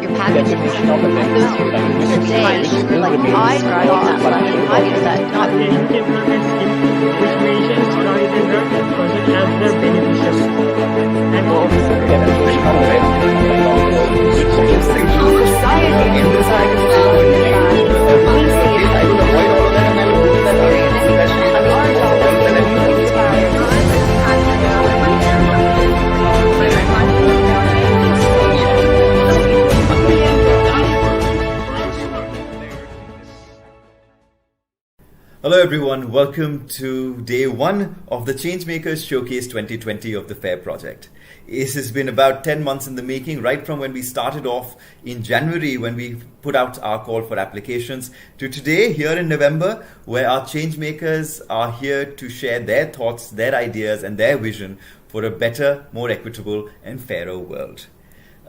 your package. definition of ethics, like which Like, remains I drive not that, like, I do that, not They implement discrimination, targeted work, and project as their beneficial. And definition of society is designed to we see it like our job is Hello everyone, welcome to day one of the Changemakers Showcase 2020 of the FAIR project. It has been about 10 months in the making, right from when we started off in January when we put out our call for applications to today here in November, where our Changemakers are here to share their thoughts, their ideas and their vision for a better, more equitable and fairer world.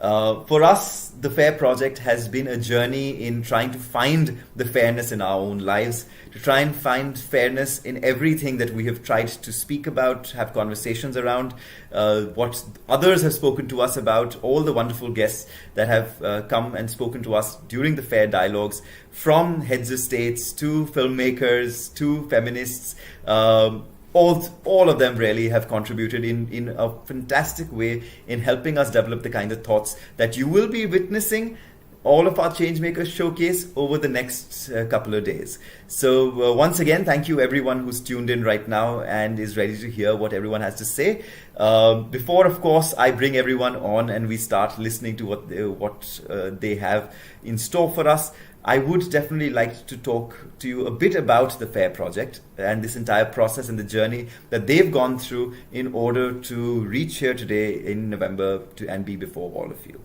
For us, the FAIR project has been a journey in trying to find the fairness in our own lives, to try and find fairness in everything that we have tried to speak about, have conversations around, what others have spoken to us about, all the wonderful guests that have come and spoken to us during the FAIR dialogues, from heads of states to filmmakers to feminists. All of them really have contributed in a fantastic way in helping us develop the kind of thoughts that you will be witnessing all of our Changemakers showcase over the next couple of days. So once again, thank you everyone who's tuned in right now and is ready to hear what everyone has to say. Before, of course, I bring everyone on and we start listening to what they have in store for us, I would definitely like to talk to you a bit about the FAIR project and this entire process and the journey that they've gone through in order to reach here today in November and be before all of you.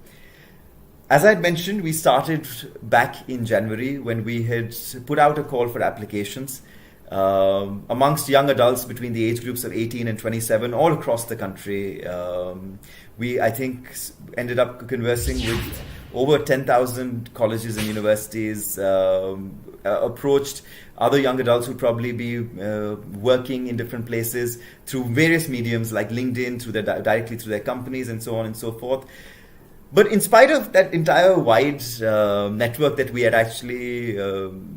As I had mentioned, we started back in January when we had put out a call for applications amongst young adults between the age groups of 18 and 27 all across the country. We, I think, ended up conversing with over 10,000 colleges and universities, approached other young adults who'd probably be working in different places through various mediums like LinkedIn, directly through their companies and so on and so forth. But in spite of that entire wide network that we had actually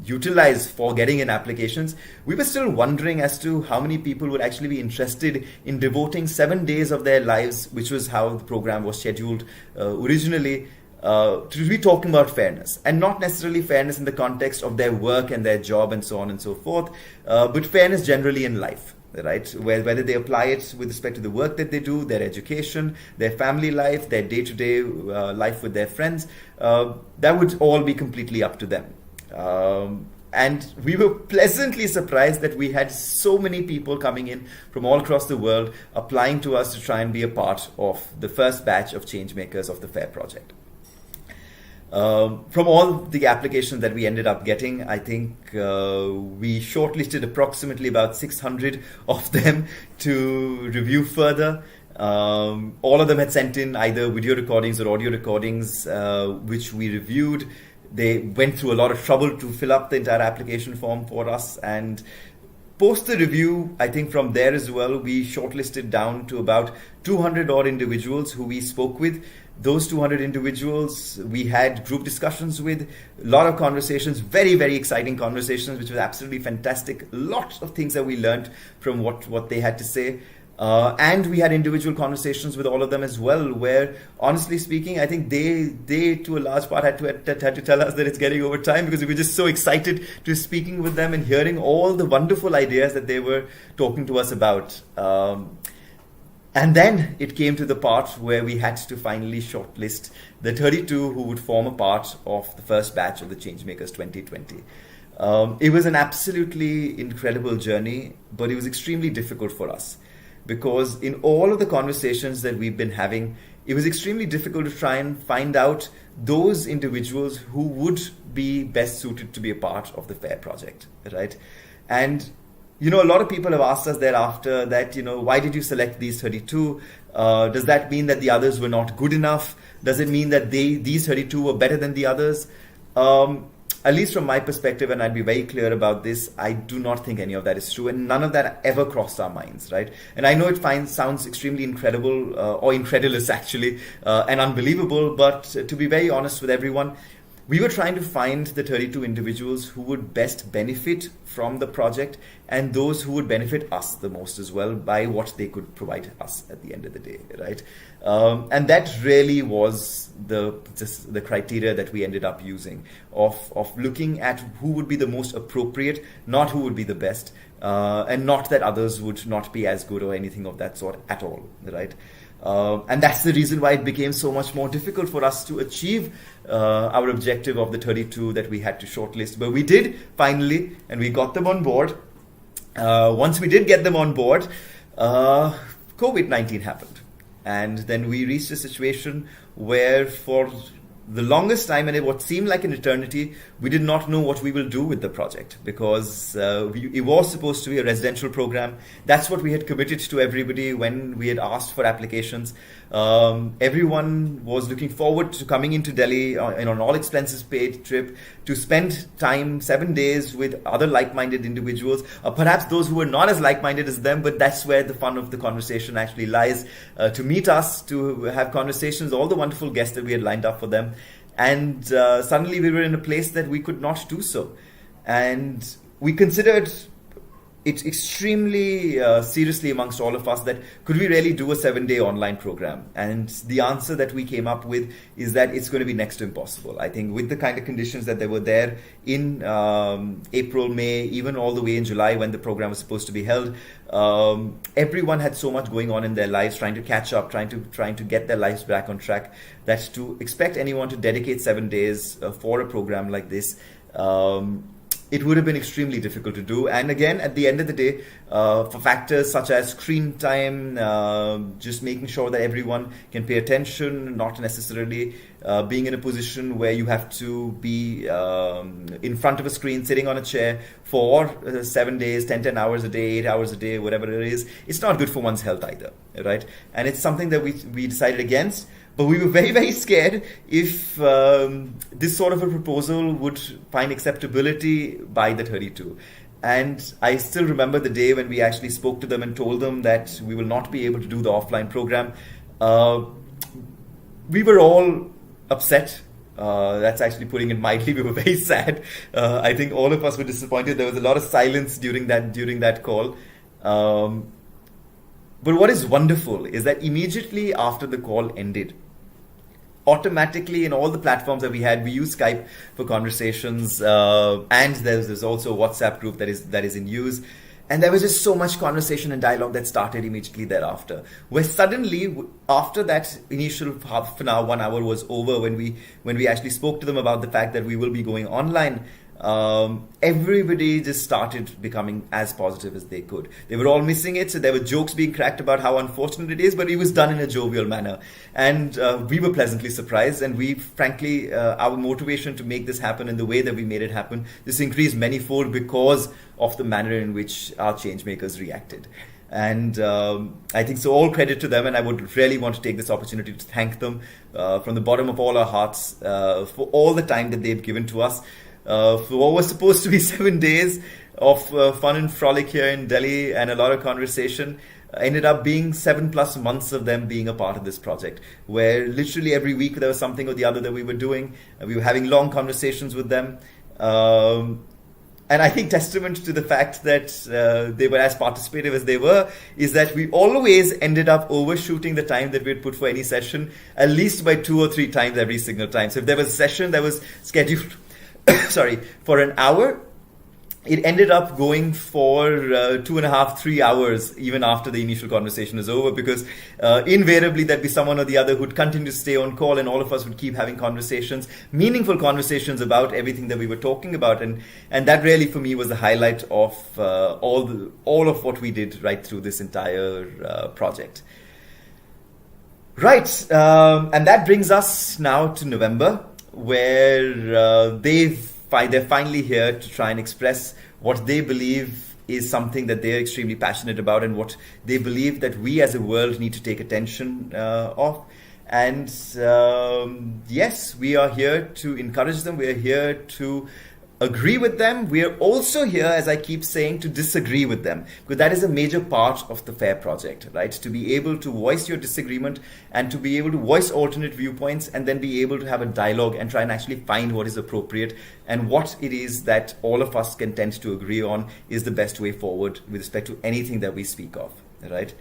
utilized for getting in applications, we were still wondering as to how many people would actually be interested in devoting 7 days of their lives, which was how the program was scheduled originally, to be talking about fairness, and not necessarily fairness in the context of their work and their job and so on and so forth, but fairness generally in life, right? Whether they apply it with respect to the work that they do, their education, their family life, their day-to-day life with their friends, that would all be completely up to them. And we were pleasantly surprised that we had so many people coming in from all across the world applying to us to try and be a part of the first batch of Changemakers of the FAIR project. From all the applications that we ended up getting, I think we shortlisted approximately about 600 of them to review further. All of them had sent in either video recordings or audio recordings, which we reviewed. They went through a lot of trouble to fill up the entire application form for us, and post the review, I think from there as well, we shortlisted down to about 200 odd individuals who we spoke with. Those 200 individuals we had group discussions with, a lot of conversations, very, very exciting conversations, which was absolutely fantastic. Lots of things that we learned from what they had to say. And we had individual conversations with all of them as well, where honestly speaking, I think they to a large part had to tell us that it's getting over time, because we were just so excited to speaking with them and hearing all the wonderful ideas that they were talking to us about. And then it came to the part where we had to finally shortlist the 32 who would form a part of the first batch of the Changemakers 2020. It was an absolutely incredible journey, but it was extremely difficult for us, because in all of the conversations that we've been having, it was extremely difficult to try and find out those individuals who would be best suited to be a part of the FAIR project, right? And a lot of people have asked us thereafter that, why did you select these 32? Does that mean that the others were not good enough? Does it mean that these 32 were better than the others? at least from my perspective, and I'd be very clear about this, I do not think any of that is true, and none of that ever crossed our minds, right? And I know it sounds extremely incredible, or incredulous actually, and unbelievable, but to be very honest with everyone, we were trying to find the 32 individuals who would best benefit from the project and those who would benefit us the most as well by what they could provide us at the end of the day, right? And that really was the criteria that we ended up using of looking at who would be the most appropriate, not who would be the best, and not that others would not be as good or anything of that sort at all, right? And that's the reason why it became so much more difficult for us to achieve our objective of the 32 that we had to shortlist. But we did finally, and we got them on board. Once we did get them on board, COVID-19 happened. And then we reached a situation where for the longest time, and what seemed like an eternity, we did not know what we will do with the project, because it was supposed to be a residential program. That's what we had committed to everybody when we had asked for applications. Everyone was looking forward to coming into Delhi in an all expenses paid trip to spend time, 7 days, with other like-minded individuals, perhaps those who were not as like-minded as them, but that's where the fun of the conversation actually lies, to meet us, to have conversations, all the wonderful guests that we had lined up for them. And suddenly we were in a place that we could not do so. And we considered it extremely seriously amongst all of us that could we really do a 7-day online program? And the answer that we came up with is that it's going to be next to impossible. I think with the kind of conditions that they were there in April, May, even all the way in July when the program was supposed to be held, everyone had so much going on in their lives, trying to catch up, trying to get their lives back on track, that to expect anyone to dedicate 7 days for a program like this, it would have been extremely difficult to do. And again, at the end of the day, for factors such as screen time, just making sure that everyone can pay attention, not necessarily being in a position where you have to be in front of a screen, sitting on a chair for 7 days, 10 hours a day, 8 hours a day, whatever it is, it's not good for one's health either, right? And it's something that we decided against. But we were very, very scared if this sort of a proposal would find acceptability by the 32. And I still remember the day when we actually spoke to them and told them that we will not be able to do the offline program. We were all upset. That's actually putting it mildly. We were very sad. I think all of us were disappointed. There was a lot of silence during that call. But what is wonderful is that immediately after the call ended, automatically in all the platforms that we had, we use Skype for conversations, and there's also a WhatsApp group that is in use. And there was just so much conversation and dialogue that started immediately thereafter, where suddenly, after that initial half an hour, 1 hour was over, when we actually spoke to them about the fact that we will be going online, everybody just started becoming as positive as they could. They were all missing it, so there were jokes being cracked about how unfortunate it is, but it was done in a jovial manner. And we were pleasantly surprised, and we, frankly, our motivation to make this happen in the way that we made it happen, this increased manifold because of the manner in which our changemakers reacted. And I think so, all credit to them, and I would really want to take this opportunity to thank them from the bottom of all our hearts for all the time that they've given to us. For what was supposed to be 7 days of fun and frolic here in Delhi and a lot of conversation, ended up being 7+ months of them being a part of this project, where literally every week there was something or the other that we were doing. We were having long conversations with them. And I think testament to the fact that they were as participative as they were is that we always ended up overshooting the time that we had put for any session, at least by 2 or 3 times every single time. So if there was a session that was scheduled for an hour, it ended up going for 2.5, 3 hours even after the initial conversation is over, because invariably there'd be someone or the other who'd continue to stay on call, and all of us would keep having conversations, meaningful conversations about everything that we were talking about, and that really for me was the highlight of all of what we did right through this entire project. Right, and that brings us now to November, where they're finally here to try and express what they believe is something that they're extremely passionate about, and what they believe that we as a world need to take attention of. And yes, we are here to encourage them. We are here to agree with them. We are also here, as I keep saying, to disagree with them, because that is a major part of the FAIR project, right? To be able to voice your disagreement and to be able to voice alternate viewpoints and then be able to have a dialogue and try and actually find what is appropriate and what it is that all of us can tend to agree on is the best way forward with respect to anything that we speak of, right?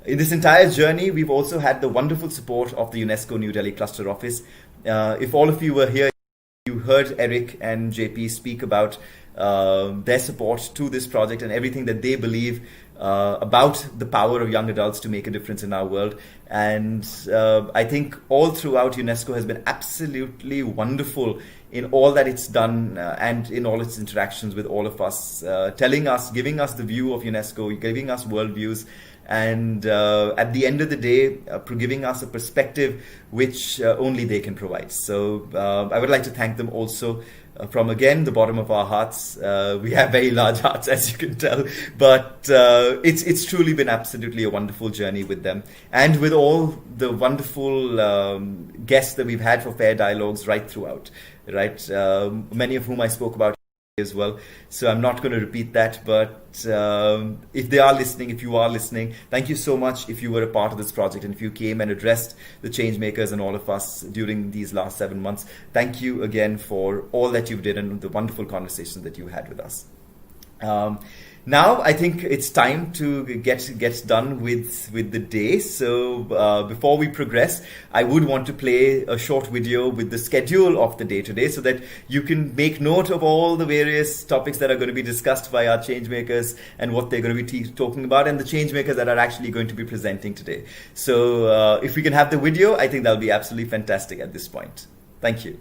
In this entire journey, we've also had the wonderful support of the UNESCO New Delhi Cluster Office. If all of you were here, you heard Eric and JP speak about their support to this project and everything that they believe about the power of young adults to make a difference in our world. And I think all throughout, UNESCO has been absolutely wonderful in all that it's done and in all its interactions with all of us, telling us, giving us the view of UNESCO, giving us worldviews, and at the end of the day, giving us a perspective which only they can provide. So I would like to thank them also from, again, the bottom of our hearts. We have very large hearts, as you can tell, but it's truly been absolutely a wonderful journey with them, and with all the wonderful guests that we've had for FAIR Dialogues right throughout, right? Many of whom I spoke about as well, so I'm not going to repeat that, but if they are listening, if you are listening, thank you so much if you were a part of this project and if you came and addressed the Changemakers and all of us during these last 7 months. Thank you again for all that you did and the wonderful conversations that you had with us. Now I think it's time to get done with the day. So before we progress, I would want to play a short video with the schedule of the day today so that you can make note of all the various topics that are going to be discussed by our Changemakers and what they're going to be talking about, and the Changemakers that are actually going to be presenting today. So if we can have the video, I think that'll be absolutely fantastic at this point. Thank you.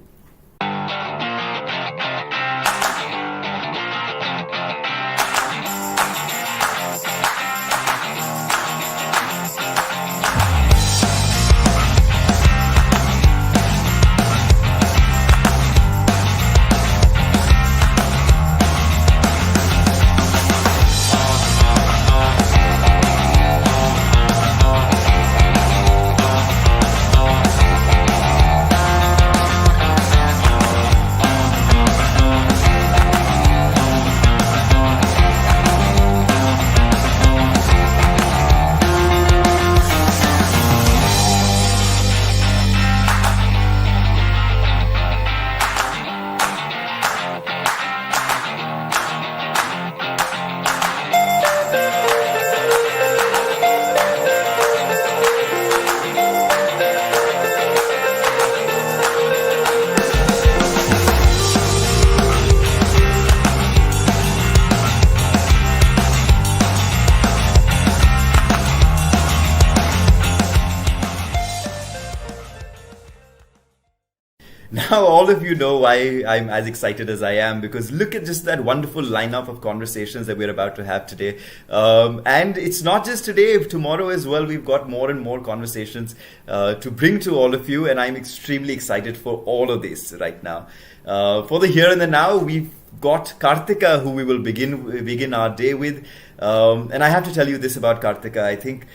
Now all of you know why I'm as excited as I am, because look at just that wonderful lineup of conversations that we're about to have today. And it's not just today, tomorrow as well, we've got more and more conversations to bring to all of you, and I'm extremely excited for all of this right now. For the here and the now, we've got Karthika, who we will begin our day with. And I have to tell you this about Karthika. I think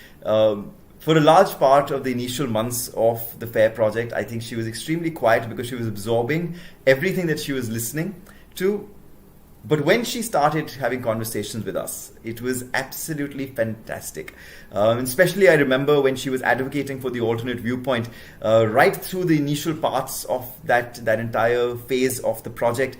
for a large part of the initial months of the FAIR project, I think she was extremely quiet because she was absorbing everything that she was listening to. But when she started having conversations with us, it was absolutely fantastic. Especially I remember when she was advocating for the alternate viewpoint, right through the initial parts of that entire phase of the project,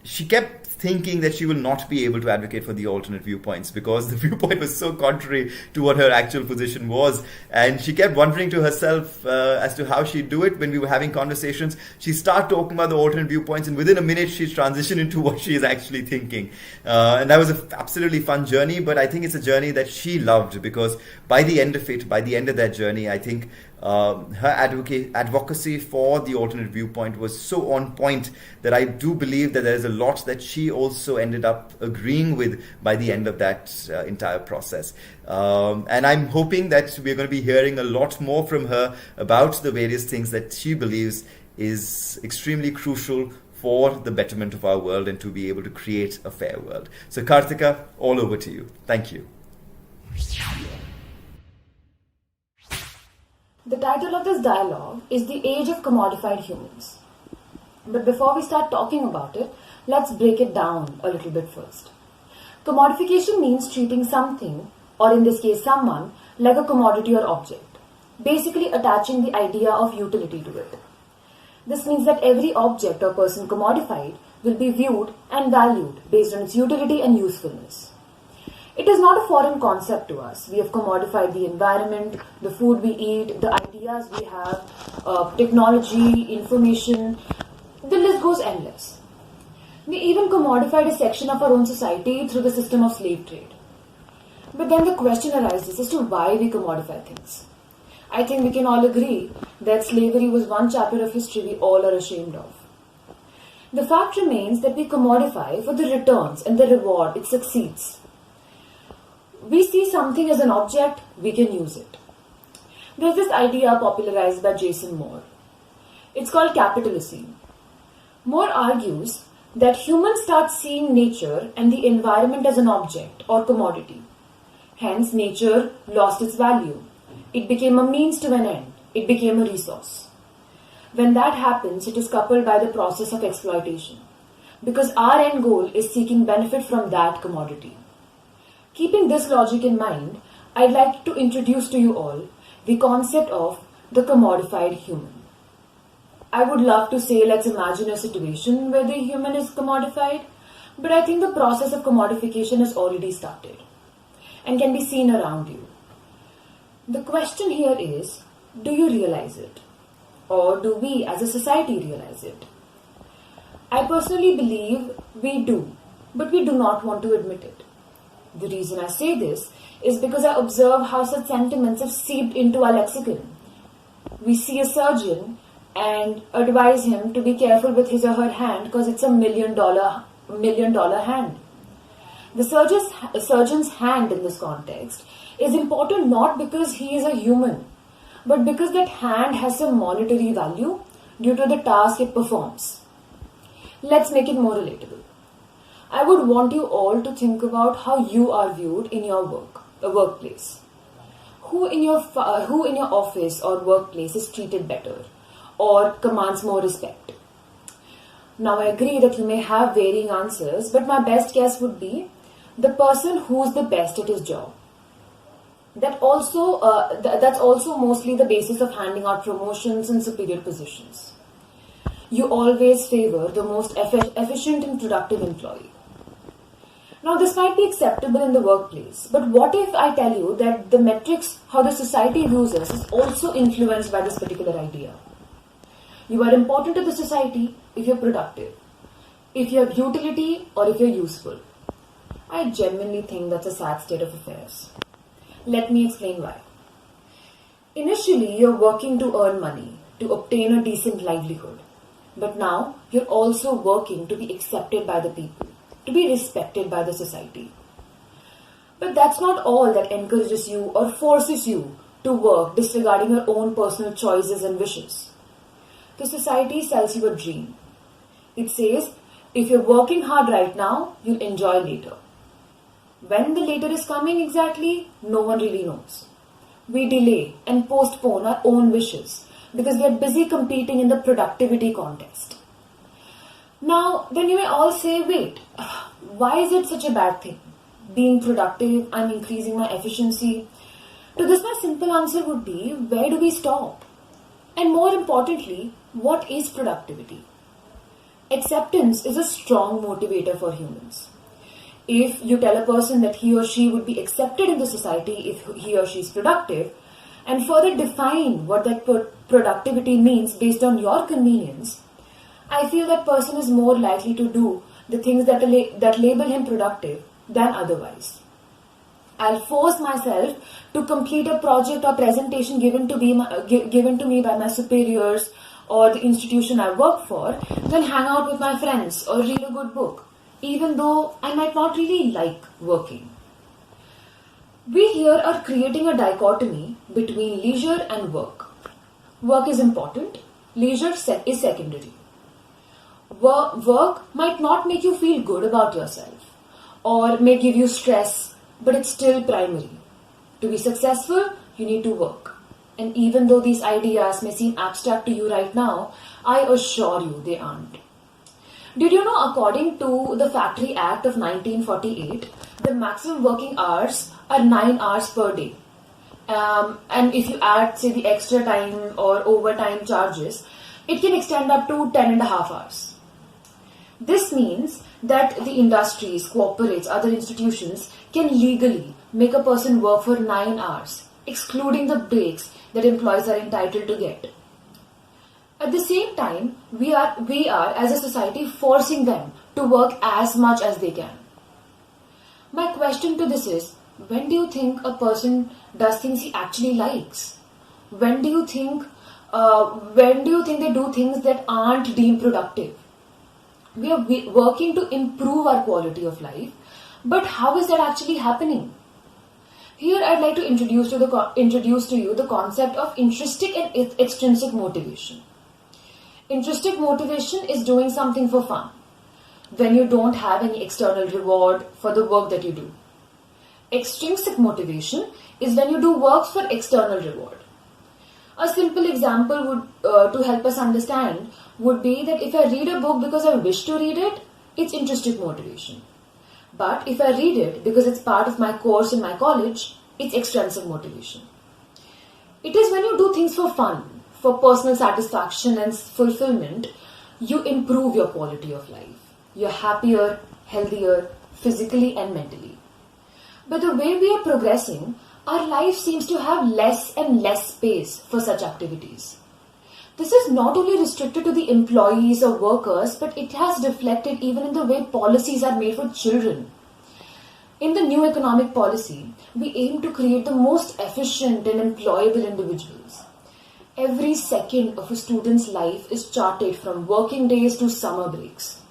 she kept thinking that she will not be able to advocate for the alternate viewpoints because the viewpoint was so contrary to what her actual position was. And she kept wondering to herself as to how she'd do it. When we were having conversations, she started talking about the alternate viewpoints, and within a minute she transitioned into what she is actually thinking. And that was an absolutely fun journey, but I think it's a journey that she loved, because by the end of that journey, I think her advocacy for the alternate viewpoint was so on point that I do believe that there is a lot that she also ended up agreeing with by the end of that entire process. And I'm hoping that we're going to be hearing a lot more from her about the various things that she believes is extremely crucial for the betterment of our world and to be able to create a fair world. So Karthika, all over to you. Thank you. The title of this dialogue is The Age of Commodified Humans. But before we start talking about it, let's break it down a little bit first. Commodification means treating something, or in this case someone, like a commodity or object, basically attaching the idea of utility to it. This means that every object or person commodified will be viewed and valued based on its utility and usefulness. It is not a foreign concept to us. We have commodified the environment, the food we eat, the ideas we have, technology, information. The list goes endless. We even commodified a section of our own society through the system of slave trade. But then the question arises as to why we commodify things. I think we can all agree that slavery was one chapter of history we all are ashamed of. The fact remains that we commodify for the returns and the reward it succeeds. We see something as an object, we can use it. There's this idea popularized by Jason Moore. It's called capitalism. Moore argues that humans start seeing nature and the environment as an object or commodity. Hence, nature lost its value. It became a means to an end. It became a resource. When that happens, it is coupled by the process of exploitation, because our end goal is seeking benefit from that commodity. Keeping this logic in mind, I'd like to introduce to you all the concept of the commodified human. I would love to say let's imagine a situation where the human is commodified, but I think the process of commodification has already started and can be seen around you. The question here is, do you realize it? Or do we as a society realize it? I personally believe we do, but we do not want to admit it. The reason I say this is because I observe how such sentiments have seeped into our lexicon. We see a surgeon and advise him to be careful with his or her hand because it's $1 million hand. The surgeon's hand in this context is important not because he is a human, but because that hand has some monetary value due to the task it performs. Let's make it more relatable. I would want you all to think about how you are viewed in your workplace. Who in your office or workplace is treated better or commands more respect? Now I agree that you may have varying answers, but my best guess would be the person who's the best at his job. That's also mostly the basis of handing out promotions and superior positions. You always favor the most efficient and productive employee. Now, this might be acceptable in the workplace, but what if I tell you that the metrics, how the society views us, is also influenced by this particular idea? You are important to the society if you're productive, if you have utility, or if you're useful. I genuinely think that's a sad state of affairs. Let me explain why. Initially, you're working to earn money, to obtain a decent livelihood. But now, you're also working to be accepted by the people, to be respected by the society. But that's not all that encourages you or forces you to work disregarding your own personal choices and wishes. The society sells you a dream. It says, if you're working hard right now, you'll enjoy later. When the later is coming exactly, no one really knows. We delay and postpone our own wishes because we are busy competing in the productivity contest. Now, then you may all say, wait, why is it such a bad thing? Being productive, I'm increasing my efficiency. To this, my simple answer would be, where do we stop? And more importantly, what is productivity? Acceptance is a strong motivator for humans. If you tell a person that he or she would be accepted in the society if he or she is productive, and further define what that productivity means based on your convenience, I feel that person is more likely to do the things that label him productive than otherwise. I'll force myself to complete a project or presentation given to me by my superiors or the institution I work for, then hang out with my friends or read a good book, even though I might not really like working. We here are creating a dichotomy between leisure and work. Work is important, leisure is secondary. Work might not make you feel good about yourself or may give you stress, but it's still primary. To be successful, you need to work. And even though these ideas may seem abstract to you right now, I assure you they aren't. Did you know, according to the Factory Act of 1948, the maximum working hours are 9 hours per day. And if you add, say, the extra time or overtime charges, it can extend up to 10.5 hours. This means that the industries, corporates, other institutions can legally make a person work for 9 hours, excluding the breaks that employees are entitled to get. At the same time, we are as a society forcing them to work as much as they can. My question to this is, when do you think a person does things he actually likes? When do you think they do things that aren't deemed productive? We are working to improve our quality of life, but how is that actually happening? Here I'd like to introduce to you the concept of intrinsic and extrinsic motivation. Intrinsic motivation is doing something for fun, when you don't have any external reward for the work that you do. Extrinsic motivation is when you do work for external reward. A simple example to help us understand would be that if I read a book because I wish to read it, it's intrinsic motivation. But if I read it because it's part of my course in my college, it's extrinsic motivation. It is when you do things for fun, for personal satisfaction and fulfillment, you improve your quality of life. You're happier, healthier, physically and mentally. But the way we are progressing, our life seems to have less and less space for such activities. This is not only restricted to the employees or workers, but it has reflected even in the way policies are made for children. In the new economic policy, we aim to create the most efficient and employable individuals. Every second of a student's life is charted from working days to summer breaks.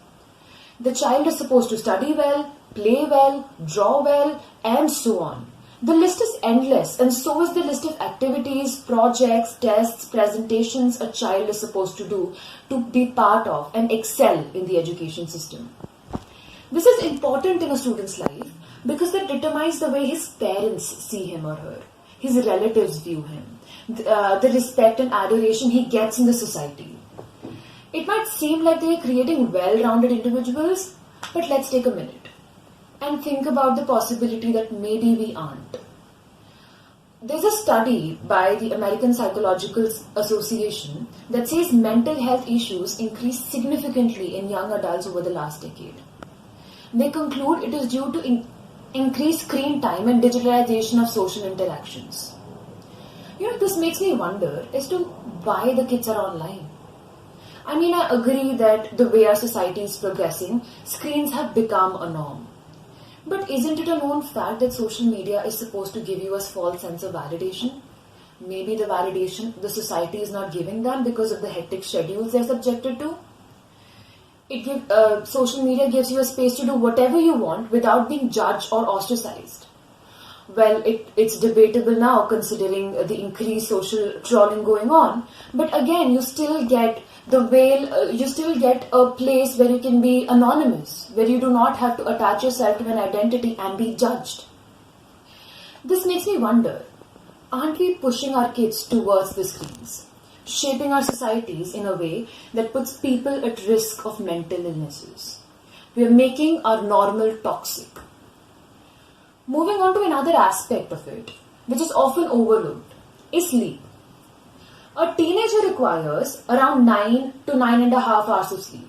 The child is supposed to study well, play well, draw well, and so on. The list is endless, and so is the list of activities, projects, tests, presentations a child is supposed to do to be part of and excel in the education system. This is important in a student's life because that determines the way his parents see him or her, his relatives view him, the respect and adoration he gets in the society. It might seem like they are creating well-rounded individuals, but let's take a minute and think about the possibility that maybe we aren't. There's a study by the American Psychological Association that says mental health issues increased significantly in young adults over the last decade. They conclude it is due to increased screen time and digitalization of social interactions. This makes me wonder as to why the kids are online. I mean, I agree that the way our society is progressing, screens have become a norm. But isn't it a known fact that social media is supposed to give you a false sense of validation? Maybe the validation the society is not giving them because of the hectic schedules they're subjected to. Social media gives you a space to do whatever you want without being judged or ostracized. Well, it's debatable now considering the increased social trolling going on. But again, you still get a place where you can be anonymous, where you do not have to attach yourself to an identity and be judged. This makes me wonder, aren't we pushing our kids towards the screens, shaping our societies in a way that puts people at risk of mental illnesses? We are making our normal toxic. Moving on to another aspect of it, which is often overlooked, is sleep. A teenager requires around 9 to 9.5 hours of sleep.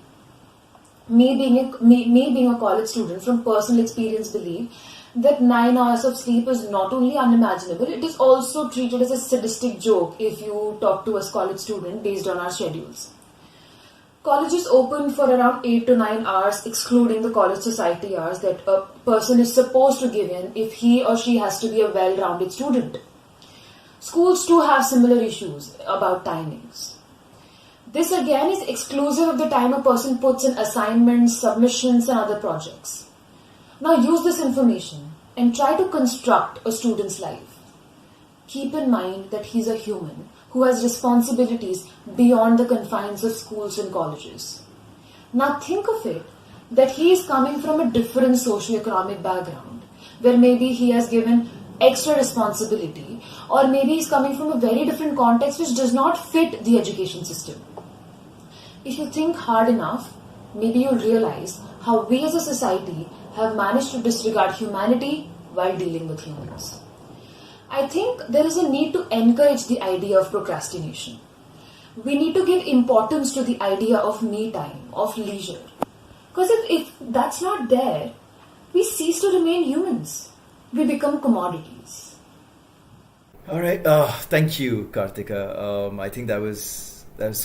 Me being a college student, from personal experience, believe that 9 hours of sleep is not only unimaginable, it is also treated as a sadistic joke if you talk to a college student based on our schedules. Colleges open for around 8 to 9 hours, excluding the college society hours that a person is supposed to give in if he or she has to be a well-rounded student. Schools too have similar issues about timings. This again is exclusive of the time a person puts in assignments, submissions and other projects. Now use this information and try to construct a student's life. Keep in mind that he's a human who has responsibilities beyond the confines of schools and colleges. Now think of it that he is coming from a different socio-economic background, where maybe he has given extra responsibility, or maybe he's coming from a very different context which does not fit the education system. If you think hard enough, maybe you'll realize how we as a society have managed to disregard humanity while dealing with humans. I think there is a need to encourage the idea of procrastination. We need to give importance to the idea of me time, of leisure. Because if that's not there, we cease to remain humans. We become commodities. All right. Thank you, Karthika. I think that was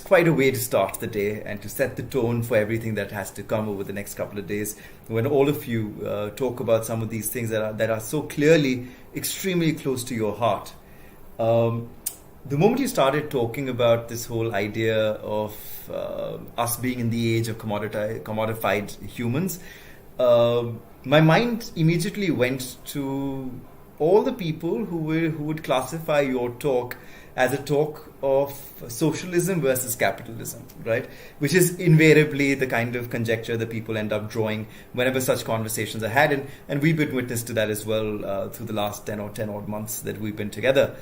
quite a way to start the day and to set the tone for everything that has to come over the next couple of days. When all of you talk about some of these things that are so clearly extremely close to your heart. The moment you started talking about this whole idea of us being in the age of commodified humans, my mind immediately went to all the people who would classify your talk as a talk of socialism versus capitalism, right? Which is invariably the kind of conjecture that people end up drawing whenever such conversations are had. And we've been witness to that as well through the last 10 odd months that we've been together.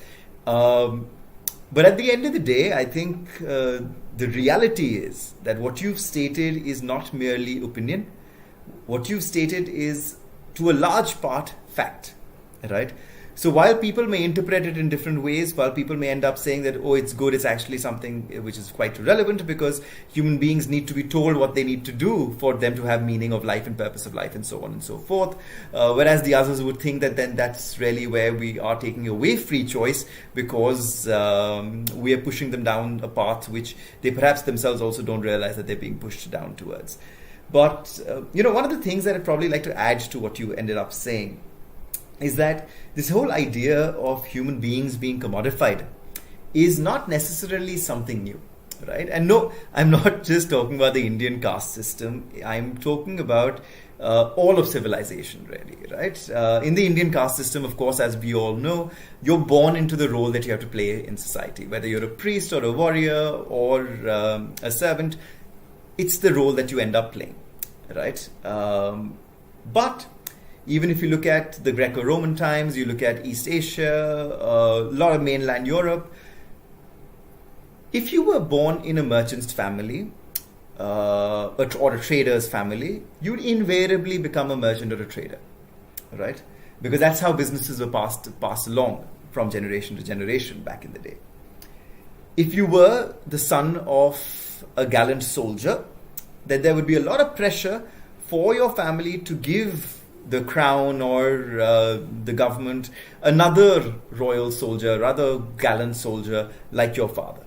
But at the end of the day, I think the reality is that what you've stated is not merely opinion. What you've stated is, to a large part, fact, right? So while people may interpret it in different ways, while people may end up saying that, oh, it's good, it's actually something which is quite relevant because human beings need to be told what they need to do for them to have meaning of life and purpose of life and so on and so forth. Whereas the others would think that then that's really where we are taking away free choice because we are pushing them down a path which they perhaps themselves also don't realize that they're being pushed down towards. But, one of the things that I'd probably like to add to what you ended up saying is that this whole idea of human beings being commodified is not necessarily something new, right? And no, I'm not just talking about the Indian caste system. I'm talking about all of civilization, really, right? In the Indian caste system, of course, as we all know, you're born into the role that you have to play in society. Whether you're a priest or a warrior or a servant, it's the role that you end up playing, right? But even if you look at the Greco-Roman times, you look at East Asia, a lot of mainland Europe, if you were born in a merchant's family or a trader's family, you'd invariably become a merchant or a trader, right? Because that's how businesses were passed along from generation to generation back in the day. If you were the son of a gallant soldier, then there would be a lot of pressure for your family to give the crown or the government another royal soldier, rather gallant soldier like your father,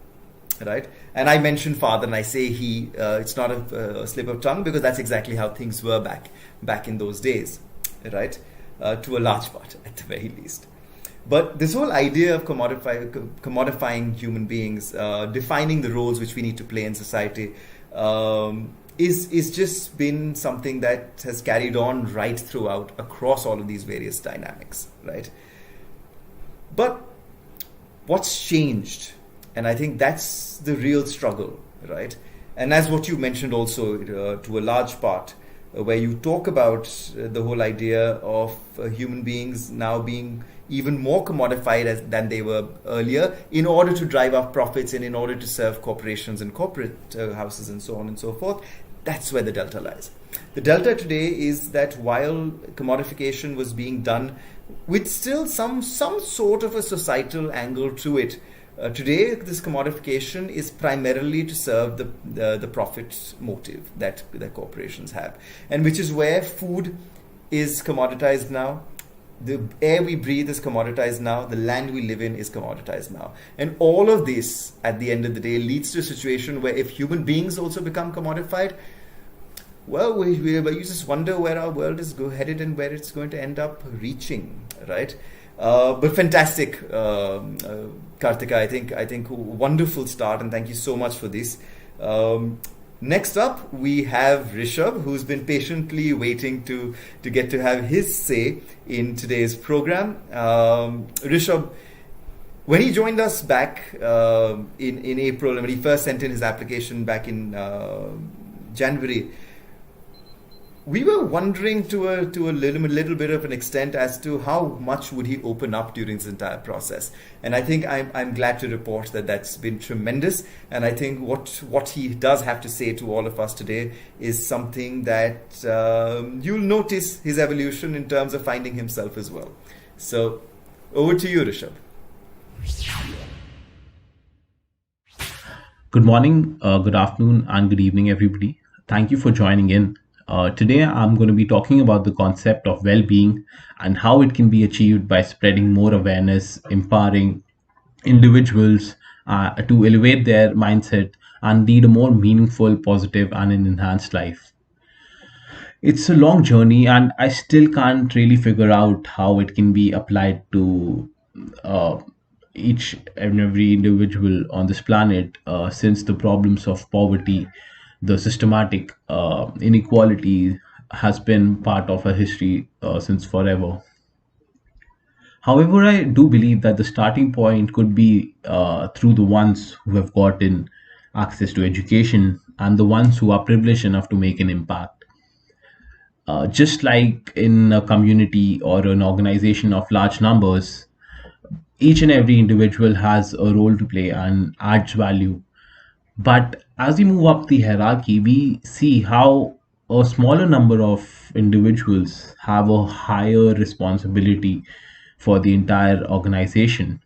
right? And I mentioned father and I say he, it's not a slip of tongue because that's exactly how things were back in those days, right? To a large part at the very least. But this whole idea of commodifying human beings, defining the roles which we need to play in society, is just been something that has carried on right throughout across all of these various dynamics, right? But what's changed? And I think that's the real struggle, right? And as what you mentioned also to a large part, where you talk about the whole idea of human beings now being even more commodified than they were earlier in order to drive up profits and in order to serve corporations and corporate houses and so on and so forth. That's where the delta lies. The delta today is that while commodification was being done with still some sort of a societal angle to it, today this commodification is primarily to serve the profit motive that corporations have, and which is where food is commoditized now. The air we breathe is commoditized now. The land we live in is commoditized now. And all of this, at the end of the day, leads to a situation where if human beings also become commodified, well, you just wonder where our world is headed and where it's going to end up reaching, right? But fantastic, Karthika. I think wonderful start, and thank you so much for this. Next up, we have Rishabh, who's been patiently waiting to get to have his say in today's program. Rishabh, when he joined us back in April, and when he first sent in his application back in January, we were wondering to a little bit of an extent as to how much would he open up during this entire process. And I think I'm glad to report that that's been tremendous. And I think what he does have to say to all of us today is something that you'll notice his evolution in terms of finding himself as well. So over to you, Rishabh. Good morning, good afternoon, and good evening, everybody. Thank you for joining in. Today, I'm going to be talking about the concept of well being and how it can be achieved by spreading more awareness, empowering individuals to elevate their mindset and lead a more meaningful, positive, and an enhanced life. It's a long journey, and I still can't really figure out how it can be applied to uh, each and every individual on this planet, since the problems of poverty, the systematic inequality has been part of our history since forever. However, I do believe that the starting point could be through the ones who have gotten access to education and the ones who are privileged enough to make an impact. Just like in a community or an organization of large numbers, each and every individual has a role to play and adds value. But as we move up the hierarchy, we see how a smaller number of individuals have a higher responsibility for the entire organization.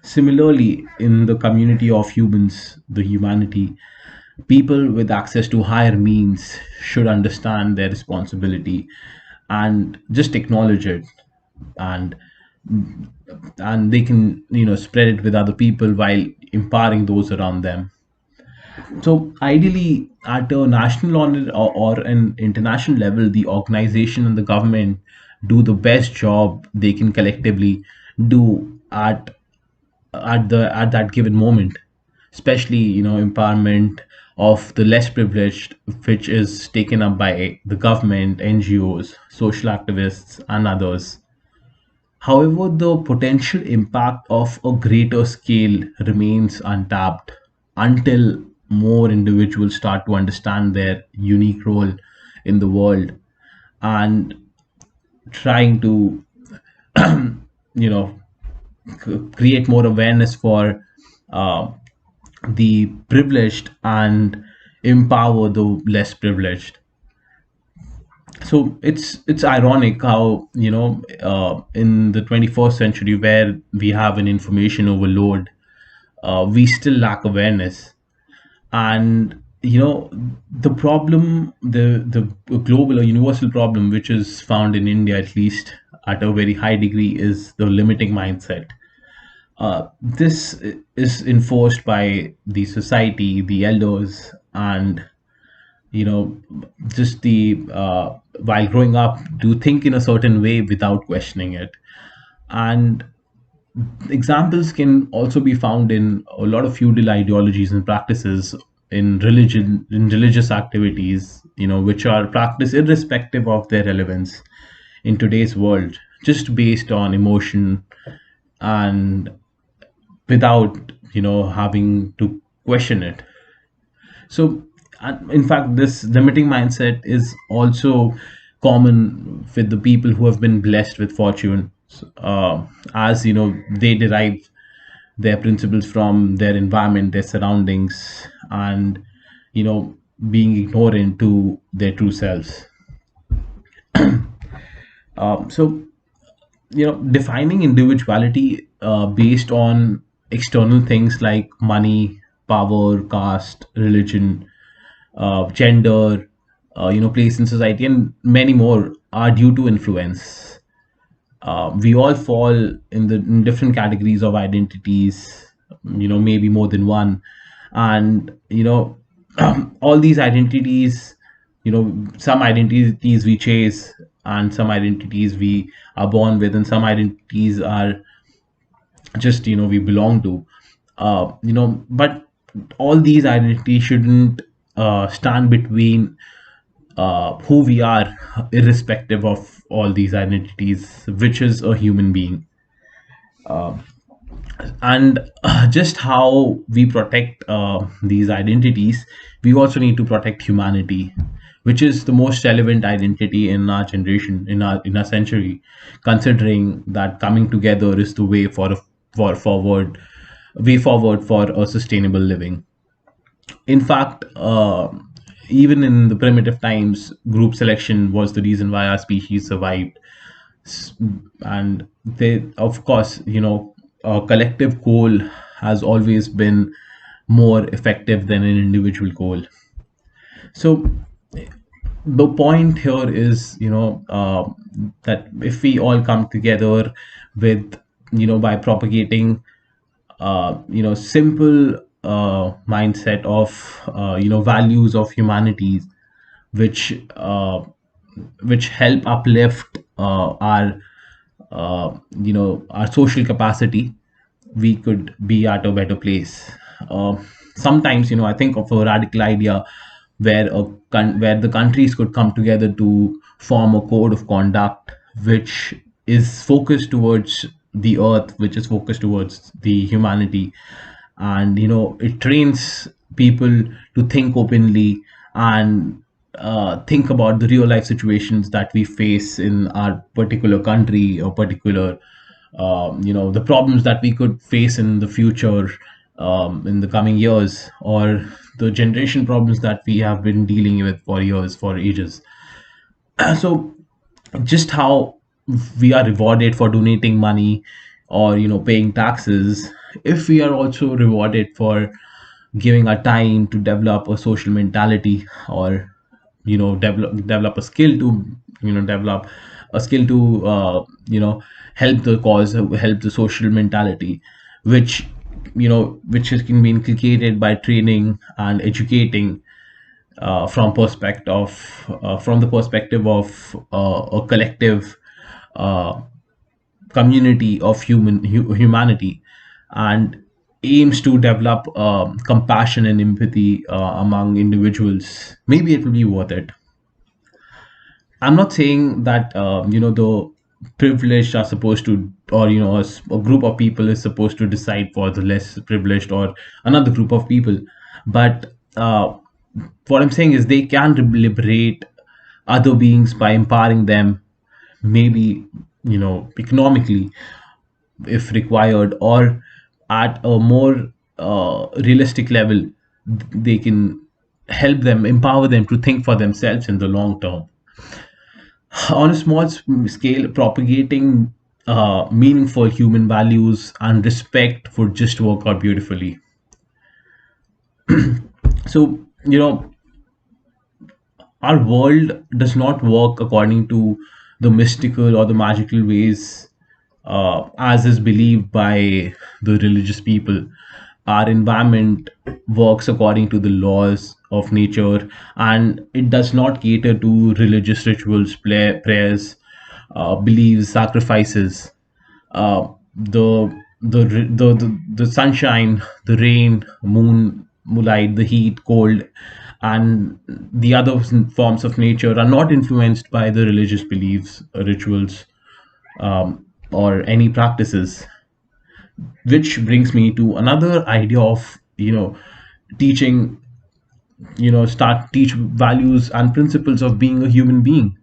Similarly, in the community of humans, the humanity, people with access to higher means should understand their responsibility and just acknowledge it, and they can spread it with other people while empowering those around them. So ideally, at a national or an international level, the organization and the government do the best job they can collectively do at that given moment, especially empowerment of the less privileged, which is taken up by the government, NGOs, social activists, and others. However, the potential impact of a greater scale remains untapped until more individuals start to understand their unique role in the world and trying to you know create more awareness for uh, the privileged and empower the less privileged. So it's ironic how in the 21st century, where we have an information overload, we still lack awareness. And the problem, the global or universal problem, which is found in India at least at a very high degree, is the limiting mindset. This is enforced by the society, the elders, and you know just the while growing up, to think in a certain way without questioning it. And examples can also be found in a lot of feudal ideologies and practices, in religion, in religious activities, which are practiced irrespective of their relevance in today's world, just based on emotion and without having to question it. So, in fact, this limiting mindset is also common with the people who have been blessed with fortune, as they derive their principles from their environment, their surroundings, and being ignorant to their true selves. So, defining individuality based on external things like money, power, caste, religion, gender, place in society, and many more are due to influence. We all fall in different categories of identities, maybe more than one. And all these identities, some identities we chase, and some identities we are born with, and some identities are just we belong to. But all these identities shouldn't stand between who we are, irrespective of all these identities, which is a human being. And just how we protect these identities, we also need to protect humanity, which is the most relevant identity in our generation, in our century, considering that coming together is the way for forward way forward for a sustainable living. In fact, even in the primitive times, group selection was the reason why our species survived. And they, of course, a collective goal has always been more effective than an individual goal. So the point here is, that if we all come together with, by propagating simple mindset of values of humanity, which help uplift our social capacity, we could be at a better place. Sometimes, I think of a radical idea where where the countries could come together to form a code of conduct which is focused towards the earth, which is focused towards the humanity, and it trains people to think openly and think about the real life situations that we face in our particular country or particular the problems that we could face in the future, in the coming years, or the generation problems that we have been dealing with for years, for ages. So just how we are rewarded for donating money or paying taxes, if we are also rewarded for giving our time to develop a social mentality, or develop a skill to develop a skill to help the cause, help the social mentality, which can be inculcated by training and educating, from the perspective of a collective uh, community of humanity, and aims to develop compassion and empathy among individuals, maybe it will be worth it. I'm not saying that the privileged are supposed to, or a group of people is supposed to decide for the less privileged or another group of people, but what I'm saying is they can liberate other beings by empowering them, maybe economically if required, or at a more realistic level, they can help them, empower them to think for themselves in the long term. On a small scale, propagating meaningful human values and respect would just work out beautifully. So, our world does not work according to the mystical or the magical ways as is believed by the religious people. Our environment works according to the laws of nature, and it does not cater to religious rituals, prayers, beliefs, sacrifices. The sunshine, the rain, moonlight, the heat, cold, and the other forms of nature are not influenced by the religious beliefs, rituals, or any practices. Which brings me to another idea of teaching, start teach values and principles of being a human being,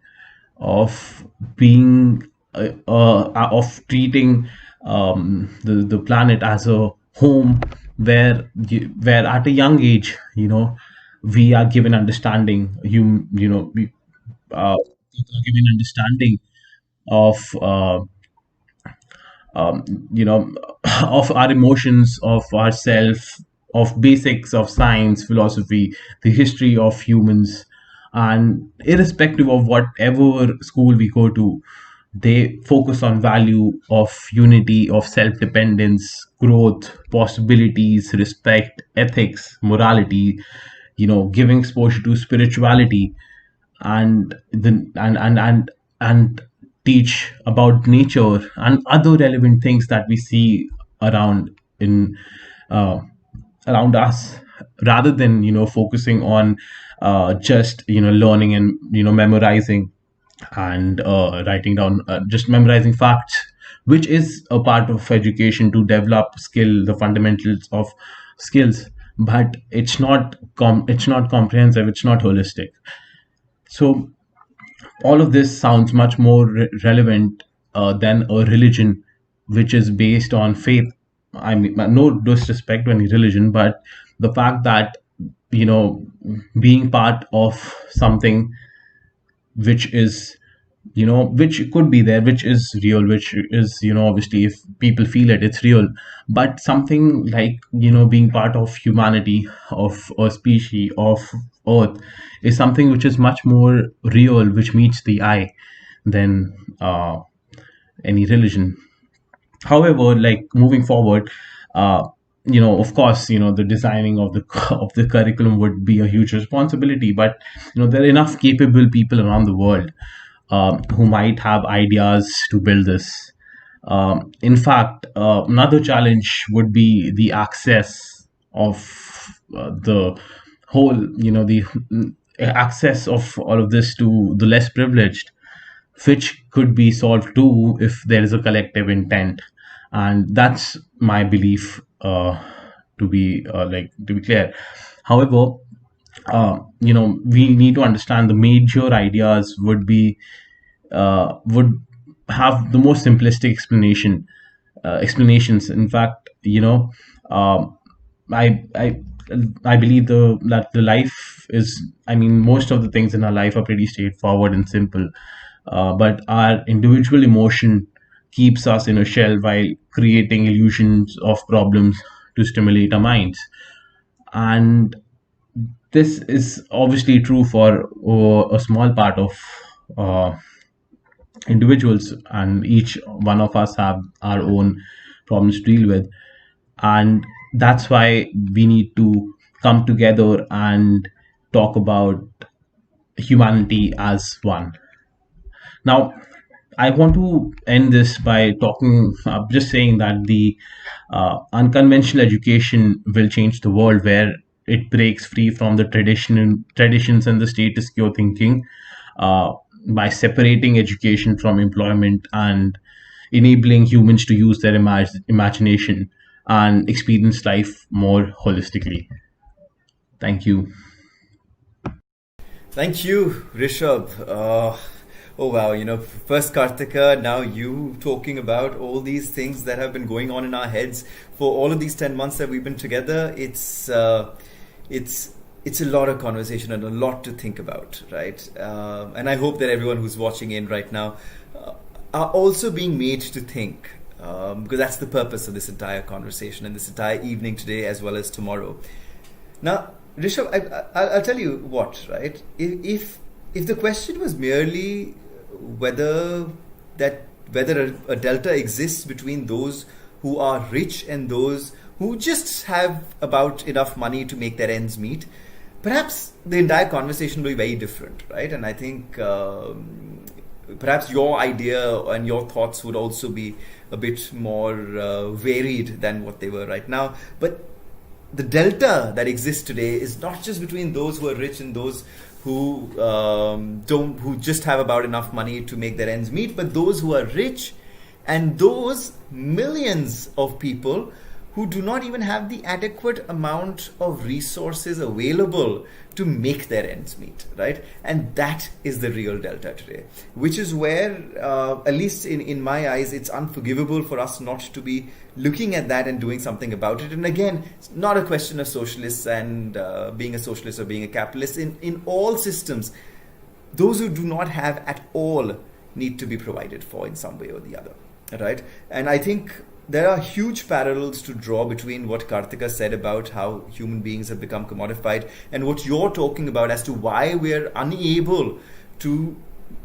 of being of treating the planet as a home, where at a young age, we are given understanding, we are given understanding of you know of our emotions, of ourself, of basics of science, philosophy, the history of humans. And irrespective of whatever school we go to, they focus on value of unity, of self-dependence, growth, possibilities, respect, ethics, morality, giving exposure to spirituality, and and teach about nature and other relevant things that we see around in uh, around us, rather than focusing on just learning and memorizing and writing down, just memorizing facts, which is a part of education to develop skill, the fundamentals of skills, but it's not comprehensive, it's not holistic. So all of this sounds much more relevant than a religion which is based on faith. I mean, no disrespect to any religion, but the fact that, you know, being part of something which is, you know, which could be there, which is real, which is, you know, obviously if people feel it, it's real. But something like, you know, being part of humanity, of a species, of earth, is something which is much more real, which meets the eye than any religion. However, like moving forward, uh, you know, of course, you know, the designing of the of the curriculum would be a huge responsibility, but you know, there are enough capable people around the world who might have ideas to build this. In fact, another challenge would be the access of the whole, you know, the access of all of this to the less privileged, which could be solved too if there is a collective intent. And that's my belief, to be clear. However, you know, we need to understand the major ideas would have the most simplistic explanations. In fact, you know, I I I believe that the life is. I mean, most of the things in our life are pretty straightforward and simple, but our individual emotion keeps us in a shell while creating illusions of problems to stimulate our minds. And this is obviously true for a small part of uh, individuals, and each one of us have our own problems to deal with. And that's why we need to come together and talk about humanity as one. Now, I want to end this by talking, just saying that the unconventional education will change the world, where it breaks free from the traditions and the status quo thinking, uh, by separating education from employment and enabling humans to use their imagination and experience life more holistically. Thank you. Thank you, Rishabh. Oh wow, you know, first Karthika, now you talking about all these things that have been going on in our heads for all of these 10 months that we've been together. It's it's a lot of conversation and a lot to think about, right? And I hope that everyone who's watching in right now are also being made to think, because that's the purpose of this entire conversation and this entire evening today as well as tomorrow. Now, Rishabh, I'll tell you what, right? If the question was merely whether whether a delta exists between those who are rich and those who just have about enough money to make their ends meet, perhaps the entire conversation will be very different, right? And I think perhaps your idea and your thoughts would also be a bit more varied than what they were right now. But the delta that exists today is not just between those who are rich and those who who just have about enough money to make their ends meet, but those who are rich and those millions of people who do not even have the adequate amount of resources available to make their ends meet, right? And that is the real delta today, which is where, at least in my eyes, it's unforgivable for us not to be looking at that and doing something about it. And again, it's not a question of socialists and being a socialist or being a capitalist. In all systems, those who do not have at all need to be provided for in some way or the other, right? And I think there are huge parallels to draw between what Karthika said about how human beings have become commodified and what you're talking about as to why we're unable to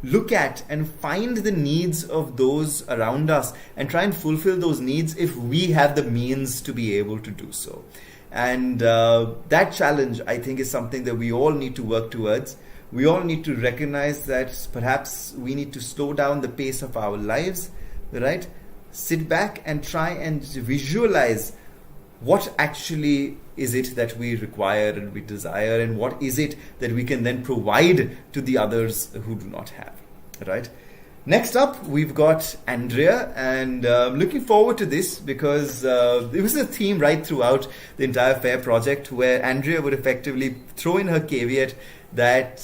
look at and find the needs of those around us and try and fulfill those needs if we have the means to be able to do so. And that challenge, I think, is something that we all need to work towards. We all need to recognize that perhaps we need to slow down the pace of our lives, right? Sit back and try and visualize what actually is it that we require and we desire, and what is it that we can then provide to the others who do not have, right? Next up, we've got Andrea, and I'm looking forward to this because it was a theme right throughout the entire FAIR project where Andrea would effectively throw in her caveat that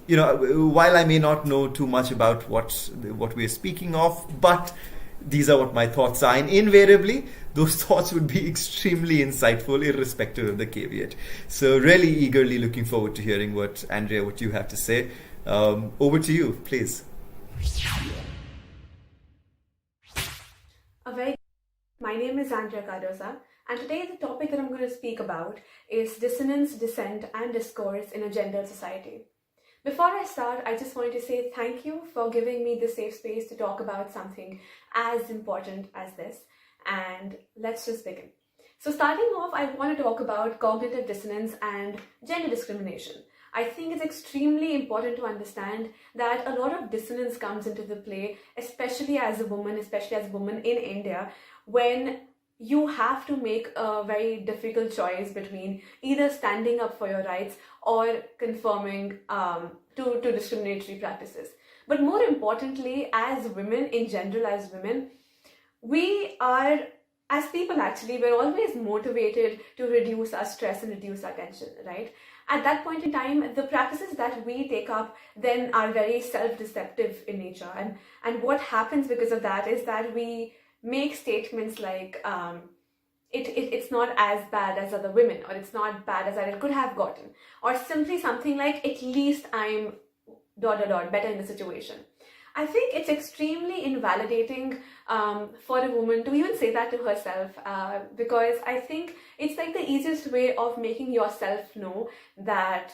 while I may not know too much about what we're speaking of, but these are what my thoughts are, and invariably those thoughts would be extremely insightful irrespective of the caveat. So really eagerly looking forward to hearing what you have to say. Over to you, please. My name is Andrea Cardoza, and today the topic that I'm going to speak about is dissonance, dissent, and discourse in a gendered society. Before I start, I just wanted to say thank you for giving me the safe space to talk about something as important as this, and let's just begin. So starting off, I want to talk about cognitive dissonance and gender discrimination. I think it's extremely important to understand that a lot of dissonance comes into the play, especially as a woman in India, when you have to make a very difficult choice between either standing up for your rights or conforming to discriminatory practices. But more importantly, as women, in general, as women, we are, as people actually, we're always motivated to reduce our stress and reduce our tension, right? At that point in time, the practices that we take up then are very self-deceptive in nature. And what happens because of that is that we make statements like, it's not as bad as other women, or it's not bad as I could have gotten, or simply something like, at least I'm ... better in the situation. I think it's extremely invalidating for a woman to even say that to herself, because I think it's like the easiest way of making yourself know that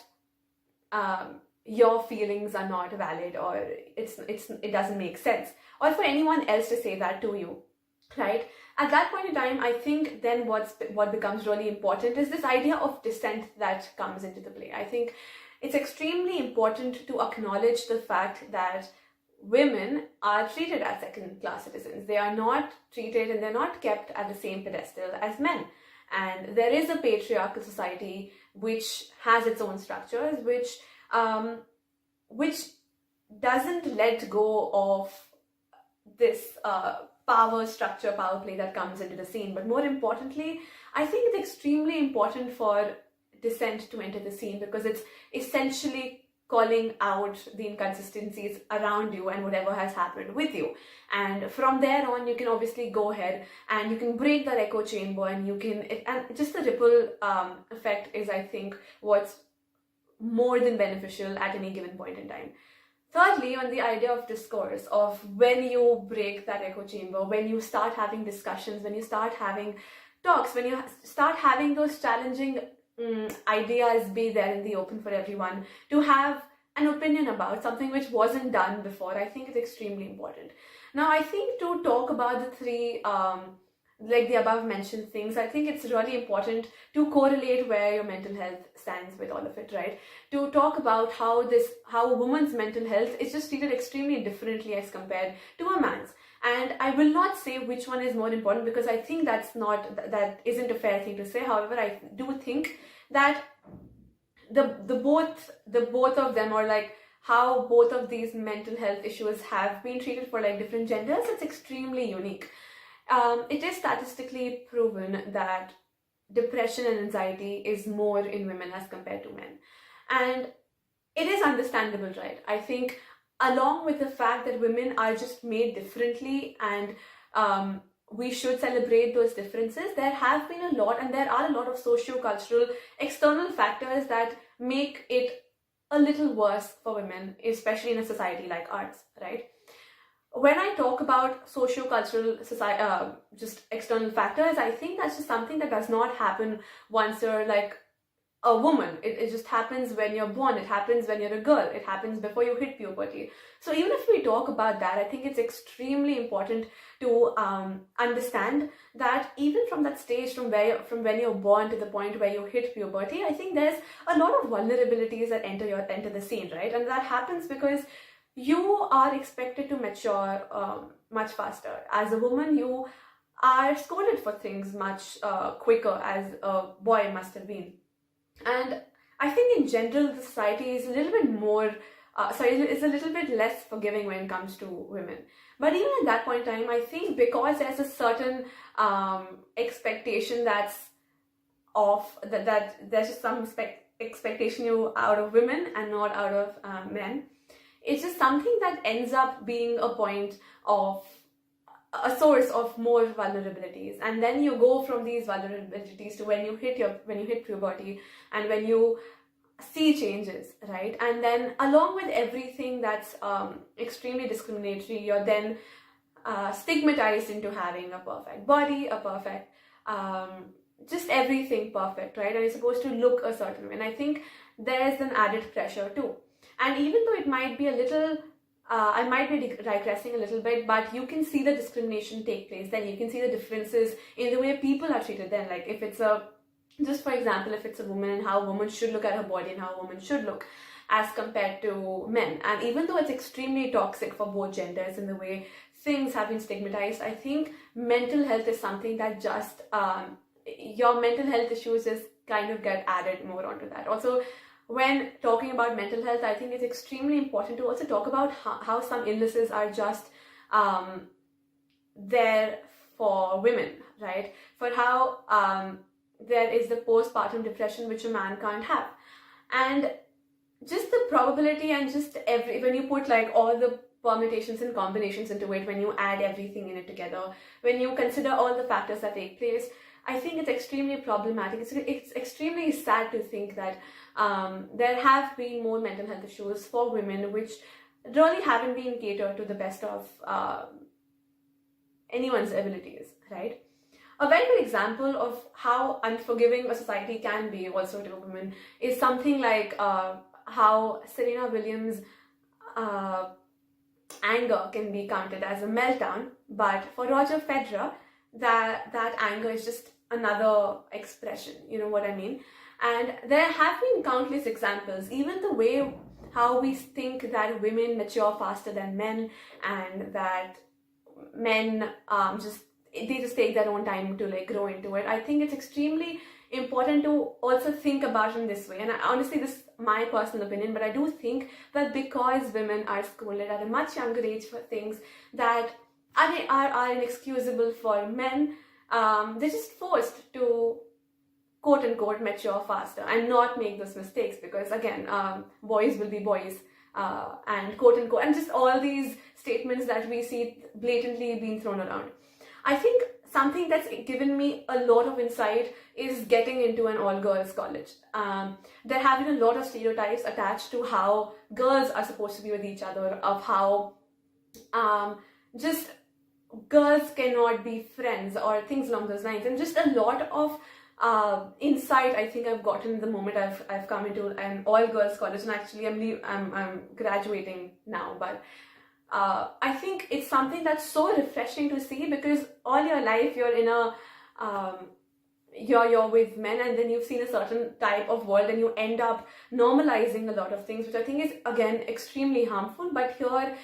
your feelings are not valid, or it doesn't make sense, or for anyone else to say that to you, right? At that point in time, I think then what becomes really important is this idea of dissent that comes into the play. I think it's extremely important to acknowledge the fact that women are treated as second-class citizens. They are not treated and they're not kept at the same pedestal as men. And there is a patriarchal society which has its own structures, which doesn't let go of this power play that comes into the scene. But more importantly, I think it's extremely important for dissent to enter the scene, because it's essentially calling out the inconsistencies around you and whatever has happened with you. And from there on, you can obviously go ahead and you can break that echo chamber, and and just the ripple effect is, I think, what's more than beneficial at any given point in time. Thirdly, on the idea of discourse, of when you break that echo chamber, when you start having discussions, when you start having talks, when you start having those challenging ideas be there in the open for everyone to have an opinion about something which wasn't done before, I think it's extremely important. Now, I think to talk about the three, like the above mentioned things, I think it's really important to correlate where your mental health stands with all of it, right? To talk about how a woman's mental health is just treated extremely differently as compared to a man's. And I will not say which one is more important, because I think that isn't a fair thing to say. However, I do think that the both of them, or like how both of these mental health issues have been treated for like different genders, it's extremely unique. It is statistically proven that depression and anxiety is more in women as compared to men. And it is understandable, right? I think along with the fact that women are just made differently, and we should celebrate those differences, there have been a lot, and there are a lot of socio-cultural external factors that make it a little worse for women, especially in a society like ours, right? When I talk about socio-cultural just external factors, I think that's just something that does not happen once you're like a woman. It just happens when you're born. It happens when you're a girl. It happens before you hit puberty. So even if we talk about that, I think it's extremely important to understand that even from that stage, from when you're born to the point where you hit puberty, I think there's a lot of vulnerabilities that enter the scene, right? And that happens because you are expected to mature much faster. As a woman, you are scolded for things much quicker, as a boy must have been. And I think in general, the society is a little bit more, it's a little bit less forgiving when it comes to women. But even at that point in time, I think because there's a certain expectation that's off, that there's just some expectation you out of women and not out of men. It's just something that ends up being a point of a source of more vulnerabilities, and then you go from these vulnerabilities to when you hit puberty and when you see changes, right? And then along with everything that's extremely discriminatory, you're then stigmatized into having a perfect body, a perfect just everything perfect, right? And you're supposed to look a certain way. And I think there's an added pressure too. And even though it might be a little, I might be digressing a little bit, but you can see the discrimination take place. Then you can see the differences in the way people are treated. Then, like if it's just for example, if it's a woman and how a woman should look at her body and how a woman should look as compared to men. And even though it's extremely toxic for both genders in the way things have been stigmatized, I think mental health is something that just, your mental health issues is kind of get added more onto that. Also, when talking about mental health, I think it's extremely important to also talk about how some illnesses are just there for women, right? For how there is the postpartum depression which a man can't have. And just the probability and just when you put like all the permutations and combinations into it, when you add everything in it together, when you consider all the factors that take place, I think it's extremely problematic. It's extremely sad to think that there have been more mental health issues for women which really haven't been catered to the best of anyone's abilities, right? A very good example of how unforgiving a society can be also to women is something like how Serena Williams' anger can be counted as a meltdown, but for Roger Federer, that anger is just another expression, you know what I mean? And there have been countless examples, even the way how we think that women mature faster than men and that men they just take their own time to like grow into it. I think it's extremely important to also think about it in this way. And honestly, this is my personal opinion, but I do think that because women are scolded at a much younger age for things that are inexcusable for men, they're just forced to quote unquote mature faster and not make those mistakes, because again, boys will be boys, and quote unquote, and just all these statements that we see blatantly being thrown around. I think something that's given me a lot of insight is getting into an all-girls college. There have been a lot of stereotypes attached to how girls are supposed to be with each other, of how just girls cannot be friends or things along those lines, and just a lot of insight I think I've gotten the moment I've come into an all-girls college. And actually I'm graduating now, but I think it's something that's so refreshing to see, because all your life you're in a you're with men, and then you've seen a certain type of world and you end up normalizing a lot of things, which I think is again extremely harmful. But here,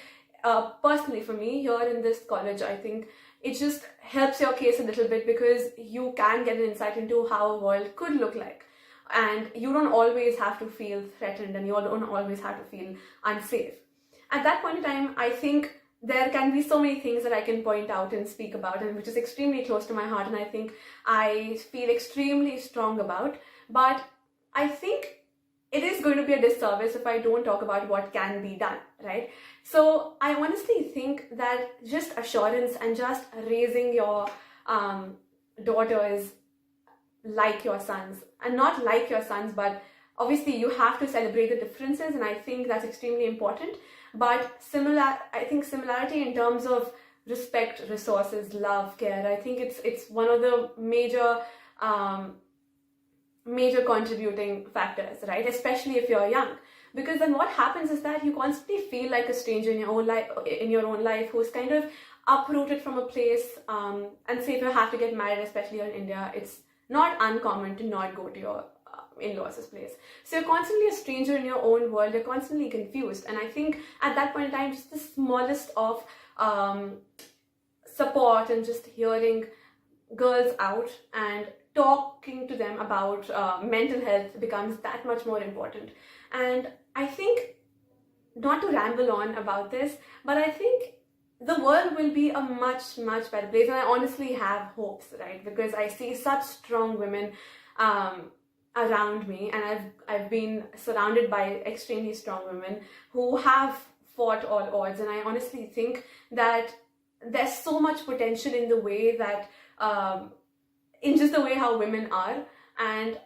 personally for me, here in this college, I think it just helps your case a little bit, because you can get an insight into how a world could look like, and you don't always have to feel threatened, and you don't always have to feel unsafe. At that point in time, I think there can be so many things that I can point out and speak about, and which is extremely close to my heart, and I think I feel extremely strong about. But I think it is going to be a disservice if I don't talk about what can be done, right? So I honestly think that just assurance and just raising your daughters like your sons, and not like your sons, but obviously you have to celebrate the differences, and I think that's extremely important. But I think similarity in terms of respect, resources, love, care, I think it's one of the major contributing factors, right? Especially if you're young, because then what happens is that you constantly feel like a stranger in your own life who's kind of uprooted from a place. And say if you have to get married, especially here in India, it's not uncommon to not go to your in-laws' place. So you're constantly a stranger in your own world, you're constantly confused. And I think at that point in time, just the smallest of support and just hearing girls out and talking to them about mental health becomes that much more important. And I think, not to ramble on about this, but I think the world will be a much, much better place. And I honestly have hopes, right? Because I see such strong women around me, and I've been surrounded by extremely strong women who have fought all odds, and I honestly think that there's so much potential in the way that in just the way how women are, and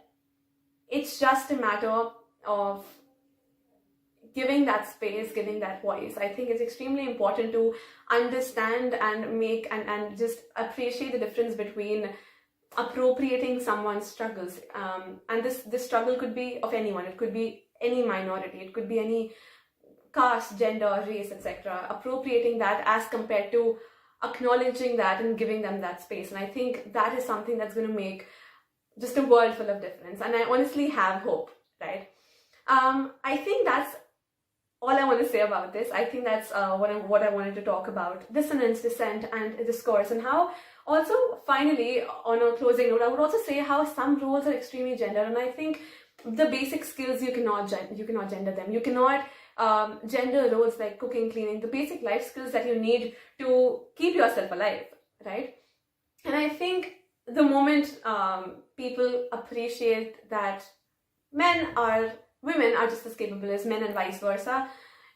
it's just a matter of giving that space, giving that voice. I think it's extremely important to understand and make and just appreciate the difference between appropriating someone's struggles, and this struggle could be of anyone. It could be any minority, it could be any caste, gender, race, etc. Appropriating that as compared to acknowledging that and giving them that space. And I think that is something that's going to make just a world full of difference. And I honestly have hope, right? I think that's all I want to say about this. I think that's what I wanted to talk about: dissonance, dissent, and discourse, and how also, finally, on a closing note, I would also say how some roles are extremely gendered, and I think the basic skills you cannot gender them. You cannot gender roles like cooking, cleaning, the basic life skills that you need to keep yourself alive, right? And I think the moment people appreciate that women are just as capable as men and vice versa,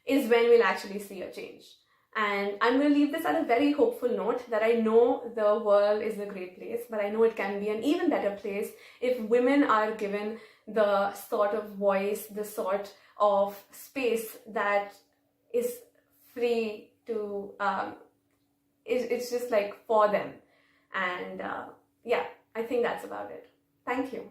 is when we'll actually see a change. And I'm going to leave this at a very hopeful note that I know the world is a great place, but I know it can be an even better place if women are given the sort of voice, the sort of space that is free to, it's just like for them. And yeah, I think that's about it. Thank you.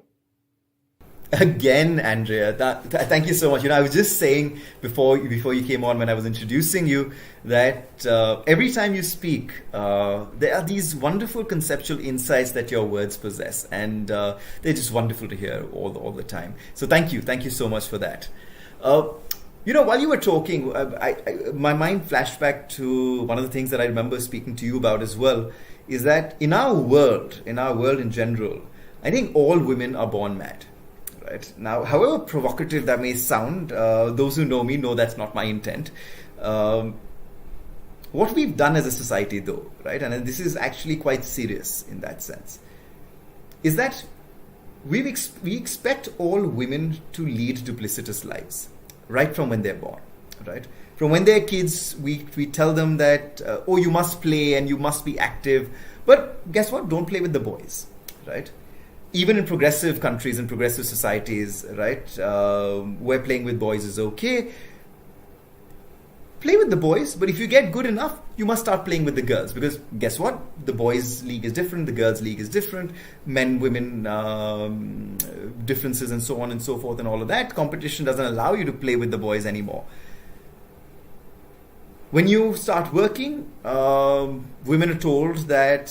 Again, Andrea, thank you so much. I was just saying before you came on, when I was introducing you, that every time you speak, there are these wonderful conceptual insights that your words possess, and they're just wonderful to hear all the time. So thank you so much for that. While you were talking, my mind flashed back to one of the things that I remember speaking to you about as well, is that in our world in general, I think all women are born mad. Right. Now, however provocative that may sound, those who know me know that's not my intent. What we've done as a society, though, right, and this is actually quite serious in that sense, is that we expect all women to lead duplicitous lives, right from when they're born, right? From when they're kids, we tell them that, you must play and you must be active, but guess what? Don't play with the boys, right? Even in progressive countries and progressive societies, right, where playing with boys is okay, play with the boys, but if you get good enough, you must start playing with the girls, because guess what? The boys' league is different, the girls' league is different, men, women, differences and so on and so forth and all of that. Competition doesn't allow you to play with the boys anymore. When you start working, women are told that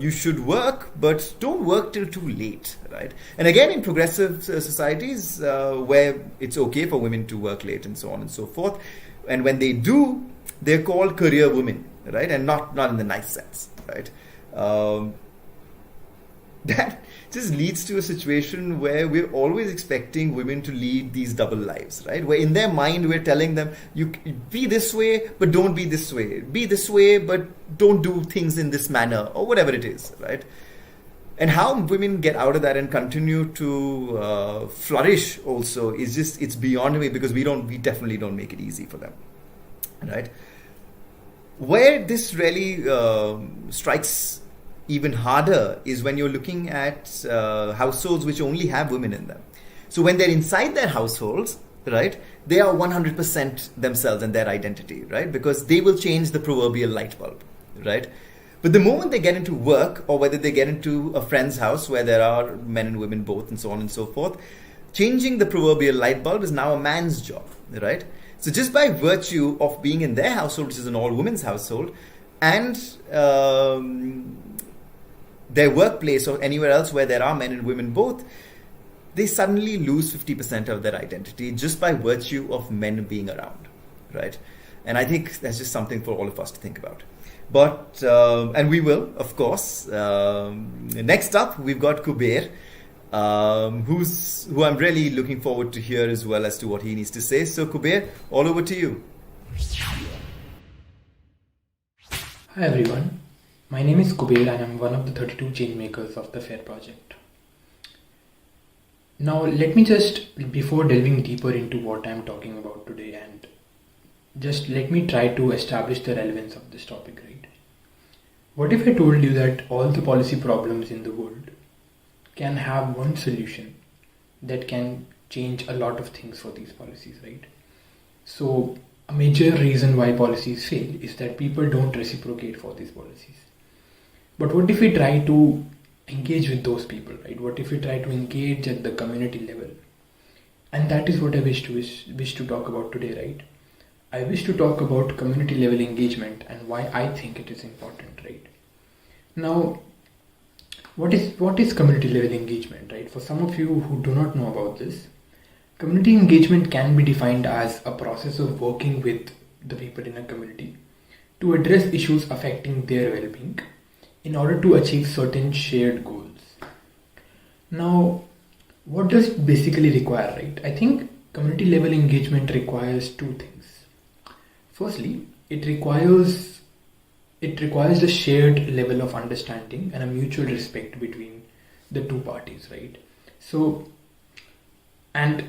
you should work, but don't work till too late, right? And again, in progressive societies where it's okay for women to work late and so on and so forth, and when they do, they're called career women, right? And not in the nice sense, right? That just leads to a situation where we're always expecting women to lead these double lives, right? Where in their mind, we're telling them, you be this way, but don't be this way. Be this way, but don't do things in this manner, or whatever it is, right? And how women get out of that and continue to flourish also it's beyond me, because we definitely don't make it easy for them, right? Where this really strikes even harder is when you're looking at households which only have women in them. So when they're inside their households, right, they are 100% themselves and their identity, right? Because they will change the proverbial light bulb, right? But the moment they get into work, or whether they get into a friend's house where there are men and women both and so on and so forth, changing the proverbial light bulb is now a man's job, right? So just by virtue of being in their household, which is an all-women's household, and their workplace or anywhere else where there are men and women both, they suddenly lose 50% of their identity just by virtue of men being around, right? And I think that's just something for all of us to think about. But, and we will, of course. Next up, we've got Kuber, who I'm really looking forward to hear as well as to what he needs to say. So Kuber, all over to you. Hi everyone. My name is Kuber and I'm one of the 32 Changemakers of the F.A.I.R project. Now, let me just, before delving deeper into what I'm talking about today, and just let me try to establish the relevance of this topic, right? What if I told you that all the policy problems in the world can have one solution that can change a lot of things for these policies, right? So, a major reason why policies fail is that people don't reciprocate for these policies. But what if we try to engage with those people, right? What if we try to engage at the community level? And that is what I wish to talk about today, right? I wish to talk about community level engagement and why I think it is important, right? Now, what is community level engagement, right? For some of you who do not know about this, community engagement can be defined as a process of working with the people in a community to address issues affecting their well-being in order to achieve certain shared goals. Now, what does it basically require, right? I think community level engagement requires two things. Firstly, it requires the shared level of understanding and a mutual respect between the two parties, right? So, and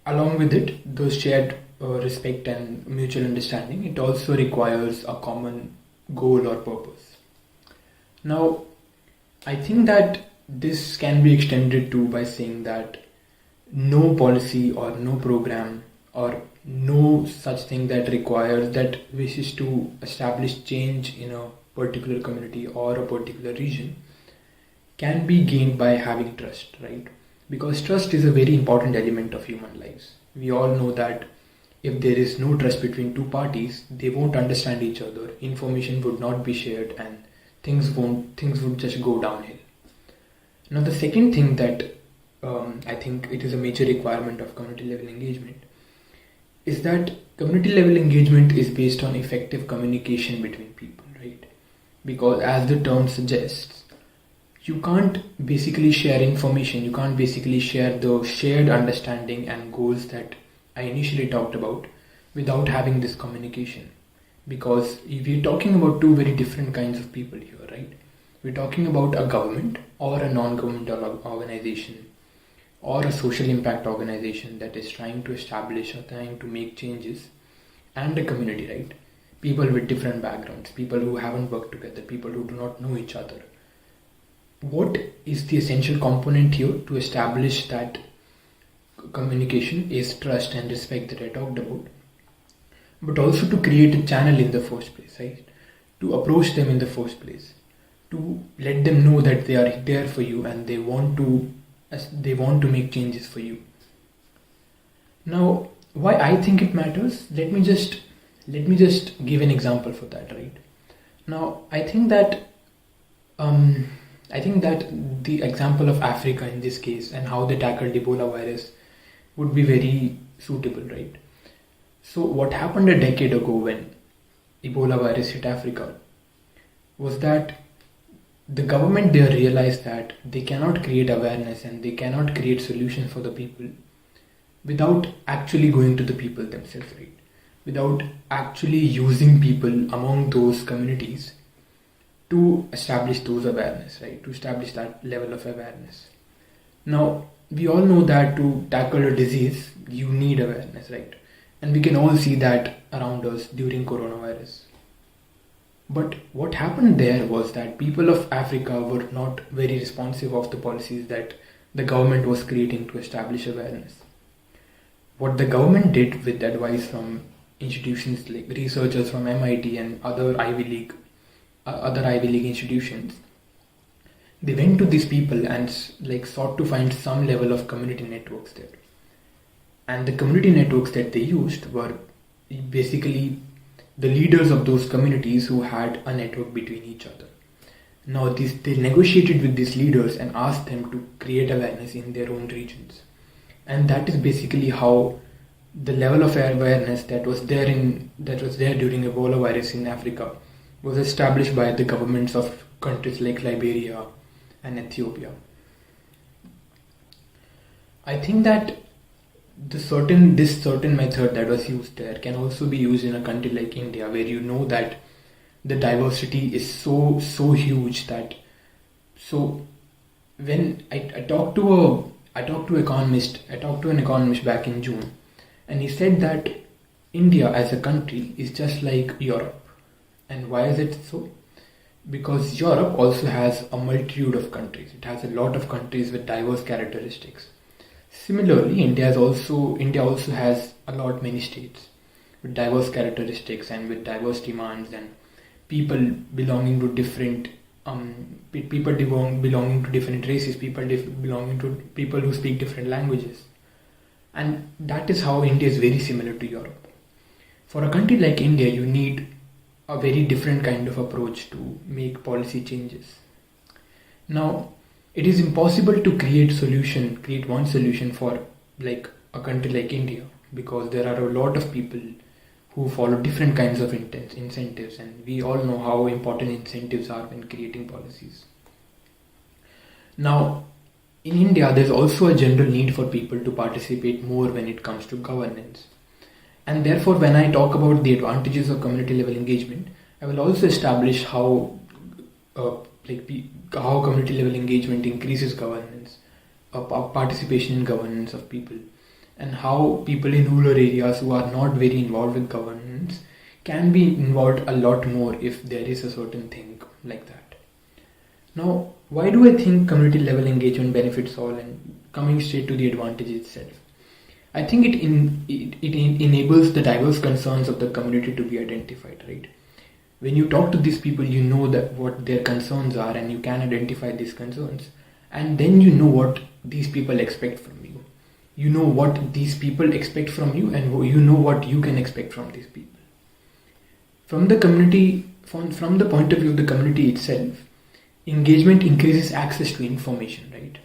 along with it, those shared respect and mutual understanding, it also requires a common goal or purpose. Now, I think that this can be extended to by saying that no policy or no program or no such thing that wishes to establish change in a particular community or a particular region can be gained by having trust, right? Because trust is a very important element of human lives. We all know that if there is no trust between two parties, they won't understand each other, information would not be shared, and things would just go downhill. Now, the second thing that I think it is a major requirement of community level engagement is that community level engagement is based on effective communication between people, right? Because as the term suggests, you can't basically share information, you can't basically share the shared understanding and goals that I initially talked about without having this communication. Because we're talking about two very different kinds of people here, right? We're talking about a government or a non-governmental organization or a social impact organization that is trying to establish or trying to make changes, and a community, right? People with different backgrounds, people who haven't worked together, people who do not know each other. What is the essential component here to establish that communication is trust and respect that I talked about, but also to create a channel in the first place, right? To approach them in the first place, to let them know that they are there for you and they want to make changes for you. Now, why I think it matters? Let me just give an example for that, right? Now, I think that the example of Africa in this case and how they tackled Ebola virus would be very suitable, right? So what happened a decade ago when Ebola virus hit Africa was that the government there realized that they cannot create awareness and they cannot create solutions for the people without actually going to the people themselves, right? Without actually using people among those communities to establish those awareness, right? To establish that level of awareness. Now, we all know that to tackle a disease, you need awareness, right? And we can all see that around us during coronavirus. But what happened there was that people of Africa were not very responsive of the policies that the government was creating to establish awareness. What the government did with advice from institutions like researchers from MIT and other Ivy League institutions, they went to these people and sought to find some level of community networks there. And the community networks that they used were basically the leaders of those communities who had a network between each other. Now they negotiated with these leaders and asked them to create awareness in their own regions. And that is basically how the level of awareness that was there during Ebola virus in Africa was established by the governments of countries like Liberia and Ethiopia. I think that this certain method that was used there can also be used in a country like India, where you know that the diversity is so huge that when I talked to I talked to an economist back in June, and he said that India as a country is just like Europe. And why is it so? Because Europe also has a multitude of countries. It has a lot of countries with diverse characteristics. Similarly, India also has many states with diverse characteristics and with diverse demands and people belonging to different belonging to different races, belonging to people who speak different languages. And that is how India is very similar to Europe. For a country like India, you need a very different kind of approach to make policy changes. Now, it is impossible to create one solution for like a country like India, because there are a lot of people who follow different kinds of incentives, and we all know how important incentives are when creating policies. Now, in India, there's also a general need for people to participate more when it comes to governance. And therefore, when I talk about the advantages of community level engagement, I will also establish how community level engagement increases governance, participation in governance of people, and how people in rural areas who are not very involved with governance can be involved a lot more if there is a certain thing like that. Now, why do I think community level engagement benefits all? And coming straight to the advantage itself, I think it enables the diverse concerns of the community to be identified, right? When you talk to these people, you know that what their concerns are, and you can identify these concerns, and then you know what these people expect from you. You know what these people expect from you, and you know what you can expect from these people. From the community, from the point of view of the community itself, engagement increases access to information, right?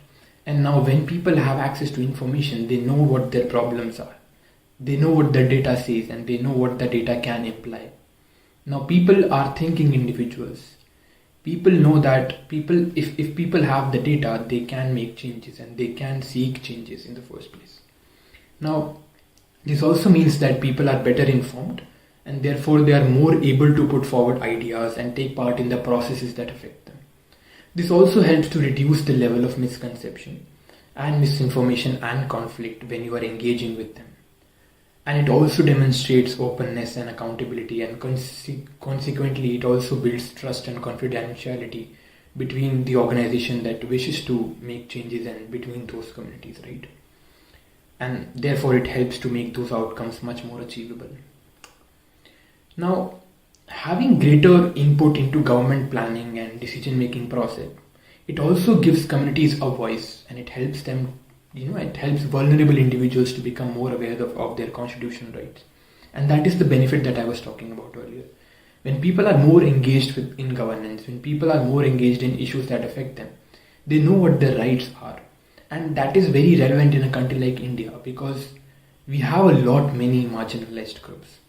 And now when people have access to information, they know what their problems are. They know what the data says, and they know what the data can imply. Now people are thinking individuals. People know that if people have the data, they can make changes and they can seek changes in the first place. Now, this also means that people are better informed, and therefore they are more able to put forward ideas and take part in the processes that affect them. This also helps to reduce the level of misconception and misinformation and conflict when you are engaging with them. And it also demonstrates openness and accountability, and consequently it also builds trust and confidentiality between the organization that wishes to make changes and between those communities, right? And therefore it helps to make those outcomes much more achievable. Now, having greater input into government planning and decision making process, it also gives communities a voice, and it helps them, it helps vulnerable individuals to become more aware of their constitutional rights. And that is the benefit that I was talking about earlier. When people are more engaged in governance, when people are more engaged in issues that affect them, they know what their rights are. And that is very relevant in a country like India, because we have many marginalized groups.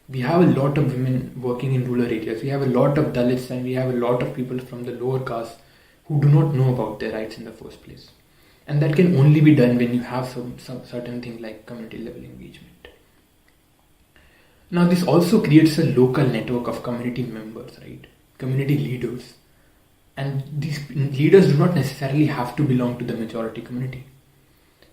We have a lot of women working in rural areas. We have a lot of Dalits, and we have a lot of people from the lower caste who do not know about their rights in the first place. And that can only be done when you have some certain thing like community level engagement. Now, this also creates a local network of community members, right? Community leaders. And these leaders do not necessarily have to belong to the majority community.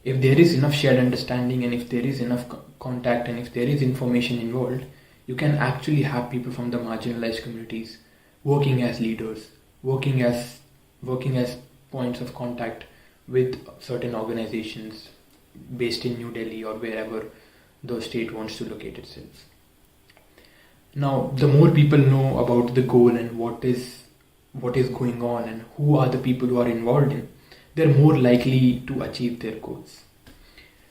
If there is enough shared understanding, and if there is enough contact, and if there is information involved, you can actually have people from the marginalized communities working as leaders, working as points of contact with certain organizations based in New Delhi or wherever the state wants to locate itself. Now, the more people know about the goal and what is going on and who are the people who are involved in, they're more likely to achieve their goals.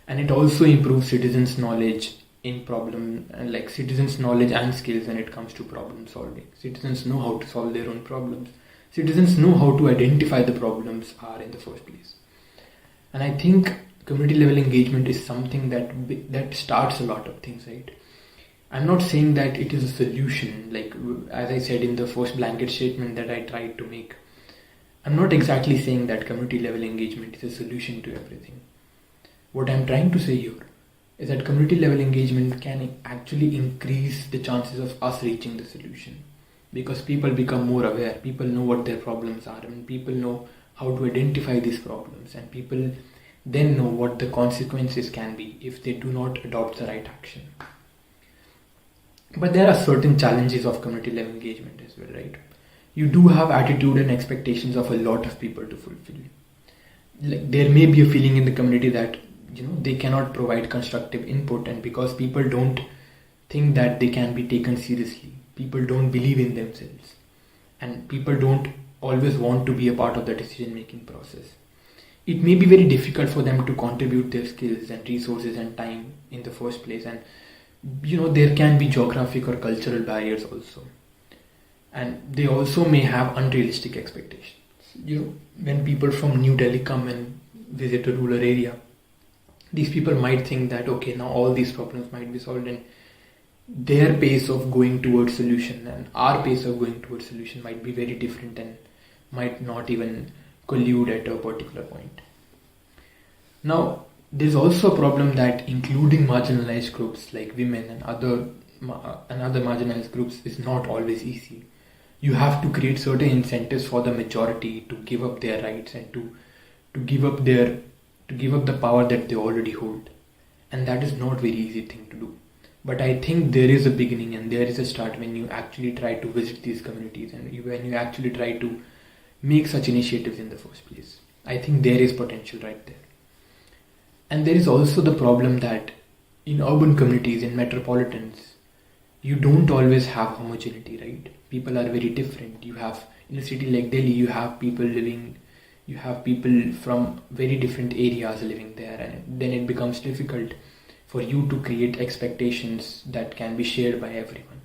And it also improves citizens' knowledge citizens' knowledge and skills when it comes to problem solving. Citizens know how to solve their own problems. Citizens know how to identify the problems are in the first place. And I think community level engagement is something that starts a lot of things, right? I'm not saying that it is a solution, like as I said in the first blanket statement that I tried to make. I'm not exactly saying that community level engagement is a solution to everything. What I'm trying to say here is that community level engagement can actually increase the chances of us reaching the solution, because people become more aware, people know what their problems are, and people know how to identify these problems, and people then know what the consequences can be if they do not adopt the right action. But there are certain challenges of community level engagement as well, right? You do have attitude and expectations of a lot of people to fulfill. Like, there may be a feeling in the community that they cannot provide constructive input, and because people don't think that they can be taken seriously, people don't believe in themselves, and people don't always want to be a part of the decision making process. It may be very difficult for them to contribute their skills and resources and time in the first place, and there can be geographic or cultural barriers also, and they also may have unrealistic expectations. When people from New Delhi come and visit a rural area, these people might think that okay, now all these problems might be solved, and their pace of going towards solution and our pace of going towards solution might be very different and might not even collude at a particular point. Now, there's also a problem that including marginalized groups like women and other marginalized groups is not always easy. You have to create certain incentives for the majority to give up their rights and to give up the power that they already hold, and that is not very easy thing to do. But I think there is a beginning and there is a start when you actually try to visit these communities and when you actually try to make such initiatives in the first place. I think there is potential right there. And there is also the problem that in urban communities, in metropolitans, you don't always have homogeneity, right? People are very different. You have, in a city like Delhi, you have people from very different areas living there, and then it becomes difficult for you to create expectations that can be shared by everyone,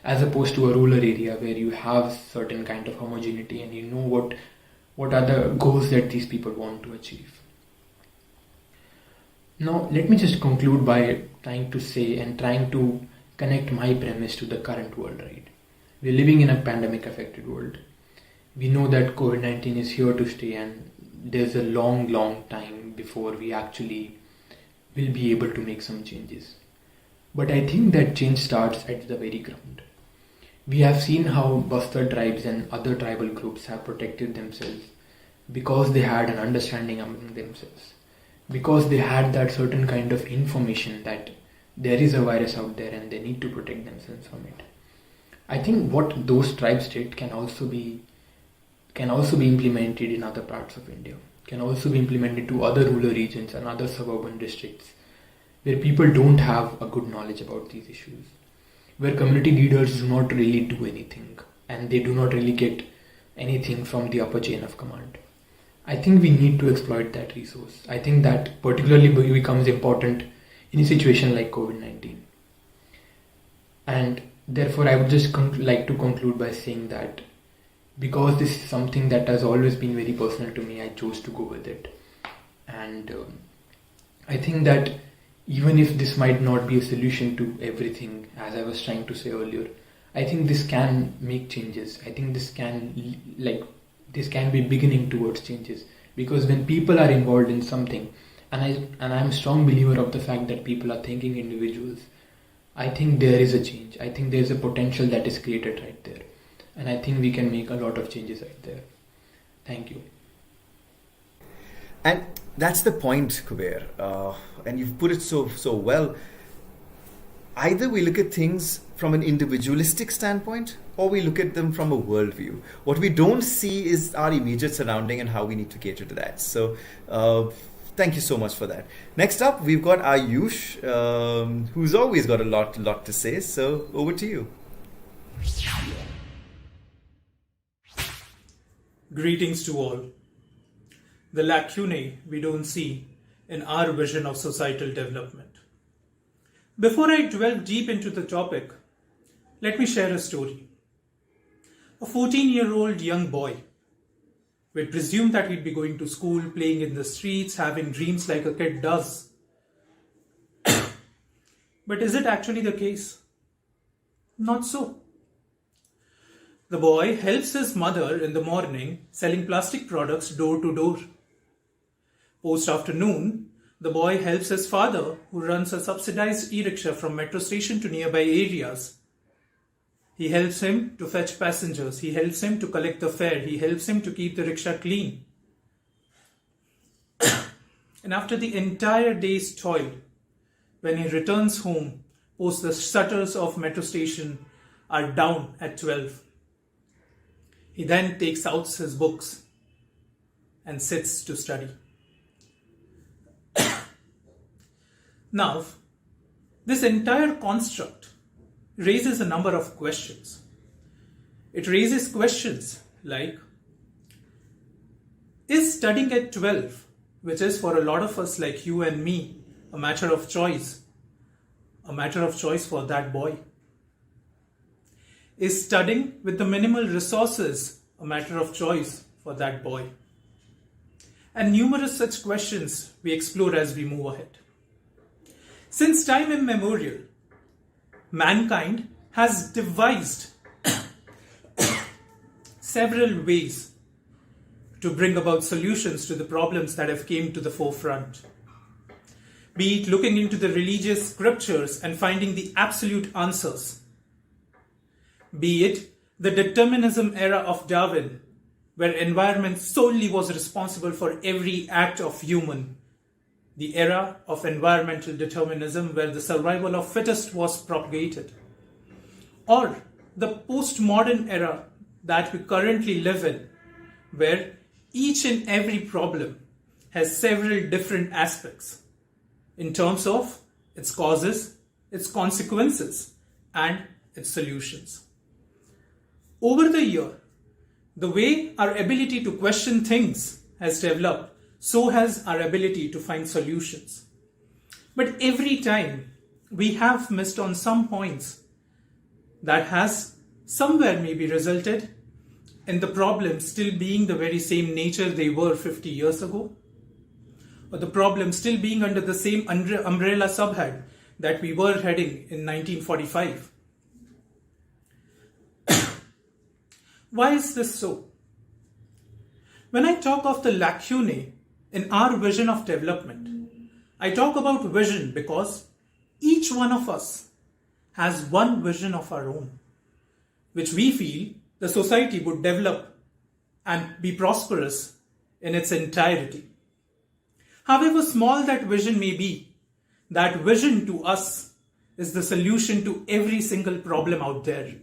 as opposed to a rural area where you have certain kind of homogeneity and you know what are the goals that these people want to achieve. Now, let me just conclude by trying to connect my premise to the current world, right? We're living in a pandemic affected world. We know that COVID-19 is here to stay, and there's a long time before we actually will be able to make some changes. But I think that change starts at the very ground. We have seen how Bastar tribes and other tribal groups have protected themselves because they had an understanding among themselves, because they had that certain kind of information that there is a virus out there and they need to protect themselves from it. I think what those tribes did can also be implemented in other parts of India, can also be implemented to other rural regions and other suburban districts where people don't have a good knowledge about these issues, where community leaders do not really do anything and they do not really get anything from the upper chain of command. I think we need to exploit that resource. I think that particularly becomes important in a situation like COVID-19. And therefore, I would just like to conclude by saying that because this is something that has always been very personal to me, I chose to go with it. And I think that even if this might not be a solution to everything, as I was trying to say earlier, I think this can make changes. I think this can be beginning towards changes, because when people are involved in something, and I'm a strong believer of the fact that people are thinking individuals, I think there is a change. I think there's a potential that is created right there. And I think we can make a lot of changes right there. Thank you. And that's the point, Kuber. And you've put it so well. Either we look at things from an individualistic standpoint, or we look at them from a worldview. What we don't see is our immediate surrounding and how we need to cater to that. So thank you so much for that. Next up, we've got Ayush, who's always got a lot to say. So over to you. Greetings to all. The lacunae we don't see in our vision of societal development. Before I delve deep into the topic, let me share a story. A 14-year-old young boy. We'd presume that he'd be going to school, playing in the streets, having dreams like a kid does. But is it actually the case? Not so. The boy helps his mother in the morning selling plastic products door to door. Post-afternoon, the boy helps his father, who runs a subsidized e-rickshaw from metro station to nearby areas. He helps him to fetch passengers. He helps him to collect the fare. He helps him to keep the rickshaw clean. and after the entire day's toil, when he returns home, post the shutters of metro station are down at 12. He then takes out his books and sits to study. Now, this entire construct raises a number of questions. It raises questions like, is studying at 12, which is for a lot of us like you and me, a matter of choice for that boy? Is studying with the minimal resources a matter of choice for that boy? And numerous such questions we explore as we move ahead. Since time immemorial, mankind has devised several ways to bring about solutions to the problems that have came to the forefront. Be it looking into the religious scriptures and finding the absolute answers. Be it the determinism era of Darwin, where environment solely was responsible for every act of human. The era of environmental determinism, where the survival of fittest was propagated. Or the postmodern era that we currently live in, where each and every problem has several different aspects in terms of its causes, its consequences, and its solutions. Over the year, the way our ability to question things has developed, so has our ability to find solutions. But every time we have missed on some points that has somewhere maybe resulted in the problems still being the very same nature they were 50 years ago, or the problem still being under the same umbrella subhead that we were heading in 1945. Why is this so? When I talk of the lacunae in our vision of development, I talk about vision because each one of us has one vision of our own, which we feel the society would develop and be prosperous in its entirety. However small that vision may be, that vision to us is the solution to every single problem out there.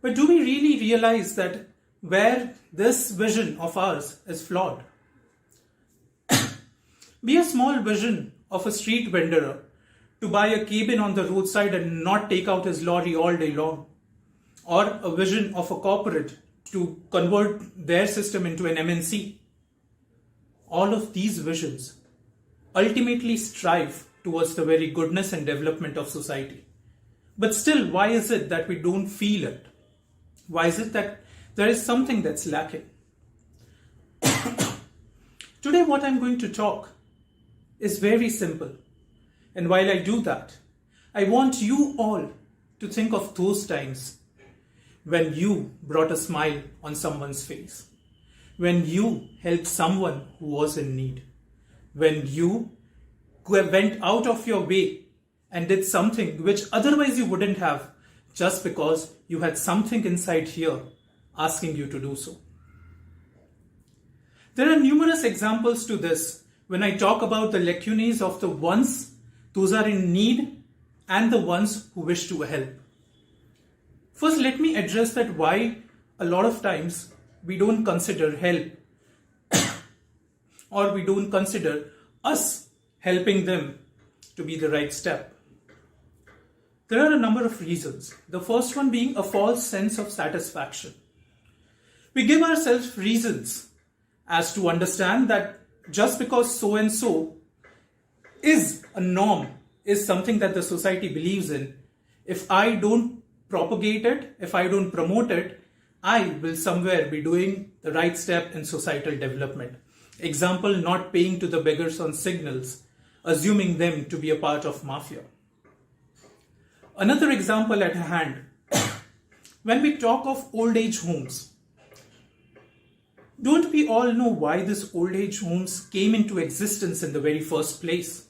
But do we really realize that where this vision of ours is flawed? Be a small vision of a street vendor to buy a cabin on the roadside and not take out his lorry all day long, or a vision of a corporate to convert their system into an MNC. All of these visions ultimately strive towards the very goodness and development of society. But still, why is it that we don't feel it? Why is it that there is something that's lacking? Today, what I'm going to talk is very simple. And while I do that, I want you all to think of those times when you brought a smile on someone's face, when you helped someone who was in need, when you went out of your way and did something which otherwise you wouldn't have, just because you had something inside here asking you to do so. There are numerous examples to this when I talk about the lacunae of the ones, those are in need, and the ones who wish to help. First, let me address that why a lot of times we don't consider help or we don't consider us helping them to be the right step. There are a number of reasons. The first one being a false sense of satisfaction. We give ourselves reasons as to understand that just because so and so is a norm, is something that the society believes in, if I don't propagate it, if I don't promote it, I will somewhere be doing the right step in societal development. Example, not paying to the beggars on signals, assuming them to be a part of mafia. Another example at hand, when we talk of old age homes, don't we all know why these old age homes came into existence in the very first place?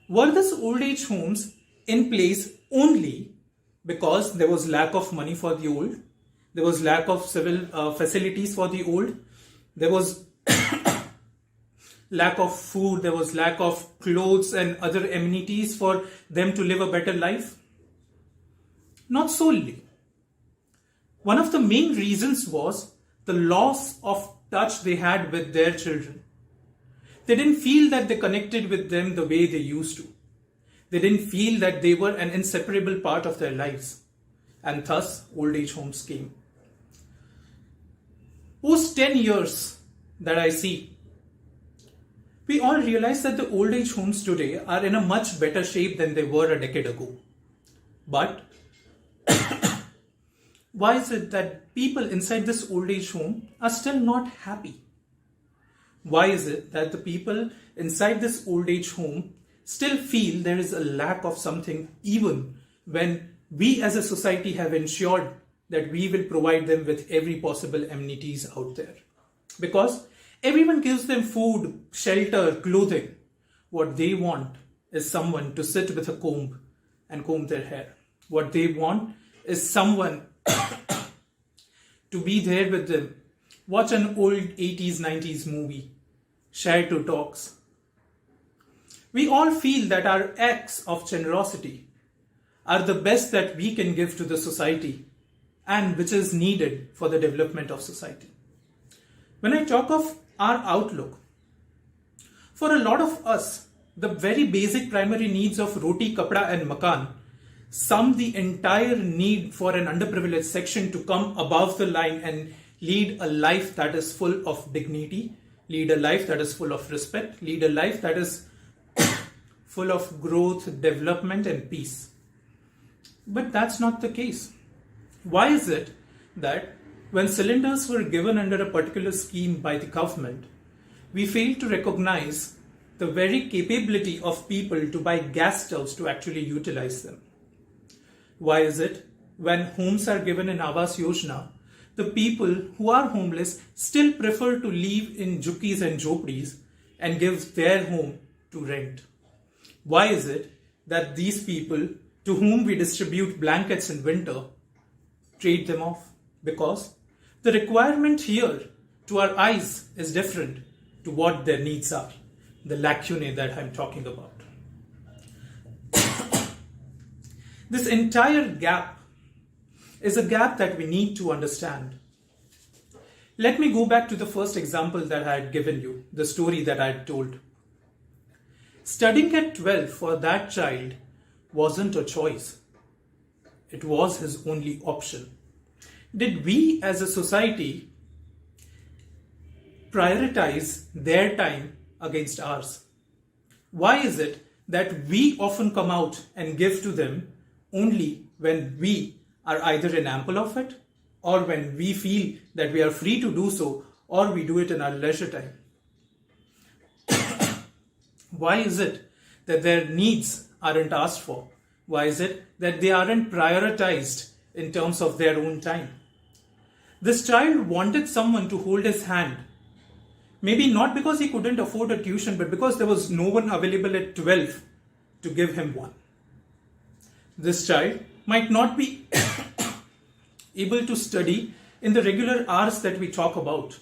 Were these old age homes in place only because there was lack of money for the old, there was lack of civil facilities for the old, there was lack of food, there was lack of clothes and other amenities for them to live a better life? Not solely. One of the main reasons was the loss of touch they had with their children. They didn't feel that they connected with them the way they used to. They didn't feel that they were an inseparable part of their lives. And thus, old age homes came. Post 10 years that I see, we all realize that the old age homes today are in a much better shape than they were a decade ago. But why is it that people inside this old age home are still not happy? Why is it that the people inside this old age home still feel there is a lack of something, even when we as a society have ensured that we will provide them with every possible amenities out there? Because everyone gives them food, shelter, clothing. What they want is someone to sit with a comb and comb their hair. What they want is someone to be there with them, watch an old 80s, 90s movie, share two talks. We all feel that our acts of generosity are the best that we can give to the society and which is needed for the development of society. When I talk of our outlook, for a lot of us, the very basic primary needs of roti, kapda and makan sum the entire need for an underprivileged section to come above the line and lead a life that is full of dignity, lead a life that is full of respect, lead a life that is full of growth, development and peace. But that's not the case. Why is it that when cylinders were given under a particular scheme by the government, we fail to recognize the very capability of people to buy gas stoves to actually utilize them? Why is it when homes are given in Awas Yojana, the people who are homeless still prefer to live in jhukis and jhopdis and give their home to rent? Why is it that these people to whom we distribute blankets in winter trade them off? Because the requirement here to our eyes is different to what their needs are, the lacunae that I'm talking about. This entire gap is a gap that we need to understand. Let me go back to the first example that I had given you, the story that I had told. Studying at 12 for that child wasn't a choice. It was his only option. Did we as a society prioritize their time against ours? Why is it that we often come out and give to them only when we are either in ample of it, or when we feel that we are free to do so, or we do it in our leisure time? Why is it that their needs aren't asked for? Why is it that they aren't prioritized in terms of their own time? This child wanted someone to hold his hand. Maybe not because he couldn't afford a tuition, but because there was no one available at 12 to give him one. This child might not be able to study in the regular hours that we talk about,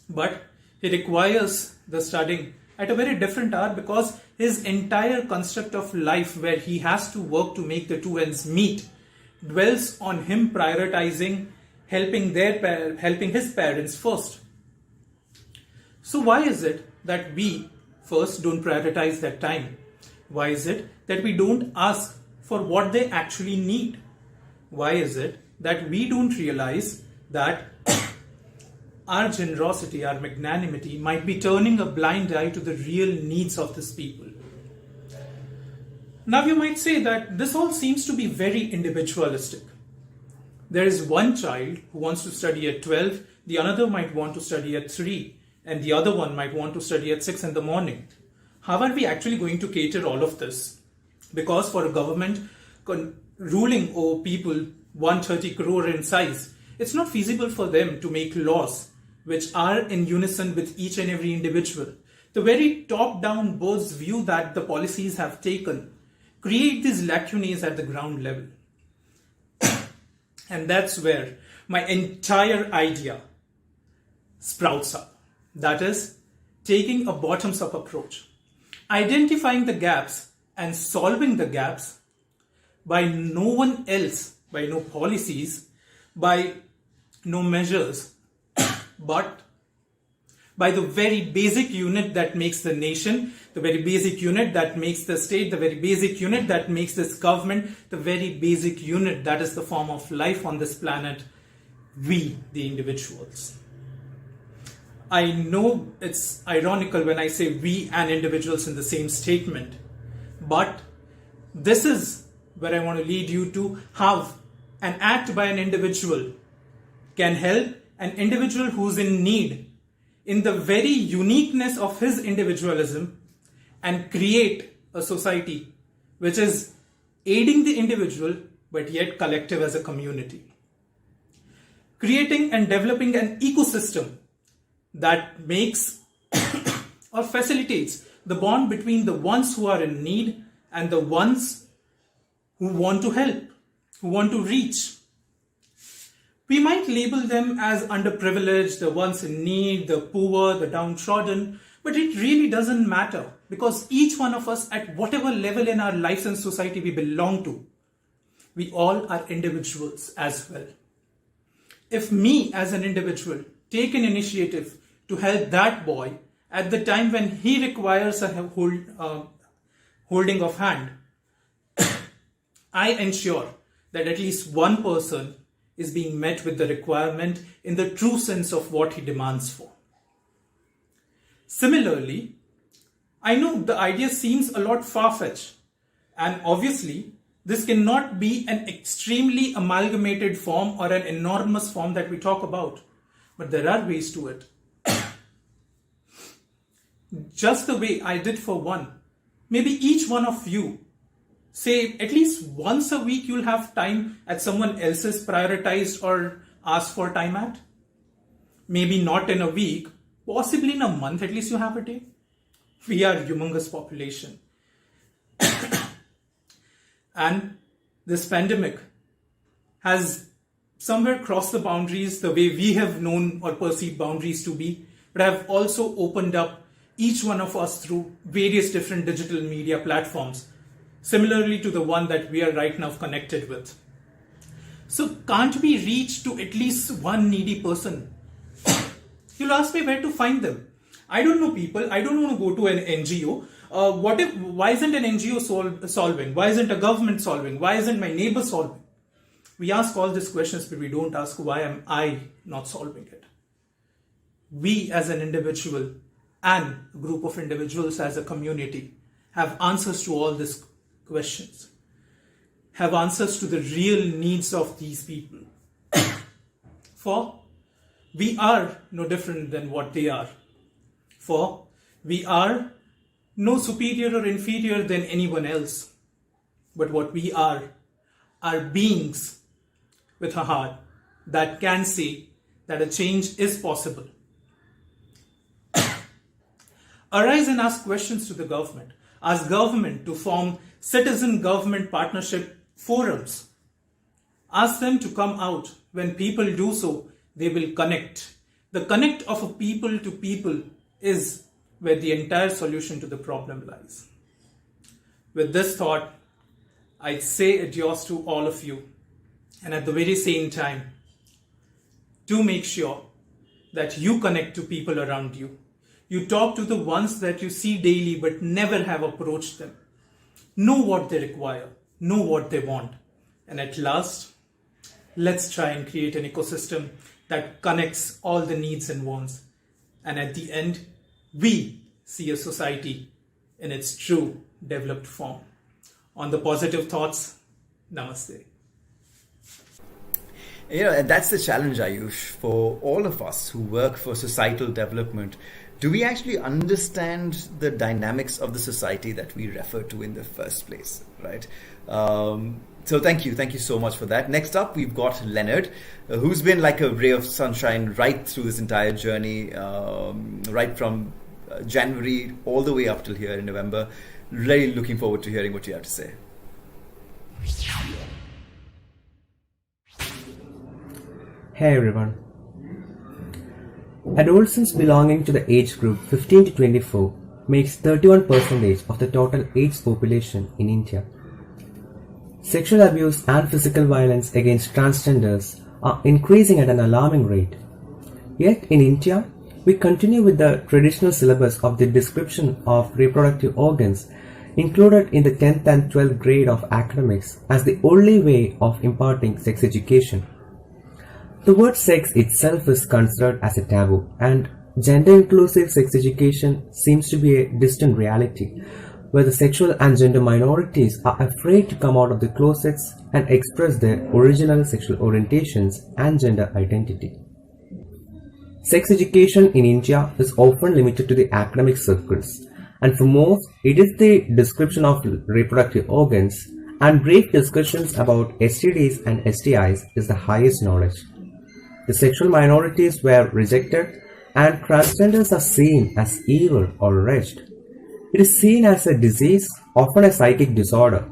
but he requires the studying at a very different hour because his entire construct of life, where he has to work to make the two ends meet, dwells on him prioritizing helping his parents first. So why is it that we first don't prioritize that time? Why is it that we don't ask for what they actually need? Why is it that we don't realize that our generosity, our magnanimity might be turning a blind eye to the real needs of these people? Now you might say that this all seems to be very individualistic. There is one child who wants to study at 12, the other might want to study at 3, and the other one might want to study at 6 in the morning. How are we actually going to cater all of this? Because for a government ruling over people 130 crore in size, it's not feasible for them to make laws which are in unison with each and every individual. The very top-down bird's view that the policies have taken create these lacunae at the ground level. And that's where my entire idea sprouts up. That is, taking a bottoms-up approach, identifying the gaps and solving the gaps by no one else, by no policies, by no measures, but by the very basic unit that makes the nation, the very basic unit that makes the state, the very basic unit that makes this government, the very basic unit that is the form of life on this planet, we, the individuals. I know it's ironical when I say we and individuals in the same statement, but this is where I want to lead you to how an act by an individual can help an individual who's in need in the very uniqueness of his individualism and create a society which is aiding the individual but yet collective as a community. Creating and developing an ecosystem that makes or facilitates the bond between the ones who are in need and the ones who want to help, who want to reach. We might label them as underprivileged, the ones in need, the poor, the downtrodden, but it really doesn't matter because each one of us at whatever level in our lives and society we belong to, we all are individuals as well. If me as an individual take an initiative to help that boy at the time when he requires a holding of hand, I ensure that at least one person is being met with the requirement in the true sense of what he demands for. Similarly, I know the idea seems a lot far-fetched, and obviously this cannot be an extremely amalgamated form or an enormous form that we talk about, but there are ways to it. Just the way I did for one, maybe each one of you, say at least once a week you'll have time at someone else's prioritized or asked for time at. Maybe not in a week, possibly in a month at least you have a day. We are a humongous population. And this pandemic has somewhere crossed the boundaries the way we have known or perceived boundaries to be, but have also opened up each one of us through various different digital media platforms, similarly to the one that we are right now connected with. So can't we reach to at least one needy person? You'll ask me where to find them. I don't know people. I don't want to go to an NGO. Why isn't an NGO solving? Why isn't a government solving? Why isn't my neighbor solving? We ask all these questions, but we don't ask why am I not solving it. We as an individual and a group of individuals as a community have answers to all these questions, have answers to the real needs of these people. For we are no different than what they are. For we are no superior or inferior than anyone else. But what we are beings with a heart that can say that a change is possible. Arise and ask questions to the government. Ask government to form citizen-government partnership forums. Ask them to come out. When people do so, they will connect. The connect of a people to people is where the entire solution to the problem lies. With this thought, I say adios to all of you. And at the very same time, do make sure that you connect to people around you. You talk to the ones that you see daily but never have approached them. Know what they require. Know what they want. And at last, let's try and create an ecosystem that connects all the needs and wants. And at the end, we see a society in its true developed form. On the positive thoughts, namaste. And that's the challenge, Ayush, for all of us who work for societal development. Do we actually understand the dynamics of the society that we refer to in the first place, right? So thank you so much for that. Next up, we've got Leonard, who's been like a ray of sunshine right through this entire journey, right from January all the way up till here in November. Really looking forward to hearing what you have to say. Hey everyone. Adolescents belonging to the age group 15 to 24 makes 31% of the total AIDS population in India. Sexual abuse and physical violence against transgenders are increasing at an alarming rate. Yet in India, we continue with the traditional syllabus of the description of reproductive organs included in the 10th and 12th grade of academics as the only way of imparting sex education. The word sex itself is considered as a taboo, and gender-inclusive sex education seems to be a distant reality, where the sexual and gender minorities are afraid to come out of the closets and express their original sexual orientations and gender identity. Sex education in India is often limited to the academic circles, and for most, it is the description of reproductive organs and brief discussions about STDs and STIs is the highest knowledge. The sexual minorities were rejected, and transgenders are seen as evil or wretched. It is seen as a disease, often a psychic disorder,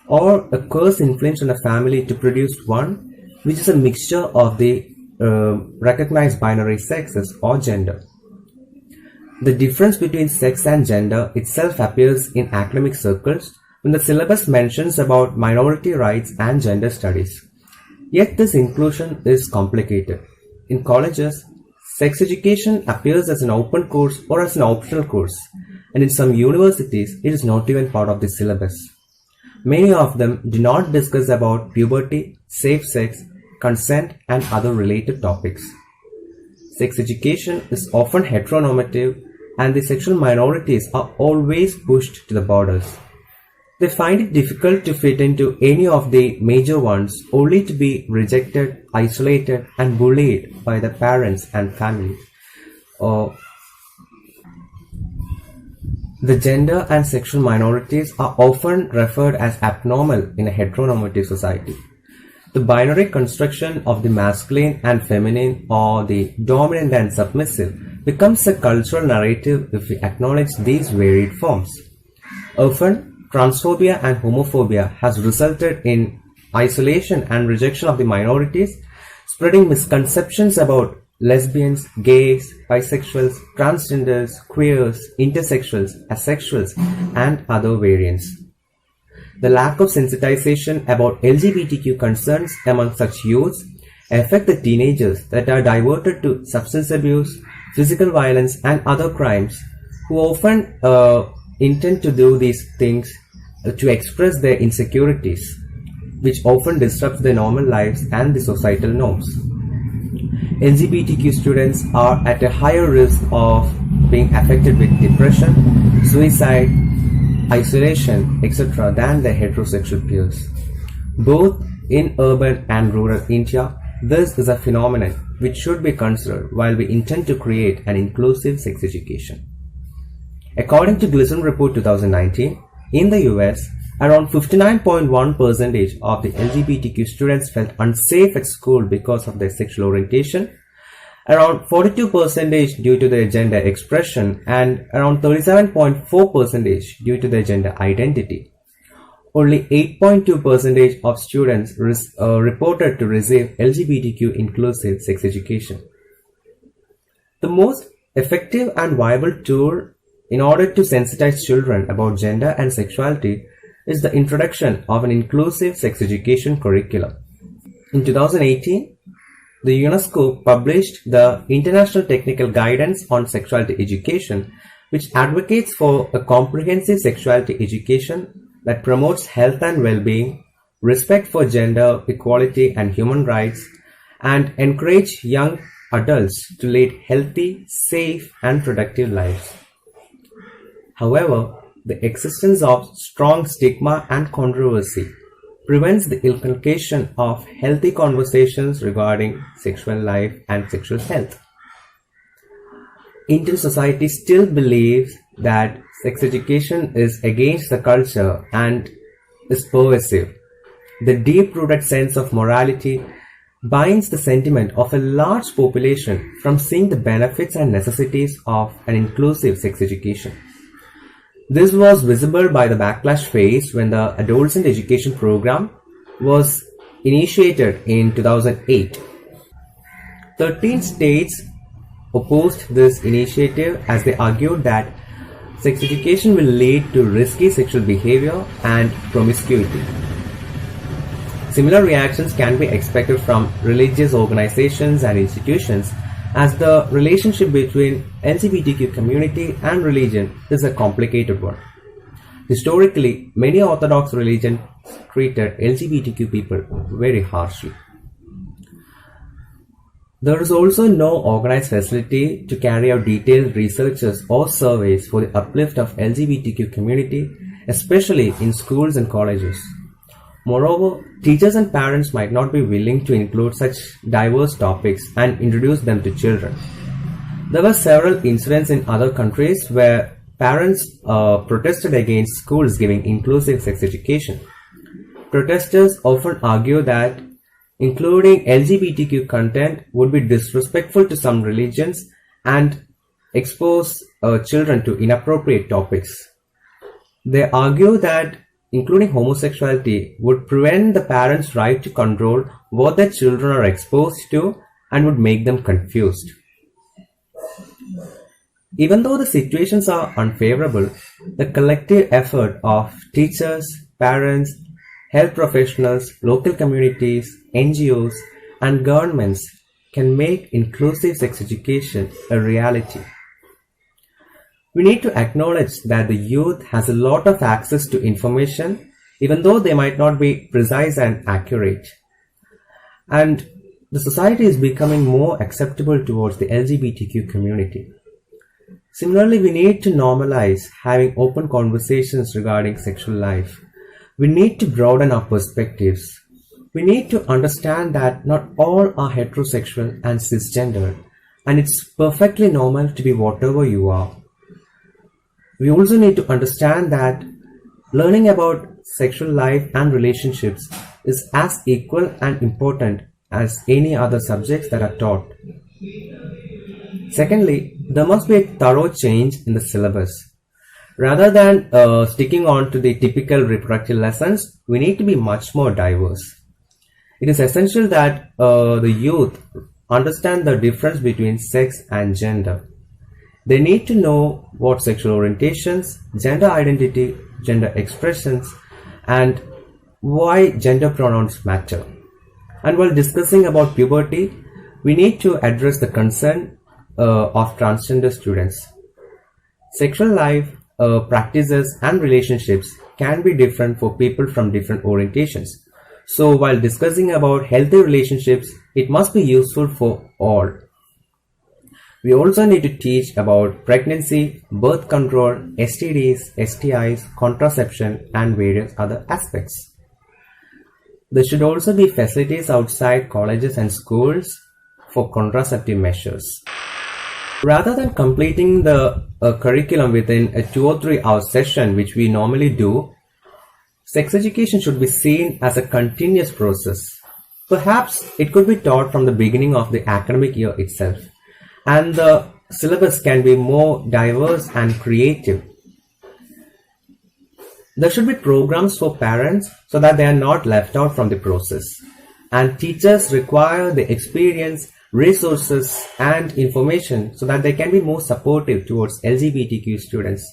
or a curse influence on a family to produce one which is a mixture of the recognized binary sexes or gender. The difference between sex and gender itself appears in academic circles when the syllabus mentions about minority rights and gender studies. Yet this inclusion is complicated. In colleges, sex education appears as an open course or as an optional course, and in some universities it is not even part of the syllabus. Many of them do not discuss about puberty, safe sex, consent, and other related topics. Sex education is often heteronormative, and the sexual minorities are always pushed to the borders. They find it difficult to fit into any of the major ones, only to be rejected, isolated, and bullied by their parents and family. The gender and sexual minorities are often referred as abnormal in a heteronormative society. The binary construction of the masculine and feminine, or the dominant and submissive, becomes a cultural narrative if we acknowledge these varied forms. Often, transphobia and homophobia has resulted in isolation and rejection of the minorities, spreading misconceptions about lesbians, gays, bisexuals, transgenders, queers, intersexuals, asexuals, and other variants. The lack of sensitization about LGBTQ concerns among such youths affect the teenagers that are diverted to substance abuse, physical violence, and other crimes, who often intend to do these things to express their insecurities, which often disrupts their normal lives and the societal norms. LGBTQ students are at a higher risk of being affected with depression, suicide, isolation, etc. than their heterosexual peers. Both in urban and rural India, this is a phenomenon which should be considered while we intend to create an inclusive sex education. According to GLSEN Report 2019, in the US, around 59.1% of the LGBTQ students felt unsafe at school because of their sexual orientation, around 42% due to their gender expression, and around 37.4% due to their gender identity. Only 8.2% of students reported to receive LGBTQ inclusive sex education. The most effective and viable tool in order to sensitize children about gender and sexuality is the introduction of an inclusive sex education curriculum. In 2018, the UNESCO published the International Technical Guidance on Sexuality Education, which advocates for a comprehensive sexuality education that promotes health and well-being, respect for gender equality and human rights, and encourage young adults to lead healthy, safe, and productive lives. However, the existence of strong stigma and controversy prevents the inculcation of healthy conversations regarding sexual life and sexual health. Indian society still believes that sex education is against the culture and is pervasive. The deep-rooted sense of morality binds the sentiment of a large population from seeing the benefits and necessities of an inclusive sex education. This was visible by the backlash faced when the adolescent education program was initiated in 2008. 13 states opposed this initiative as they argued that sex education will lead to risky sexual behavior and promiscuity. Similar reactions can be expected from religious organizations and institutions, as the relationship between LGBTQ community and religion is a complicated one. Historically, many Orthodox religions treated LGBTQ people very harshly. There is also no organized facility to carry out detailed researches or surveys for the uplift of LGBTQ community, especially in schools and colleges. Moreover, teachers and parents might not be willing to include such diverse topics and introduce them to children. There were several incidents in other countries where parents protested against schools giving inclusive sex education. Protesters often argue that including LGBTQ content would be disrespectful to some religions and expose children to inappropriate topics. They argue that including homosexuality would prevent the parents' right to control what their children are exposed to and would make them confused. Even though the situations are unfavorable, the collective effort of teachers, parents, health professionals, local communities, NGOs, and governments can make inclusive sex education a reality. We need to acknowledge that the youth has a lot of access to information, even though they might not be precise and accurate. And the society is becoming more acceptable towards the LGBTQ community. Similarly, we need to normalize having open conversations regarding sexual life. We need to broaden our perspectives. We need to understand that not all are heterosexual and cisgender, and it's perfectly normal to be whatever you are. We also need to understand that learning about sexual life and relationships is as equal and important as any other subjects that are taught. Secondly, there must be a thorough change in the syllabus. Rather than sticking on to the typical reproductive lessons, we need to be much more diverse. It is essential that the youth understand the difference between sex and gender. They need to know what sexual orientations, gender identity, gender expressions, and why gender pronouns matter. And while discussing about puberty, we need to address the concern of transgender students. Sexual life, practices, and relationships can be different for people from different orientations. So while discussing about healthy relationships, it must be useful for all. We also need to teach about pregnancy, birth control, STDs, STIs, contraception, and various other aspects. There should also be facilities outside colleges and schools for contraceptive measures. Rather than completing the curriculum within a 2 or 3 hour session, which we normally do, sex education should be seen as a continuous process. Perhaps it could be taught from the beginning of the academic year itself, and the syllabus can be more diverse and creative. There should be programs for parents so that they are not left out from the process, and teachers require the experience, resources, and information so that they can be more supportive towards LGBTQ students.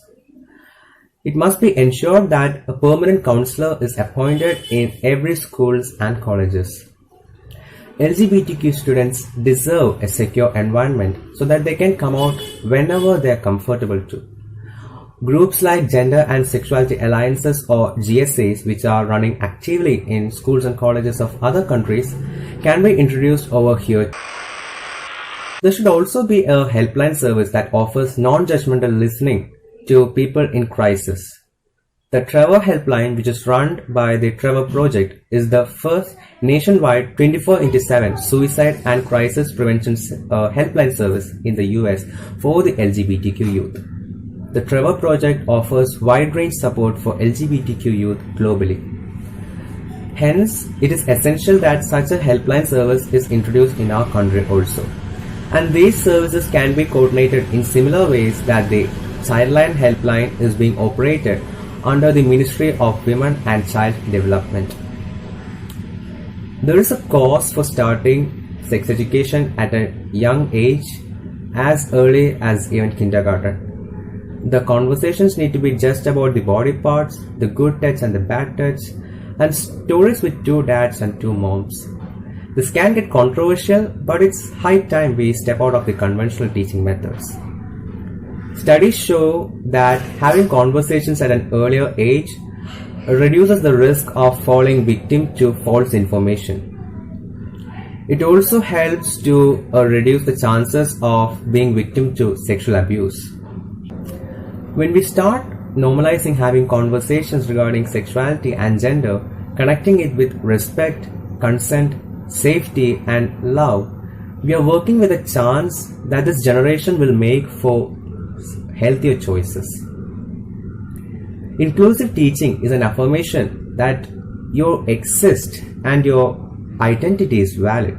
It must be ensured that a permanent counselor is appointed in every schools and colleges. LGBTQ students deserve a secure environment so that they can come out whenever they are comfortable to. Groups like Gender and Sexuality Alliances, or GSAs, which are running actively in schools and colleges of other countries, can be introduced over here. There should also be a helpline service that offers non-judgmental listening to people in crisis. The Trevor Helpline, which is run by the Trevor Project, is the first nationwide 24/7 suicide and crisis prevention helpline service in the US for the LGBTQ youth. The Trevor Project offers wide-range support for LGBTQ youth globally. Hence, it is essential that such a helpline service is introduced in our country also. And these services can be coordinated in similar ways that the Childline Helpline is being operated under the Ministry of Women and Child Development. There is a cause for starting sex education at a young age as early as even kindergarten. The conversations need to be just about the body parts, the good touch and the bad touch, and stories with two dads and two moms. This can get controversial, but it's high time we step out of the conventional teaching methods. Studies show that having conversations at an earlier age reduces the risk of falling victim to false information. It also helps to reduce the chances of being victim to sexual abuse. When we start normalizing having conversations regarding sexuality and gender, connecting it with respect, consent, safety, and love, we are working with a chance that this generation will make for healthier choices. Inclusive teaching is an affirmation that you exist and your identity is valid.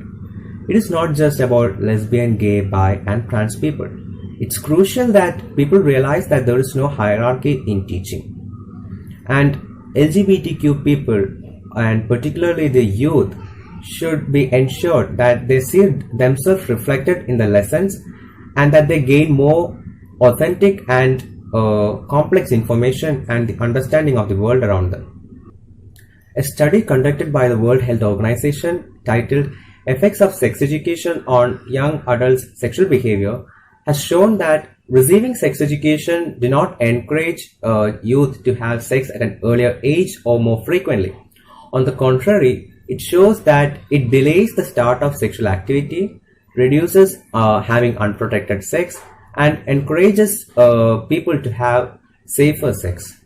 It is not just about lesbian, gay, bi, and trans people. It's crucial that people realize that there is no hierarchy in teaching. And LGBTQ people, and particularly the youth, should be ensured that they see themselves reflected in the lessons and that they gain more authentic and complex information and the understanding of the world around them. A study conducted by the World Health Organization titled Effects of Sex Education on Young Adults' Sexual Behavior has shown that receiving sex education do not encourage youth to have sex at an earlier age or more frequently. On the contrary, it shows that it delays the start of sexual activity, reduces having unprotected sex, and encourages people to have safer sex.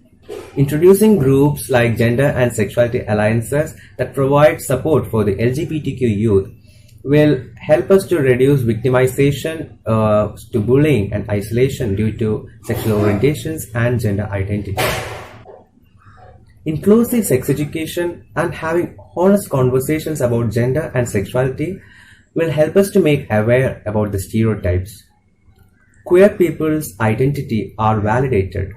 Introducing groups like gender and sexuality alliances that provide support for the LGBTQ youth will help us to reduce victimization to bullying and isolation due to sexual orientations and gender identity. Inclusive sex education and having honest conversations about gender and sexuality will help us to make aware about the stereotypes. Queer people's identity are validated.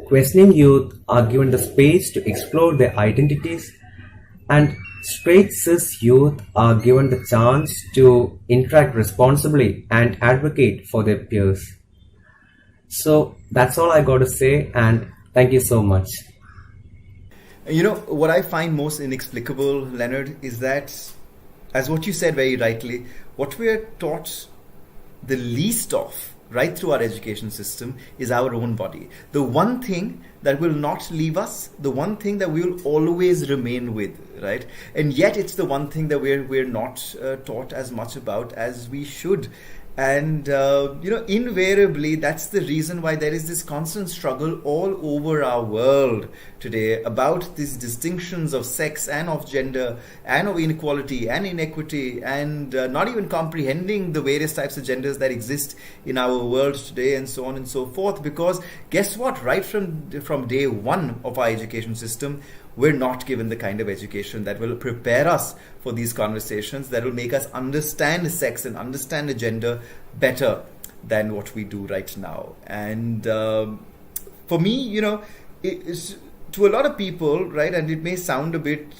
Questioning youth are given the space to explore their identities, and straight cis youth are given the chance to interact responsibly and advocate for their peers. So that's all I got to say, and thank you so much. You know, what I find most inexplicable, Leonard, is that, as what you said very rightly, what we are taught the least of right through our education system is our own body. The one thing that will not leave us, the one thing that we will always remain with, right? And yet it's the one thing that we're not taught as much about as we should. And, invariably, that's the reason why there is this constant struggle all over our world today about these distinctions of sex and of gender and of inequality and inequity, and not even comprehending the various types of genders that exist in our world today, and so on and so forth. Because guess what? Right from day one of our education system, we're not given the kind of education that will prepare us for these conversations, that will make us understand sex and understand the gender better than what we do right now. And for me, it's, to a lot of people, right, and it may sound a bit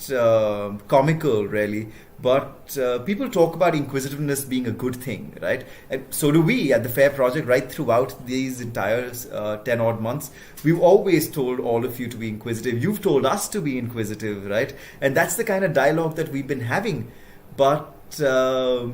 comical, really, but people talk about inquisitiveness being a good thing, right? And so do we at the FAIR project right throughout these entire 10 odd months. We've always told all of you to be inquisitive. You've told us to be inquisitive, right? And that's the kind of dialogue that we've been having. But, I'd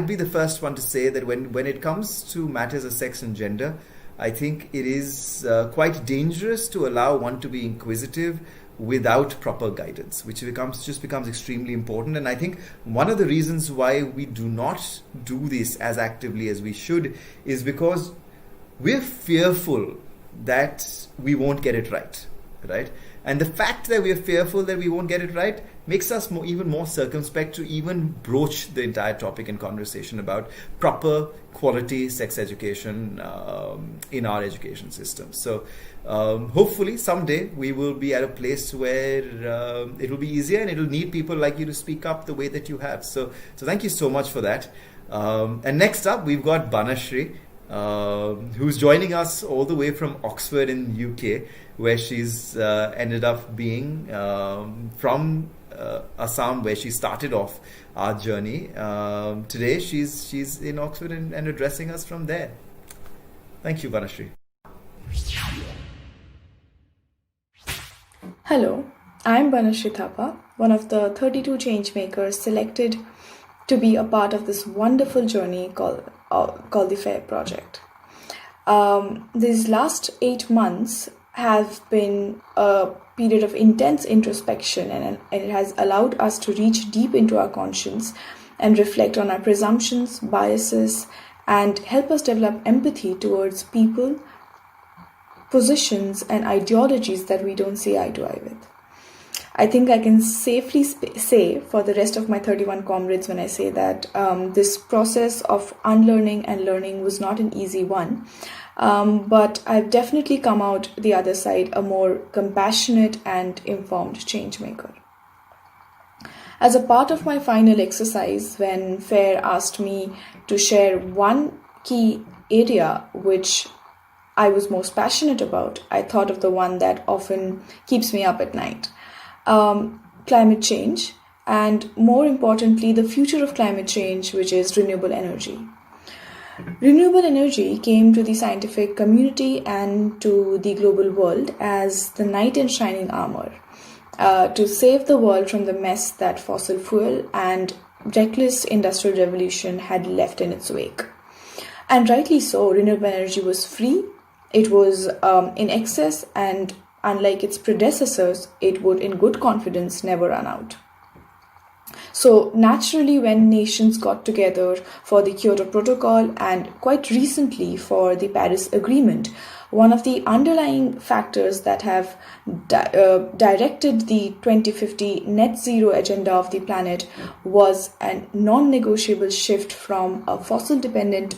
be the first one to say that when it comes to matters of sex and gender, I think it is quite dangerous to allow one to be inquisitive without proper guidance, which becomes extremely important. And I think one of the reasons why we do not do this as actively as we should is because we're fearful that we won't get it right? And the fact that we're fearful that we won't get it right makes us even more circumspect to even broach the entire topic and conversation about proper quality sex education in our education system. So hopefully someday we will be at a place where it will be easier, and it will need people like you to speak up the way that you have. So thank you so much for that. And next up, we've got Banashri, who's joining us all the way from Oxford in UK, where she's ended up being from Assam, where she started off our journey. Today, she's in Oxford and addressing us from there. Thank you, Vanashri. Hello, I'm Banashri Thapa, one of the 32 changemakers selected to be a part of this wonderful journey called the F.A.I.R project. These last 8 months have been a period of intense introspection, and it has allowed us to reach deep into our conscience and reflect on our presumptions, biases, and help us develop empathy towards people, positions, and ideologies that we don't see eye to eye with. I think I can safely say for the rest of my 31 comrades when I say that this process of unlearning and learning was not an easy one. But I've definitely come out the other side a more compassionate and informed changemaker. As a part of my final exercise, when F.A.I.R asked me to share one key area which I was most passionate about, I thought of the one that often keeps me up at night. Climate change, and more importantly, the future of climate change, which is renewable energy. Renewable energy came to the scientific community and to the global world as the knight in shining armor to save the world from the mess that fossil fuel and reckless industrial revolution had left in its wake. And rightly so, renewable energy was free, it was in excess, and unlike its predecessors, it would in good confidence never run out. So naturally, when nations got together for the Kyoto Protocol and quite recently for the Paris Agreement, one of the underlying factors that have directed the 2050 net zero agenda of the planet was a non-negotiable shift from a fossil-dependent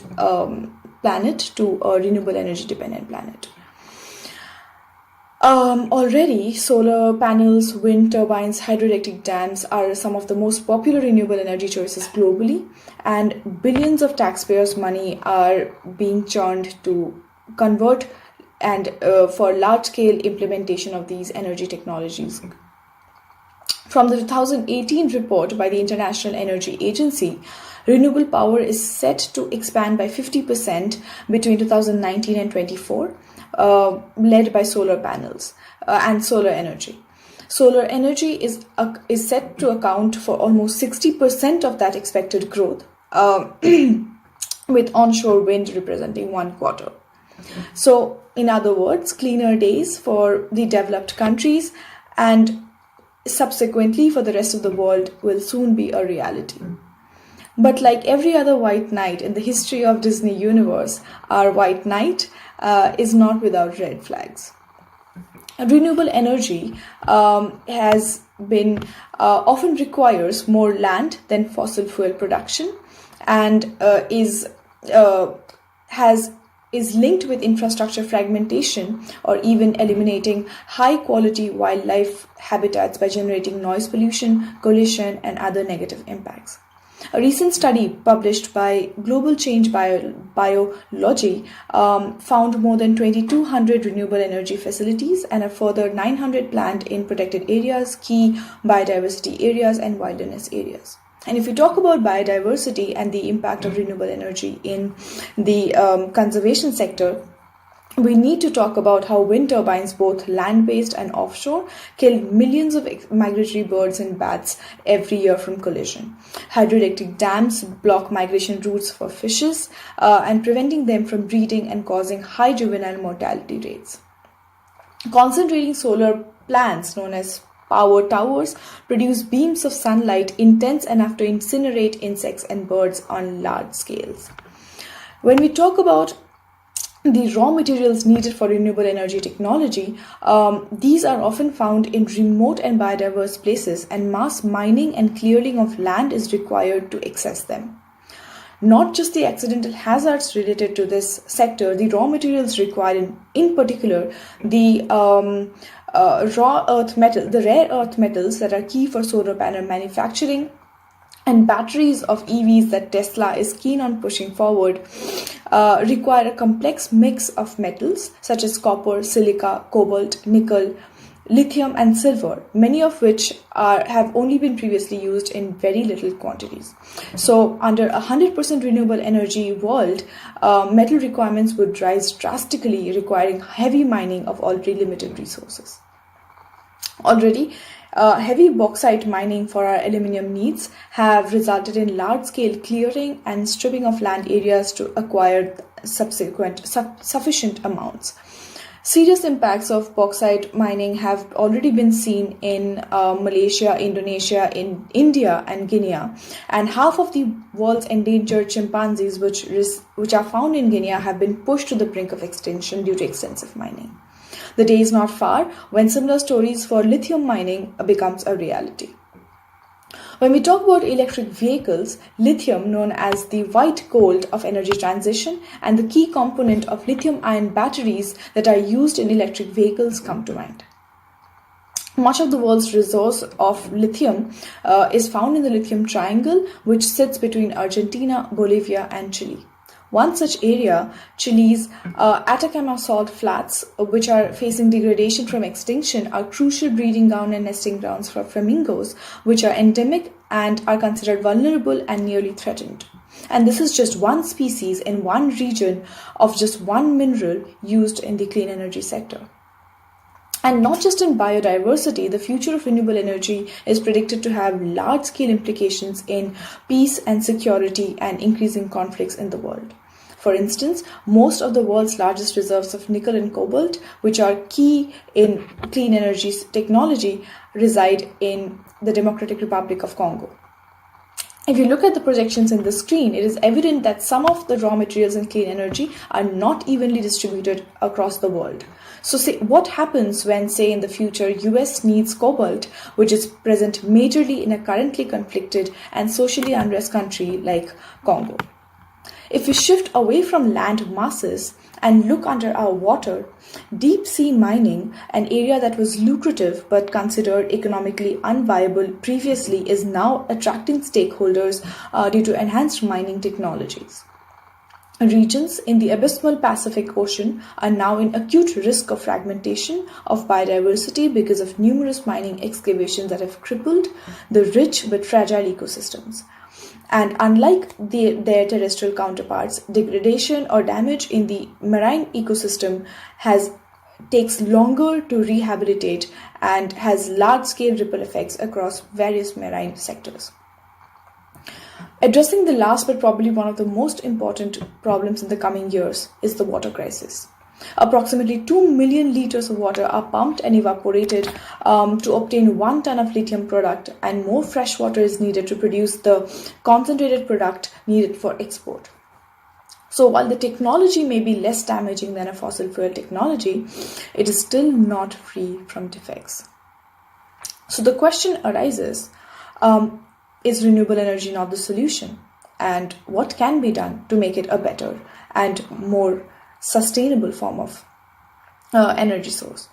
planet to a renewable energy-dependent planet. Already, solar panels, wind turbines, hydroelectric dams are some of the most popular renewable energy choices globally, and billions of taxpayers' money are being churned to convert and for large-scale implementation of these energy technologies. From the 2018 report by the International Energy Agency, renewable power is set to expand by 50% between 2019 and 24. Led by solar panels and solar energy. Solar energy is set to account for almost 60% of that expected growth, with onshore wind representing 1/4. So, in other words, cleaner days for the developed countries and subsequently for the rest of the world will soon be a reality. But like every other white knight in the history of Disney universe, our white knight is not without red flags. Renewable energy has been often requires more land than fossil fuel production, and is linked with infrastructure fragmentation or even eliminating high quality wildlife habitats by generating noise pollution, collision, and other negative impacts. A recent study published by Global Change Biology found more than 2,200 renewable energy facilities and a further 900 planned in protected areas, key biodiversity areas, and wilderness areas. And if we talk about biodiversity and the impact of renewable energy in the conservation sector, we need to talk about how wind turbines, both land-based and offshore, kill millions of migratory birds and bats every year from collision. Hydroelectric dams block migration routes for fishes and preventing them from breeding and causing high juvenile mortality rates. Concentrating solar plants, known as power towers, produce beams of sunlight intense enough to incinerate insects and birds on large scales. When we talk about the raw materials needed for renewable energy technology, these are often found in remote and biodiverse places, and mass mining and clearing of land is required to access them. Not just the accidental hazards related to this sector, the raw materials required, in particular, the rare earth metals that are key for solar panel manufacturing, and batteries of EVs that Tesla is keen on pushing forward require a complex mix of metals such as copper, silica, cobalt, nickel, lithium and silver, many of which have only been previously used in very little quantities. So under a 100% renewable energy world, metal requirements would rise drastically, requiring heavy mining of already limited resources. Already, heavy bauxite mining for our aluminium needs have resulted in large-scale clearing and stripping of land areas to acquire sufficient amounts. Serious impacts of bauxite mining have already been seen in Malaysia, Indonesia, in India and Guinea, and half of the world's endangered chimpanzees which are found in Guinea have been pushed to the brink of extinction due to extensive mining. The day is not far when similar stories for lithium mining becomes a reality. When we talk about electric vehicles, lithium, known as the white gold of energy transition, and the key component of lithium-ion batteries that are used in electric vehicles come to mind. Much of the world's resource of lithium is found in the lithium triangle, which sits between Argentina, Bolivia, and Chile. One such area, Chile's Atacama salt flats, which are facing degradation from extinction, are crucial breeding ground and nesting grounds for flamingos, which are endemic and are considered vulnerable and nearly threatened. And this is just one species in one region of just one mineral used in the clean energy sector. And not just in biodiversity, the future of renewable energy is predicted to have large-scale implications in peace and security and increasing conflicts in the world. For instance, most of the world's largest reserves of nickel and cobalt, which are key in clean energy technology, reside in the Democratic Republic of Congo. If you look at the projections in the screen, it is evident that some of the raw materials in clean energy are not evenly distributed across the world. So what happens when, say, in the future, US needs cobalt, which is present majorly in a currently conflicted and socially unrest country like Congo? If we shift away from land masses and look under our water, deep sea mining, an area that was lucrative but considered economically unviable previously, is now attracting stakeholders due to enhanced mining technologies. Regions in the abysmal Pacific Ocean are now in acute risk of fragmentation of biodiversity because of numerous mining excavations that have crippled the rich but fragile ecosystems. And unlike their terrestrial counterparts, degradation or damage in the marine ecosystem takes longer to rehabilitate and has large-scale ripple effects across various marine sectors. Addressing the last but probably one of the most important problems in the coming years is the water crisis. Approximately 2 million liters of water are pumped and evaporated to obtain 1 ton of lithium product, and more fresh water is needed to produce the concentrated product needed for export. So while the technology may be less damaging than a fossil fuel technology, it is still not free from defects. So the question arises, is renewable energy not the solution? And what can be done to make it a better and more sustainable form of energy source?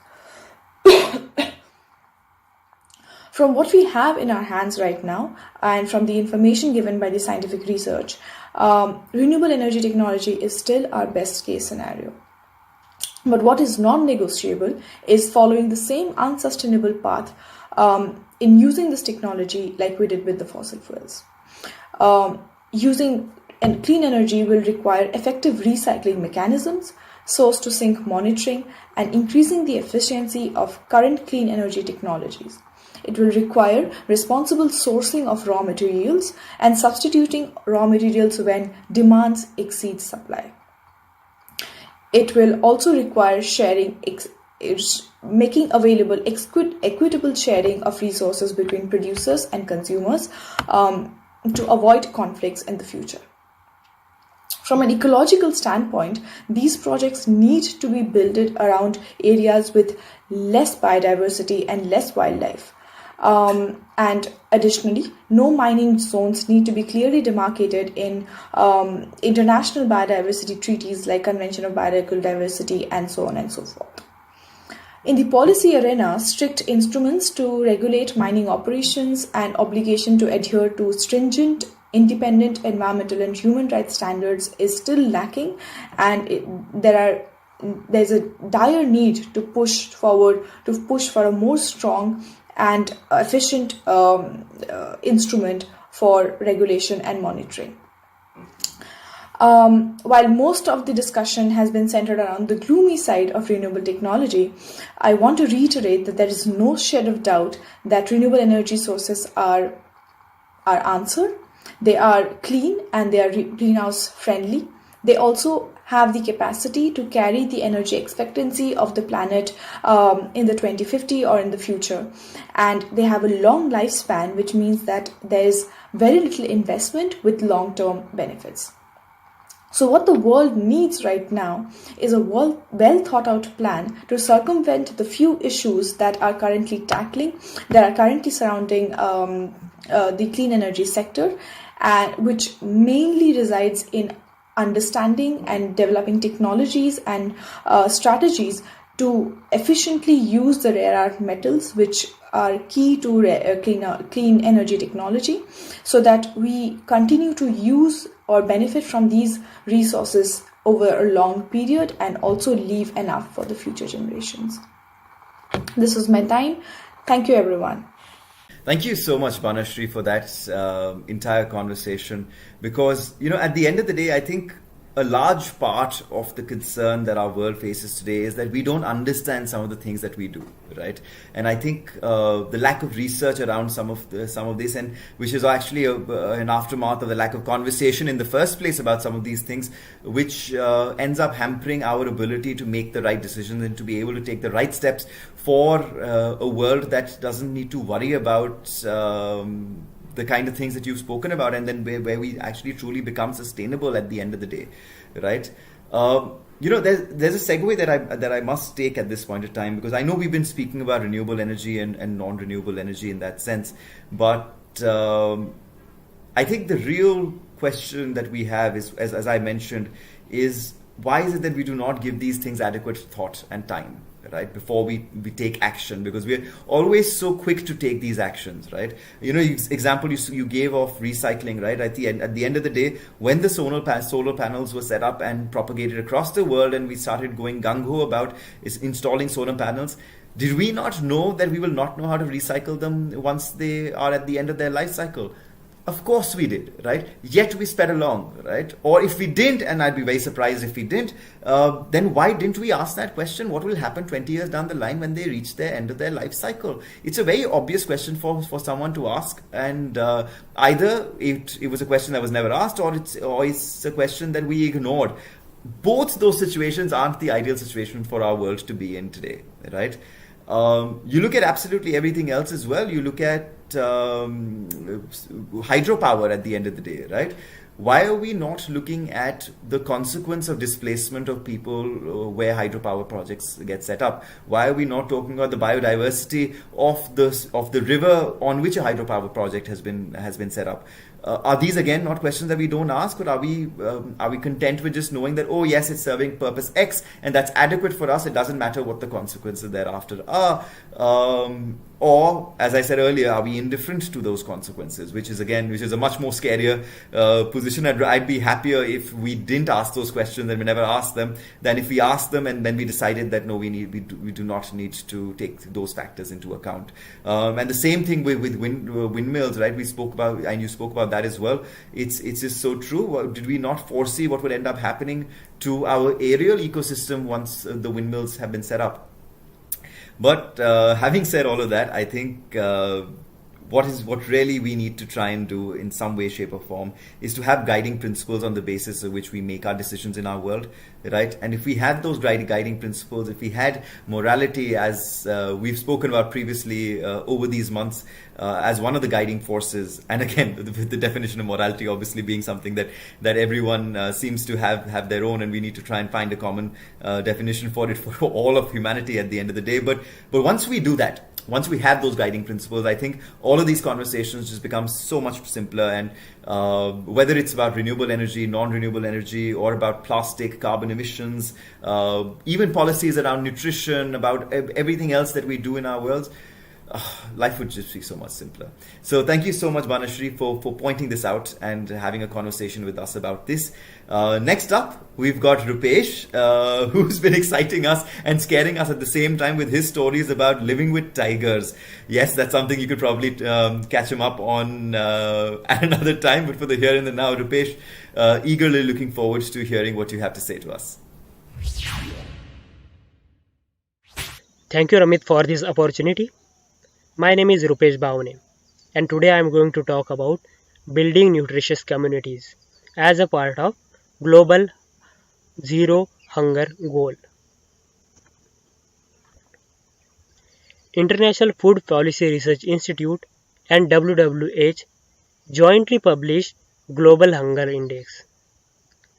From what we have in our hands right now, and from the information given by the scientific research, renewable energy technology is still our best case scenario. But what is non-negotiable is following the same unsustainable path in using this technology like we did with the fossil fuels. Using clean energy will require effective recycling mechanisms, source-to-sink monitoring, and increasing the efficiency of current clean energy technologies. It will require responsible sourcing of raw materials and substituting raw materials when demands exceed supply. It will also require making available equitable sharing of resources between producers and consumers to avoid conflicts in the future. From an ecological standpoint, these projects need to be built around areas with less biodiversity and less wildlife. And additionally, no mining zones need to be clearly demarcated in international biodiversity treaties like Convention of Biological Diversity and so on and so forth. In the policy arena, strict instruments to regulate mining operations and obligation to adhere to stringent, independent environmental and human rights standards is still lacking, and there are there's a dire need to push forward, to push for a more strong and efficient instrument for regulation and monitoring. While most of the discussion has been centered around the gloomy side of renewable technology, I want to reiterate that there is no shade of doubt that renewable energy sources are answer. They are clean and they are greenhouse friendly. They also have the capacity to carry the energy expectancy of the planet in the 2050 or in the future. And they have a long lifespan, which means that there is very little investment with long-term benefits. So what the world needs right now is a well thought out plan to circumvent the few issues that are currently surrounding the clean energy sector, which mainly resides in understanding and developing technologies and strategies to efficiently use the rare earth metals, which are key to clean energy technology, so that we continue to use or benefit from these resources over a long period and also leave enough for the future generations. This was my time. Thank you, everyone. Thank you so much, Banashri, for that entire conversation, because, at the end of the day, I think a large part of the concern that our world faces today is that we don't understand some of the things that we do, right? And I think the lack of research around some of this, and which is actually an aftermath of the lack of conversation in the first place about some of these things, which ends up hampering our ability to make the right decisions and to be able to take the right steps for a world that doesn't need to worry about the kind of things that you've spoken about, and then where we actually truly become sustainable at the end of the day, right? There's a segue that I must take at this point of time, because I know we've been speaking about renewable energy and non-renewable energy in that sense, but I think the real question that we have is, as I mentioned, is why is it that we do not give these things adequate thought and time, right, before we take action? Because we're always so quick to take these actions, right? Example you gave of recycling, right? At the end of the day, when the solar panels were set up and propagated across the world, and we started going gung-ho about installing solar panels, did we not know that we will not know how to recycle them once they are at the end of their life cycle? Of course we did, right? Yet we sped along, right? Or if we didn't, and I'd be very surprised if we didn't, then why didn't we ask that question? What will happen 20 years down the line when they reach their end of their life cycle? It's a very obvious question for someone to ask, and either it was a question that was never asked, or it's a question that we ignored. Both those situations aren't the ideal situation for our world to be in today, right? You look at absolutely everything else as well. You look at hydropower at the end of the day, right? Why are we not looking at the consequence of displacement of people where hydropower projects get set up? Why are we not talking about the biodiversity of the river on which a hydropower project has been set up? Are these again not questions that we don't ask, or are we content with just knowing that, oh yes, it's serving purpose X and that's adequate for us, it doesn't matter what the consequences thereafter are? Or, as I said earlier, are we indifferent to those consequences, which is a much more scarier position. I'd be happier if we didn't ask those questions and we never asked them, than if we asked them and then we decided that no, we do not need to take those factors into account. And the same thing with windmills, right? We spoke about, and you spoke about that as well. It's just so true. Did we not foresee what would end up happening to our aerial ecosystem once the windmills have been set up? But having said all of that, I think what really we need to try and do in some way, shape or form is to have guiding principles on the basis of which we make our decisions in our world, right? And if we had those guiding principles, if we had morality, as we've spoken about previously over these months, as one of the guiding forces, and again, the definition of morality obviously being something that everyone seems to have their own, and we need to try and find a common definition for it for all of humanity at the end of the day. But once we do that, once we have those guiding principles, I think all of these conversations just become so much simpler. And whether it's about renewable energy, non-renewable energy, or about plastic, carbon emissions, even policies around nutrition, about everything else that we do in our worlds, life would just be so much simpler. So thank you so much, Banashri, for pointing this out and having a conversation with us about this. Next up, we've got Rupesh, who's been exciting us and scaring us at the same time with his stories about living with tigers. Yes, that's something you could probably catch him up on at another time, but for the here and the now, Rupesh, eagerly looking forward to hearing what you have to say to us. Thank you, Ramit, for this opportunity. My name is Rupesh Bhavane, and today I am going to talk about building nutritious communities as a part of Global Zero Hunger Goal. International Food Policy Research Institute and WWH jointly published Global Hunger Index.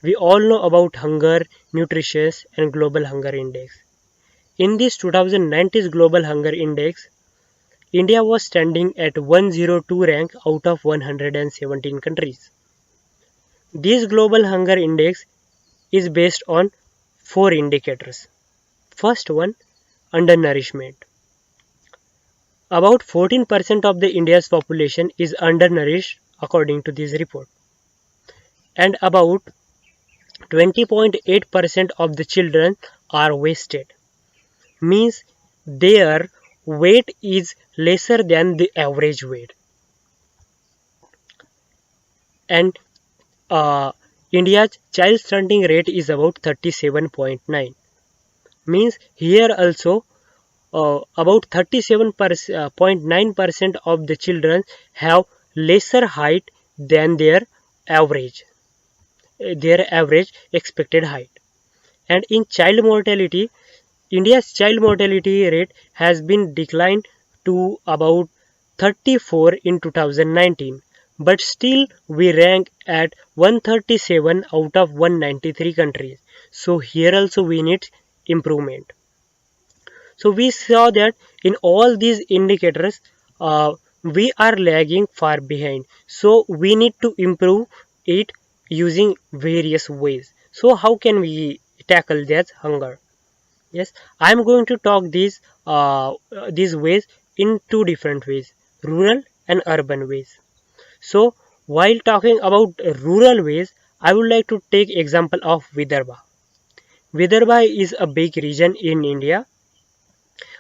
We all know about hunger, nutrition, and Global Hunger Index. In this 2019 Global Hunger Index, India was standing at 102 rank out of 117 countries. This Global Hunger Index is based on 4 indicators. First one, undernourishment. About 14% of the India's population is undernourished according to this report. And about 20.8% of the children are wasted. Means their weight is lesser than the average weight. And India's child stunting rate is about 37.9. Means here also about 37.9% of the children have lesser height than their average expected height. And in child mortality, India's child mortality rate has been declined to about 34 in 2019, but still we rank at 137 out of 193 countries. So here also we need improvement. So we saw that in all these indicators we are lagging far behind. So we need to improve it using various ways. So how can we tackle that hunger? Yes, I am going to talk these ways in 2 different ways, rural and urban ways. So while talking about rural ways, I would like to take example of Vidarbha. Vidarbha is a big region in India.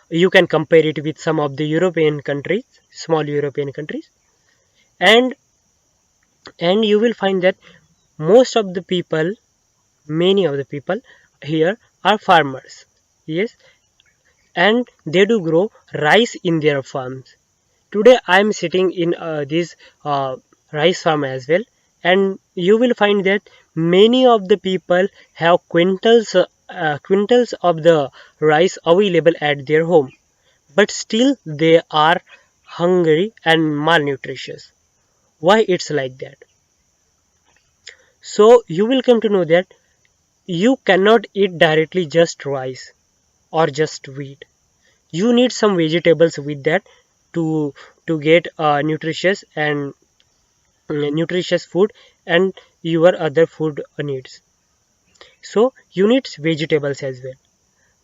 You can compare it with some of the European countries, small European countries, and you will find that many of the people here are farmers. Yes, and they do grow rice in their farms. Today I am sitting in this rice farm as well, and you will find that many of the people have quintals of the rice available at their home, but still they are hungry and malnutritious. Why it's like that? So you will come to know that you cannot eat directly just rice or just wheat. You need some vegetables with that to get nutritious food and your other food needs. So you need vegetables as well.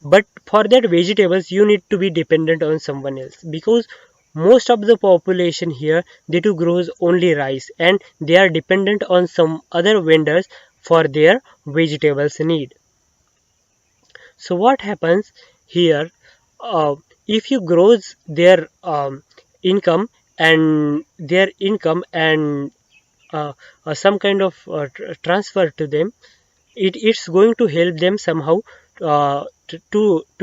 But for that vegetables you need to be dependent on someone else, because most of the population here, they do grows only rice and they are dependent on some other vendors for their vegetables need. So what happens here, if you grows their income and some kind of transfer to them, it's going to help them somehow to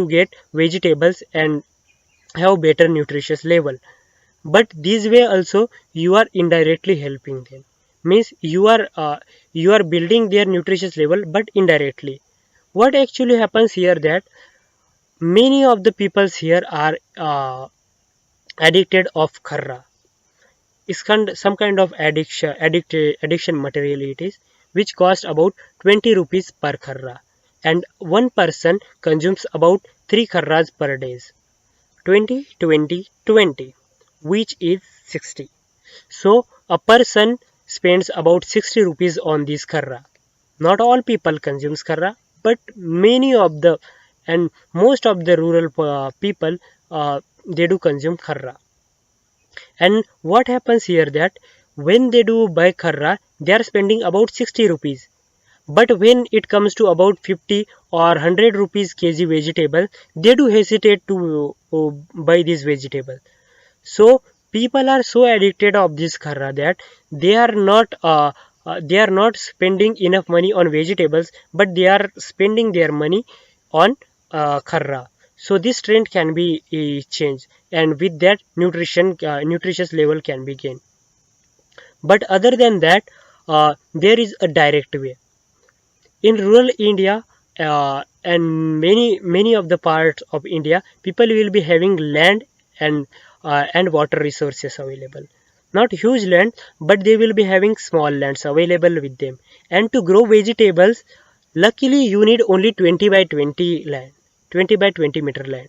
get vegetables and have better nutritious level. But this way also you are indirectly helping them. Means you are building their nutritious level, but indirectly. What actually happens here that many of the peoples here are addicted of kharra. It's some kind of addiction material it is, which cost about 20 rupees per kharra, and one person consumes about 3 kharras per day. 20, 20, 20, which is 60. So a person spends about 60 rupees on this kharra. Not all people consumes kharra, but many of the and most of the rural people consume kharra. And what happens here that when they do buy kharra, they are spending about 60 rupees. But when it comes to about 50 or 100 rupees kg vegetable, they do hesitate to buy this vegetable. So people are so addicted of this kharra that they are not spending enough money on vegetables, but they are spending their money on kharra. So this trend can be changed, and with that nutritious level can be gained. But other than that, there is a direct way. In rural India and many of the parts of India, people will be having land and water resources available. Not huge land, but they will be having small lands available with them. And to grow vegetables, luckily you need only 20 by 20 land, 20 by 20 meter land.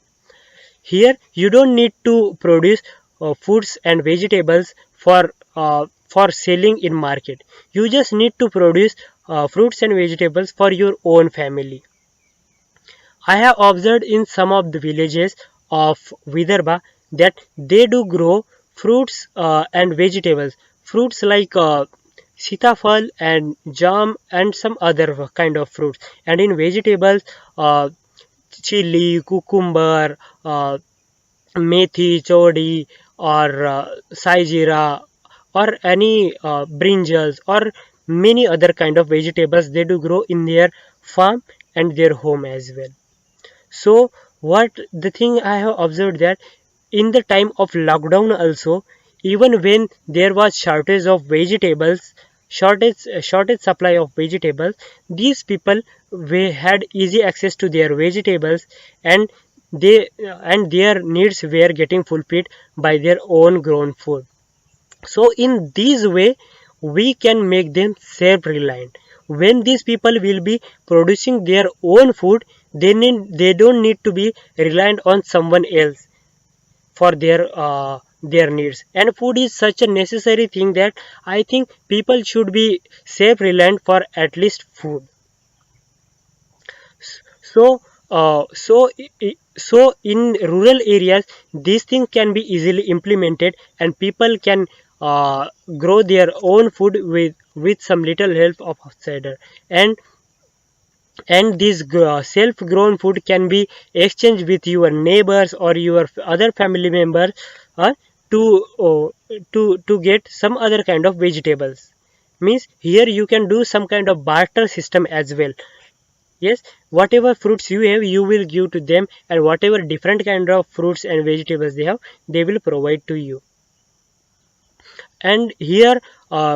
Here you don't need to produce foods and vegetables for selling in market. You just need to produce fruits and vegetables for your own family. I have observed in some of the villages of Vidarbha that they do grow fruits and vegetables. Fruits like sitafal and jam and some other kind of fruits. And in vegetables, uh, chili, cucumber, methi, chodi, or saijira, or any brinjals, or many other kind of vegetables they do grow in their farm and their home as well. So what the thing I have observed that in the time of lockdown also, even when there was shortage of vegetables, shortage supply of vegetables, these people had easy access to their vegetables, and and their needs were getting fulfilled by their own grown food. So in this way we can make them self-reliant. When these people will be producing their own food, they don't need to be reliant on someone else for their needs. And food is such a necessary thing that I think people should be self-reliant for at least food. So, so in rural areas, these things can be easily implemented, and people can grow their own food with some little help of outsider. And this self-grown food can be exchanged with your neighbors or your other family members uh, to to get some other kind of vegetables. Means here you can do some kind of barter system as well. Yes, whatever fruits you have, you will give to them, and whatever different kind of fruits and vegetables they have, they will provide to you. And here,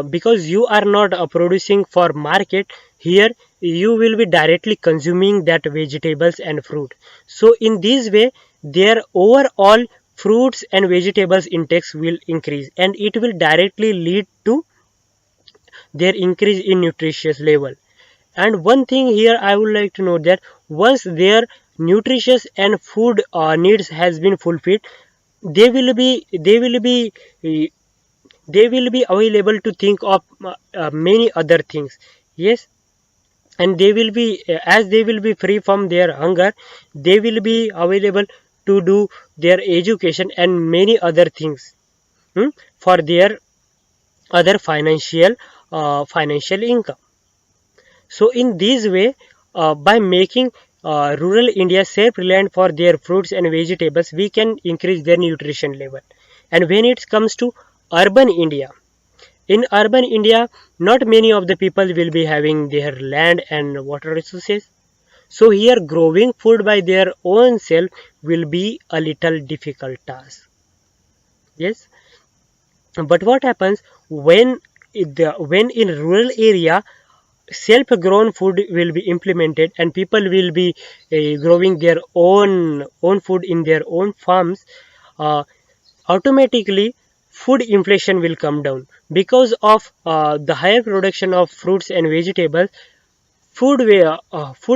because you are not producing for market, here you will be directly consuming that vegetables and fruit. So in this way, their overall fruits and vegetables intakes will increase, and it will directly lead to their increase in nutritious level. And one thing here I would like to note that once their nutritious and food needs has been fulfilled, they will be they will be they will be available to think of many other things. Yes, and they will be as they will be free from their hunger, they will be available to do their education and many other things, for their other financial income. So in this way, by making rural India self-reliant for their fruits and vegetables, we can increase their nutrition level. And when it comes to urban India, in urban India, not many of the people will be having their land and water resources. So here growing food by their own self will be a little difficult task. Yes, but what happens when in rural area self-grown food will be implemented and people will be growing their own food in their own farms, uh, automatically food inflation will come down because of the higher production of fruits and vegetables. Food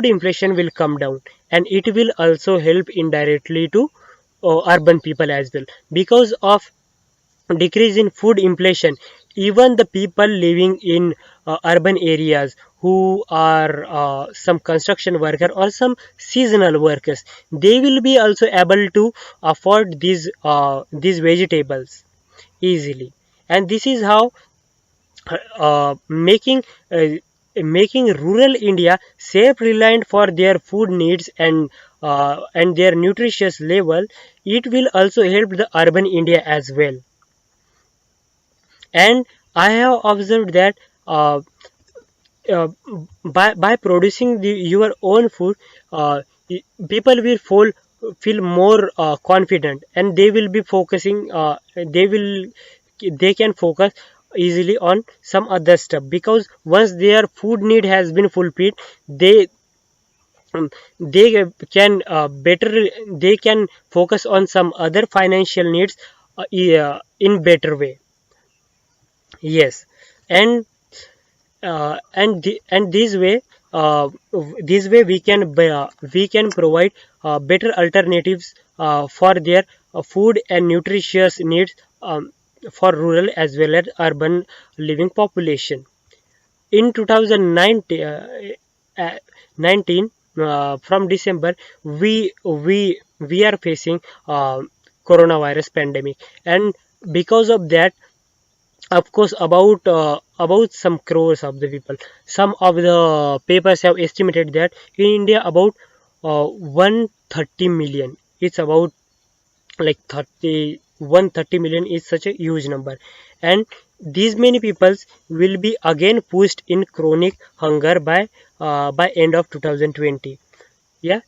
inflation will come down, and it will also help indirectly to urban people as well. Because of decrease in food inflation, even the people living in urban areas who are some construction worker or some seasonal workers, they will be also able to afford these vegetables easily. And this is how uh, making uh, making rural India self-reliant for their food needs and their nutritious level. It will also help the urban India as well. And I have observed that uh, by producing your own food, people will feel more confident, and they will be focusing. They can focus easily on some other stuff, because once their food need has been fulfilled, they they can better they can focus on some other financial needs in better way. Yes. And and this way we can provide better alternatives for their food and nutritious needs, for rural as well as urban living population. In 2019, uh, 19 from December, we are facing coronavirus pandemic, and because of that, of course, about some crores of the people. Some of the papers have estimated that in India about 130 million. It's about like 130 million is such a huge number, and these many peoples will be again pushed in chronic hunger by end of 2020. Yeah,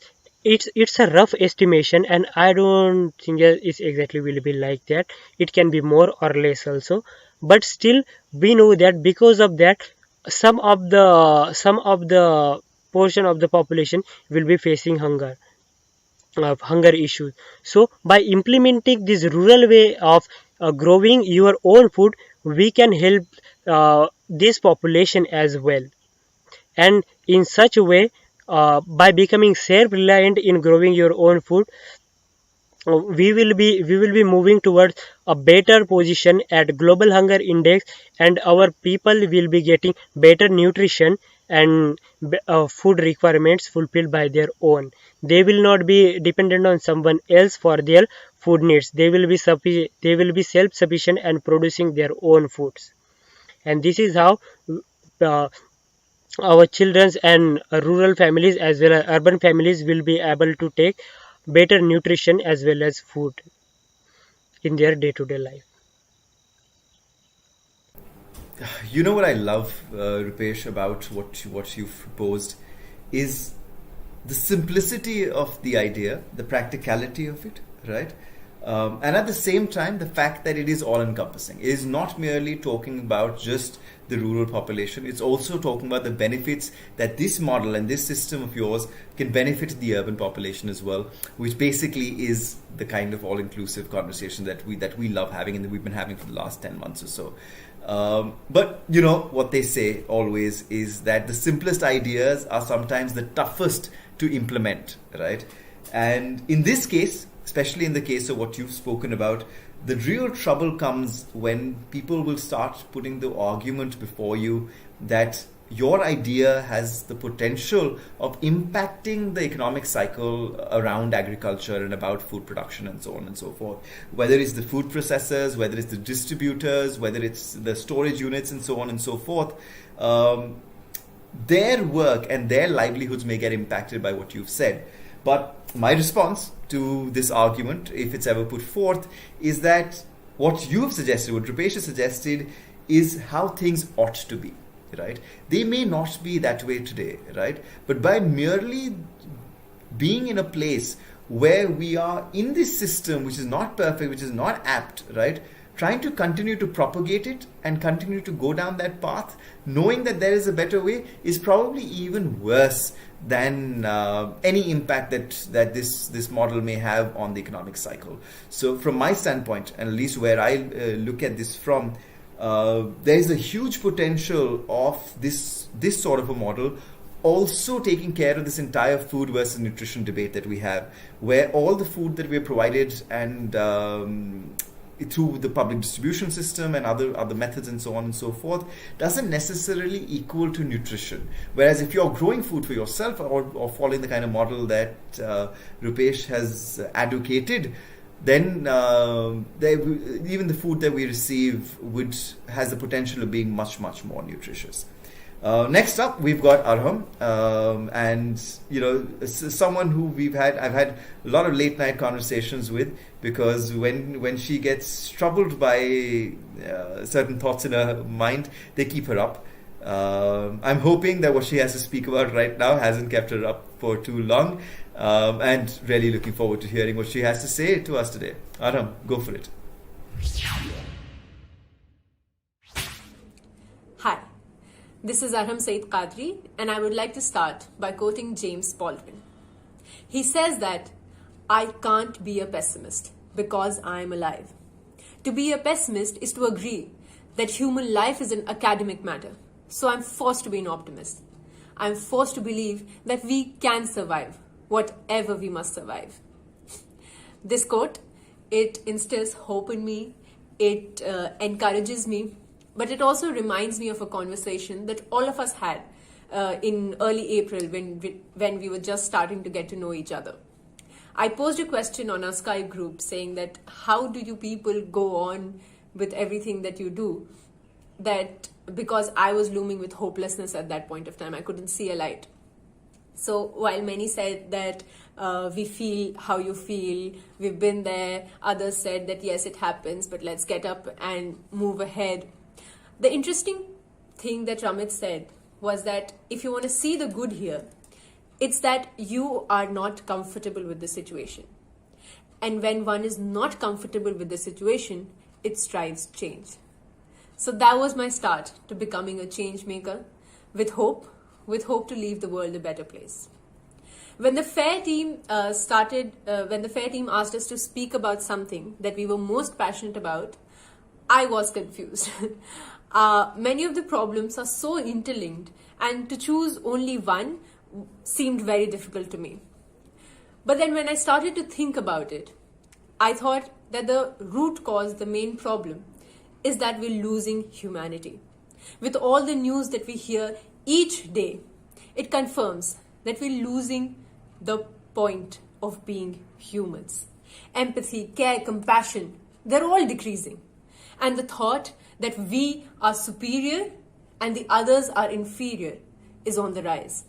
it's a rough estimation, and I don't think that it's exactly will be like that. It can be more or less also, but still we know that because of that, some of the portion of the population will be facing hunger issues. So by implementing this rural way of growing your own food, we can help this population as well. And in such a way, by becoming self-reliant in growing your own food, we will be moving towards a better position at global hunger index, and our people will be getting better nutrition and food requirements fulfilled by their own. They will not be dependent on someone else for their food needs. They will be self sufficient and producing their own foods. And this is how uh, our children's and rural families as well as urban families will be able to take better nutrition as well as food in their day-to-day life. You know what I love, Rupesh, about what you've proposed is the simplicity of the idea, the practicality of it, right? And at the same time, the fact that it is all encompassing. It is not merely talking about just the rural population, it's also talking about the benefits that this model and this system of yours can benefit the urban population as well, which basically is the kind of all-inclusive conversation that we love having and that we've been having for the last 10 months or so. But you know what they say always is that the simplest ideas are sometimes the toughest to implement, right? And in this case, especially in the case of what you've spoken about, the real trouble comes when people will start putting the argument before you that your idea has the potential of impacting the economic cycle around agriculture and about food production and so on and so forth. Whether it's the food processors, whether it's the distributors, whether it's the storage units and so on and so forth, their work and their livelihoods may get impacted by what you've said. But my response to this argument, if it's ever put forth, is that what you've suggested, what Rupesh has suggested, is how things ought to be, right? They may not be that way today, right? But by merely being in a place where we are in this system, which is not perfect, which is not apt, right? Trying to continue to propagate it and continue to go down that path, knowing that there is a better way, is probably even worse than any impact that this model may have on the economic cycle. So from my standpoint, and at least where I look at this from, there is a huge potential of this sort of a model also taking care of this entire food versus nutrition debate that we have, where all the food that we're provided and through the public distribution system and other methods and so on and so forth doesn't necessarily equal to nutrition. Whereas if you're growing food for yourself or following the kind of model that Rupesh has advocated, then even the food that we receive has the potential of being much, much more nutritious. Next up, we've got Arham, and someone who I've had a lot of late night conversations with, because when she gets troubled by certain thoughts in her mind, they keep her up. I'm hoping that what she has to speak about right now hasn't kept her up for too long, and really looking forward to hearing what she has to say to us today. Arham, go for it. Hi. This is Arham Said Qadri, and I would like to start by quoting James Baldwin. He says that, "I can't be a pessimist because I am alive." To be a pessimist is to agree that human life is an academic matter, so I'm forced to be an optimist. I'm forced to believe that we can survive whatever we must survive. This quote, it instills hope in me, it encourages me, but it also reminds me of a conversation that all of us had in early April when we were just starting to get to know each other. I posed a question on our Skype group saying that how do you people go on with everything that you do? That because I was looming with hopelessness at that point of time, I couldn't see a light. So while many said that we feel how you feel, we've been there, others said that yes, it happens, but let's get up and move ahead. The interesting thing that Ramit said was that if you want to see the good here, it's that you are not comfortable with the situation. And when one is not comfortable with the situation, it strives change. So that was my start to becoming a change maker with hope to leave the world a better place. When the FAIR team when the FAIR team asked us to speak about something that we were most passionate about, I was confused. Many of the problems are so interlinked, and to choose only one seemed very difficult to me. But then when I started to think about it, I thought that the root cause, the main problem, is that we're losing humanity. With all the news that we hear each day, it confirms that we're losing the point of being humans. Empathy, care, compassion, they're all decreasing. And the thought that we are superior and the others are inferior is on the rise.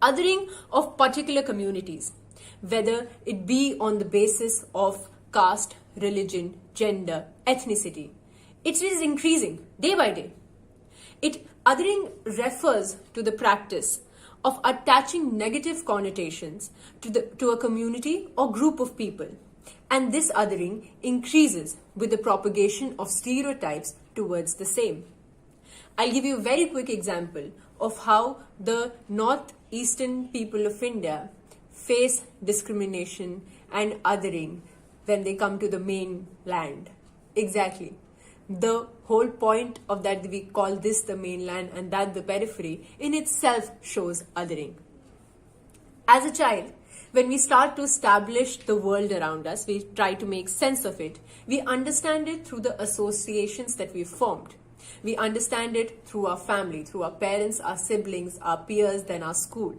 Othering of particular communities, whether it be on the basis of caste, religion, gender, ethnicity, it is increasing day by day. Othering refers to the practice of attaching negative connotations to a community or group of people. And this othering increases with the propagation of stereotypes towards the same. I'll give you a very quick example of how the northeastern people of India face discrimination and othering when they come to the mainland. Exactly. The whole point of that we call this the mainland and that the periphery in itself shows othering. As a child, when we start to establish the world around us, we try to make sense of it. We understand it through the associations that we've formed. We understand it through our family, through our parents, our siblings, our peers, then our school.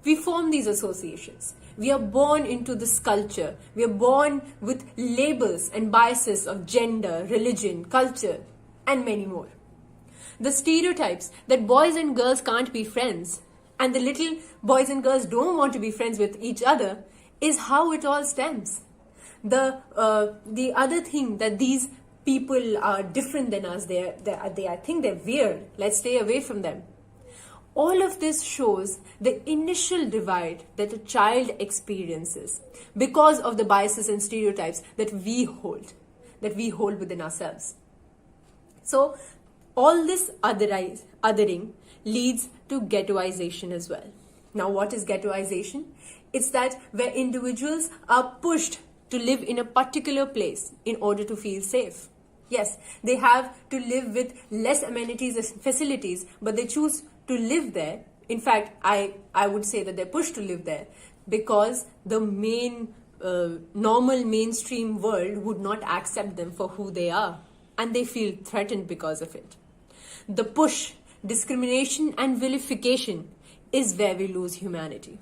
We form these associations. We are born into this culture. We are born with labels and biases of gender, religion, culture, and many more. The stereotypes that boys and girls can't be friends and the little boys and girls don't want to be friends with each other is how it all stems. The other thing that these people are different than us, I think they're weird, let's stay away from them. All of this shows the initial divide that a child experiences because of the biases and stereotypes that we hold within ourselves. So all this othering leads to ghettoization as well. Now, what is ghettoization? It's that where individuals are pushed to live in a particular place in order to feel safe. Yes, they have to live with less amenities and facilities, but they choose to live there. In fact, I would say that they're pushed to live there because the main normal mainstream world would not accept them for who they are, and they feel threatened because of it. The push, discrimination, and vilification is where we lose humanity.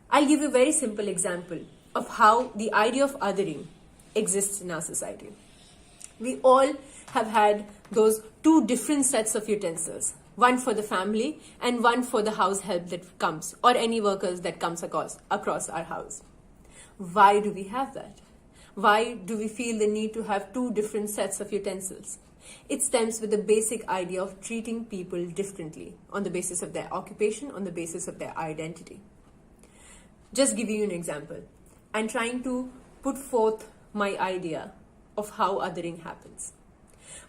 I'll give you a very simple example of how the idea of othering exists in our society. We all have had those two different sets of utensils, one for the family and one for the house help that comes, or any workers that comes across our house. Why do we have that? Why do we feel the need to have two different sets of utensils? It stems with the basic idea of treating people differently on the basis of their occupation, on the basis of their identity. Just giving you an example, I'm trying to put forth my idea of how othering happens.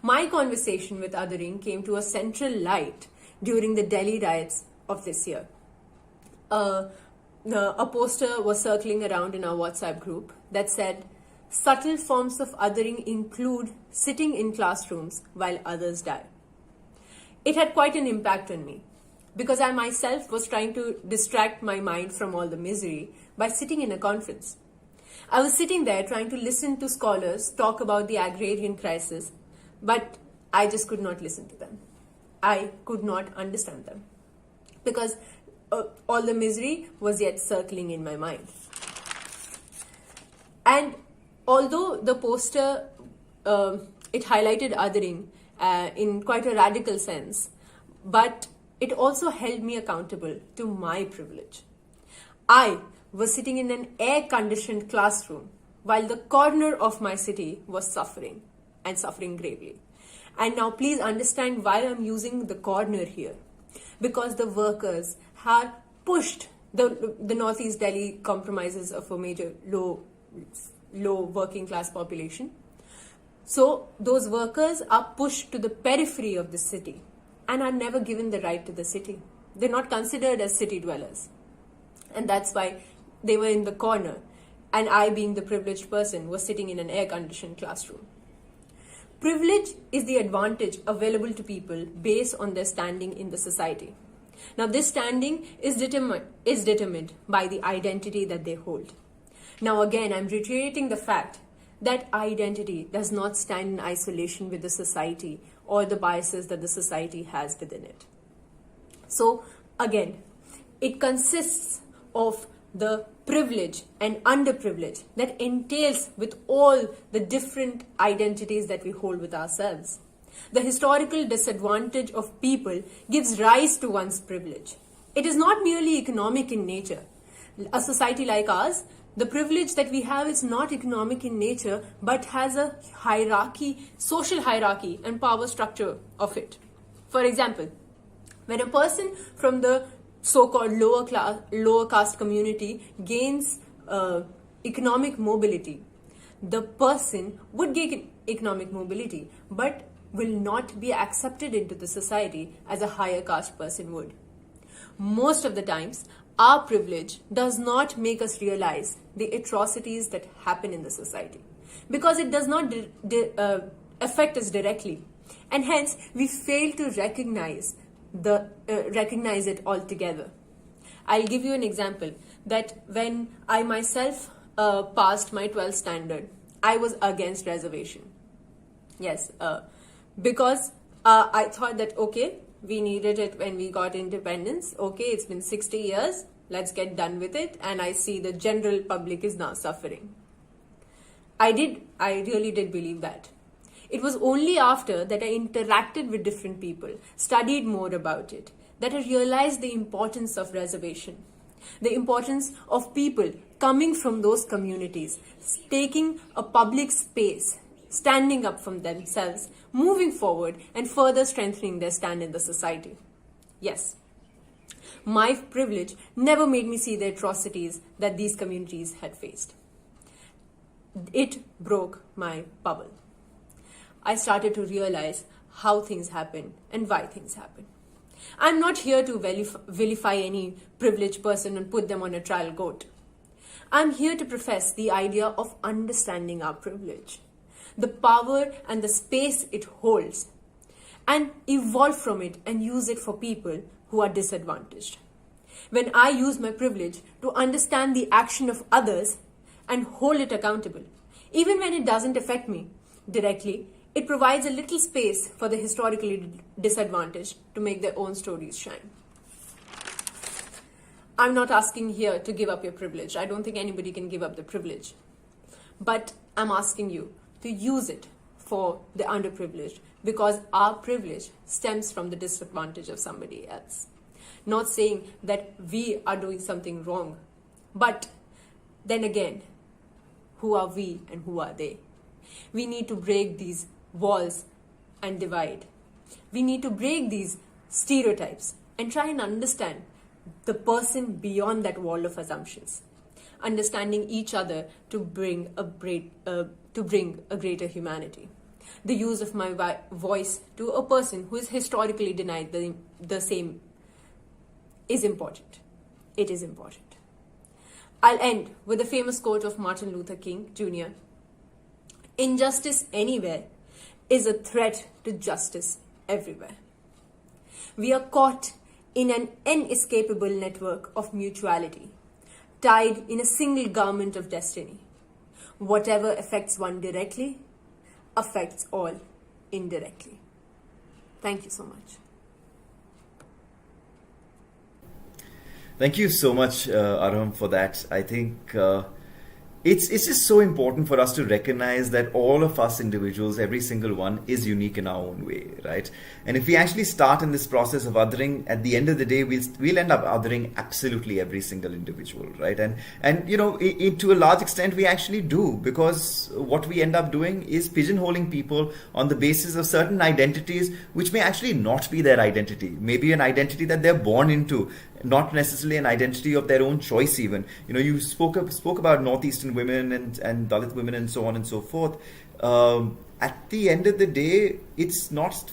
My conversation with othering came to a central light during the Delhi riots of this year. A poster was circling around in our WhatsApp group that said, "Subtle forms of othering include sitting in classrooms while others die." It had quite an impact on me because I myself was trying to distract my mind from all the misery by sitting in a conference. I was sitting there trying to listen to scholars talk about the agrarian crisis, but I just could not listen to them. I could not understand them because all the misery was yet circling in my mind. And although the poster, it highlighted othering in quite a radical sense, but it also held me accountable to my privilege. I was sitting in an air-conditioned classroom while the corner of my city was suffering, and suffering gravely. And now please understand why I'm using the corner here. Because the workers had pushed the Northeast Delhi compromises of a major low working class population. So those workers are pushed to the periphery of the city and are never given the right to the city. They're not considered as city dwellers. And that's why they were in the corner, and I, being the privileged person, was sitting in an air-conditioned classroom. Privilege is the advantage available to people based on their standing in the society. Now, this standing is determined by the identity that they hold. Now, again, I'm reiterating the fact that identity does not stand in isolation with the society or the biases that the society has within it. So, again, it consists of the privilege and underprivilege that entails with all the different identities that we hold with ourselves. The historical disadvantage of people gives rise to one's privilege. It is not merely economic in nature. A society like ours, the privilege that we have is not economic in nature, but has a hierarchy, social hierarchy and power structure of it. For example, when a person from the so-called lower caste community gains economic mobility, the person would gain economic mobility, but will not be accepted into the society as a higher caste person would. Most of the times, our privilege does not make us realize the atrocities that happen in the society because it does not affect us directly, and hence we fail to recognize it altogether. I'll give you an example that when I myself passed my 12th standard, I was against reservation. Yes, because I thought that, okay, we needed it when we got independence. Okay, it's been 60 years. Let's get done with it. And I see the general public is now suffering. I really did believe that. It was only after that I interacted with different people, studied more about it, that I realized the importance of reservation, the importance of people coming from those communities, taking a public space, standing up for themselves, moving forward, and further strengthening their stand in the society. Yes, my privilege never made me see the atrocities that these communities had faced. It broke my bubble. I started to realize how things happen and why things happen. I'm not here to vilify any privileged person and put them on a trial goat. I'm here to profess the idea of understanding our privilege, the power and the space it holds, and evolve from it and use it for people who are disadvantaged. When I use my privilege to understand the action of others, and hold it accountable. Even when it doesn't affect me directly, it provides a little space for the historically disadvantaged to make their own stories shine. I'm not asking here to give up your privilege. I don't think anybody can give up the privilege. But I'm asking you to use it for the underprivileged, because our privilege stems from the disadvantage of somebody else. Not saying that we are doing something wrong, but then again, who are we and who are they? We need to break these walls and divide. We need to break these stereotypes and try and understand the person beyond that wall of assumptions. Understanding each other to bring a greater humanity. The use of my voice to a person who is historically denied the same is important. It is important. I'll end with a famous quote of Martin Luther King Jr. Injustice anywhere is a threat to justice everywhere. We are caught in an inescapable network of mutuality, tied in a single garment of destiny. Whatever affects one directly affects all indirectly. Thank you so much. Thank you so much, Arham, for that. I think it's just so important for us to recognize that all of us individuals, every single one, is unique in our own way, right? And if we actually start in this process of othering, at the end of the day, we'll end up othering absolutely every single individual, right? And you know, to a large extent, we actually do, because what we end up doing is pigeonholing people on the basis of certain identities, which may actually not be their identity, maybe an identity that they're born into, not necessarily an identity of their own choice even. You know, you spoke about Northeastern women and Dalit women and so on and so forth. At the end of the day,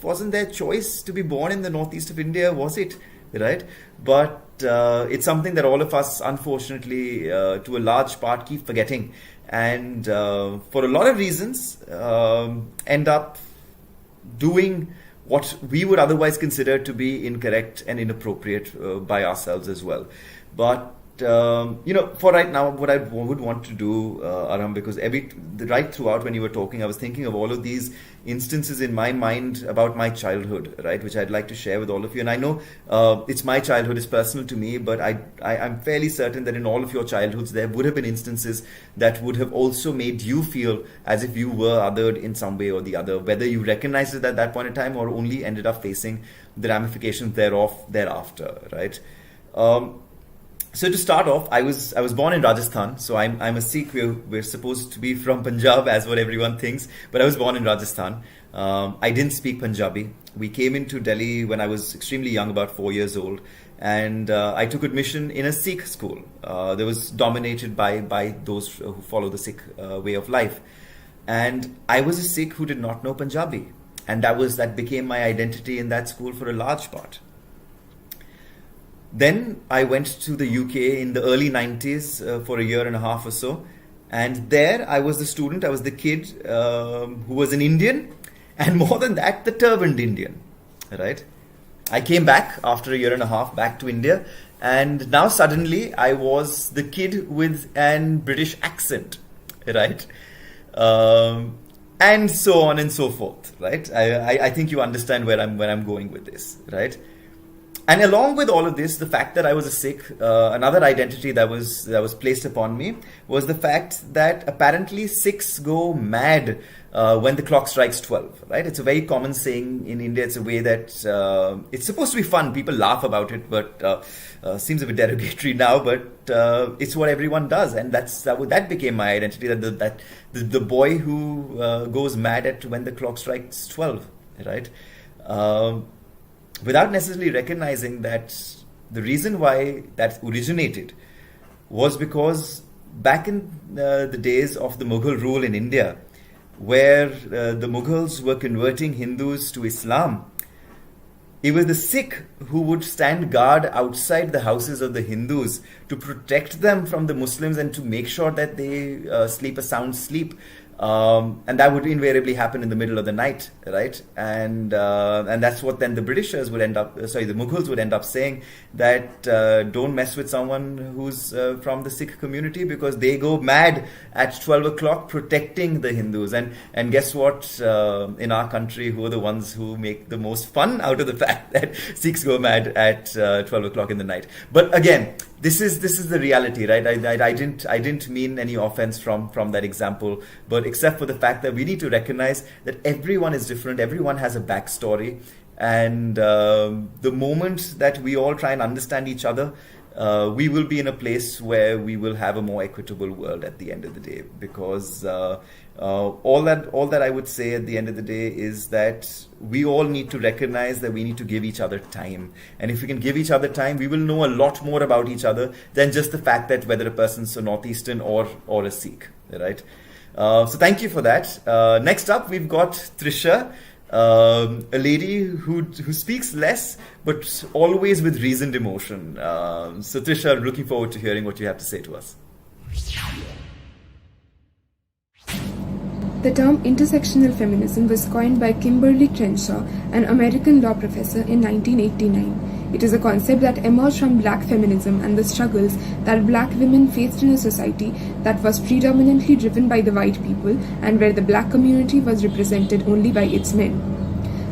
wasn't their choice to be born in the northeast of India, was it? Right? But it's something that all of us, unfortunately, to a large part, keep forgetting. And for a lot of reasons, end up doing what we would otherwise consider to be incorrect and inappropriate by ourselves as well. But you know, for right now, what I would want to do, Aram, because right throughout when you were talking, I was thinking of all of these instances in my mind about my childhood, right, which I'd like to share with all of you. And I know it's my childhood, it's personal to me, but I'm fairly certain that in all of your childhoods, there would have been instances that would have also made you feel as if you were othered in some way or the other, whether you recognized it at that point in time or only ended up facing the ramifications thereof thereafter, right? So to start off, I was born in Rajasthan, so I'm a Sikh. We're supposed to be from Punjab, as what everyone thinks, but I was born in Rajasthan. I didn't speak Punjabi. We came into Delhi when I was extremely young, about 4 years old, and I took admission in a Sikh school. That was dominated by those who follow the Sikh way of life, and I was a Sikh who did not know Punjabi, and that became my identity in that school for a large part. Then I went to the UK in the early 90s for a year and a half or so. And there I was the student, I was the kid who was an Indian, and more than that, the turbaned Indian, right? I came back after a year and a half back to India, and now suddenly I was the kid with an British accent, right? And so on and so forth, right? I think you understand where I'm going with this, right? And along with all of this, the fact that I was a Sikh, another identity that was placed upon me was the fact that apparently Sikhs go mad when the clock strikes 12, right? It's a very common saying in India. It's a way that it's supposed to be fun. People laugh about it, but seems a bit derogatory now. But it's what everyone does, and that became my identity. That the boy who goes mad when the clock strikes 12, right? Without necessarily recognizing that the reason why that originated was because back in the days of the Mughal rule in India, where the Mughals were converting Hindus to Islam, it was the Sikh who would stand guard outside the houses of the Hindus to protect them from the Muslims and to make sure that they sleep a sound sleep. And that would invariably happen in the middle of the night, right? And that's what then the Britishers would end up, the Mughals would end up saying, that don't mess with someone who's from the Sikh community, because they go mad at 12 o'clock protecting the Hindus. And guess what? In our country, who are the ones who make the most fun out of the fact that Sikhs go mad at 12 o'clock in the night? But again, this is the reality, right? I didn't mean any offense from that example, but except for the fact that we need to recognize that everyone is different, everyone has a backstory, and the moment that we all try and understand each other, we will be in a place where we will have a more equitable world at the end of the day. Because all that I would say at the end of the day is that we all need to recognize that we need to give each other time. And if we can give each other time, we will know a lot more about each other than just the fact that whether a person's a Northeastern or a Sikh, right? So thank you for that. Next up, we've got Trisha, a lady who speaks less, but always with reasoned emotion. So Trisha, looking forward to hearing what you have to say to us. The term intersectional feminism was coined by Kimberly Crenshaw, an American law professor, in 1989. It is a concept that emerged from black feminism and the struggles that black women faced in a society that was predominantly driven by the white people and where the black community was represented only by its men.